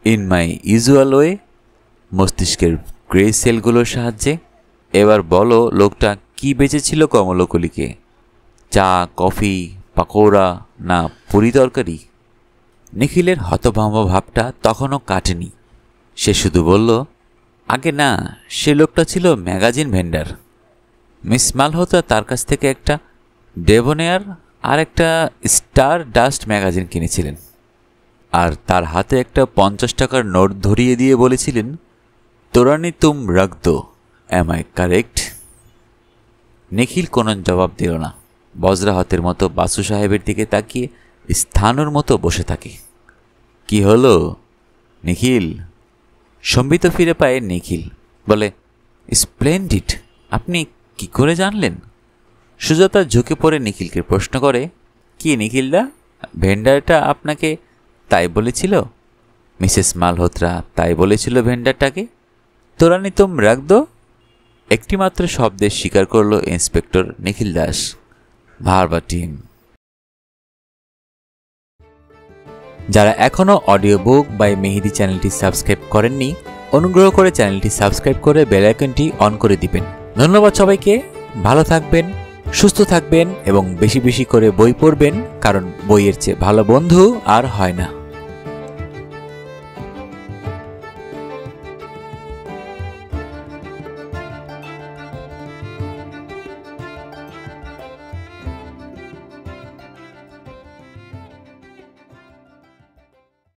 ইন মাই ইউজুয়াল ওয়ে, মস্তিষ্কের গ্রে সেলগুলোর সাহায্যে। এবার বলো, লোকটা কি বেঁচেছিল কমলকলিকে? চা, কফি, পাকোড়া না পুরি তরকারি? নিখিলের হতভম্ব ভাবটা তখনও কাটেনি। সে শুধু বলল, আগে না, সে লোকটা ছিল ম্যাগাজিন ভেন্ডার। মিস মালহোত্রা তার কাছ থেকে একটা ডেভোনেয়ার আর একটা স্টার ডাস্ট ম্যাগাজিন কিনেছিলেন, আর তার হাতে একটা 50 টাকার নোট ধরিয়ে দিয়ে বলেছিলেন, তোরানি তুম রাখ দো। Am I correct? নিখিল কোনো জবাব দিল না। বজরা হাতের মতো বাসু সাহেবের দিকে তাকিয়ে স্থানুর মতো বসে থাকে। কি হলো নিখিল? সম্বিত ফিরে পায় নিখিল বলে, স্প্লেন্ডিড, আপনি কি করে জানলেন? সুজাতা ঝুঁকে পড়ে নিখিলকে প্রশ্ন করে, কি নিখিলদা, ভেন্ডারটা আপনাকে তাই বলেছিল? মিসেস মালহোত্রা তাই বলেছিল ভেন্ডারটাকে? তোরানি তুম রাখ দো। একটিমাত্র শব্দে স্বীকার করল ইন্সপেক্টর নিখিল দাস। ভারবা টিম। যারা এখনও অডিও বুক বাই মেহেদি চ্যানেলটি সাবস্ক্রাইব করেননি, অনুগ্রহ করে চ্যানেলটি সাবস্ক্রাইব করে বেল আইকনটি অন করে দিবেন। ধন্যবাদ সবাইকে। ভালো থাকবেন, সুস্থ থাকবেন এবং বেশি বেশি করে বই পড়বেন, কারণ বইয়ের চেয়ে ভালো বন্ধু আর হয় না।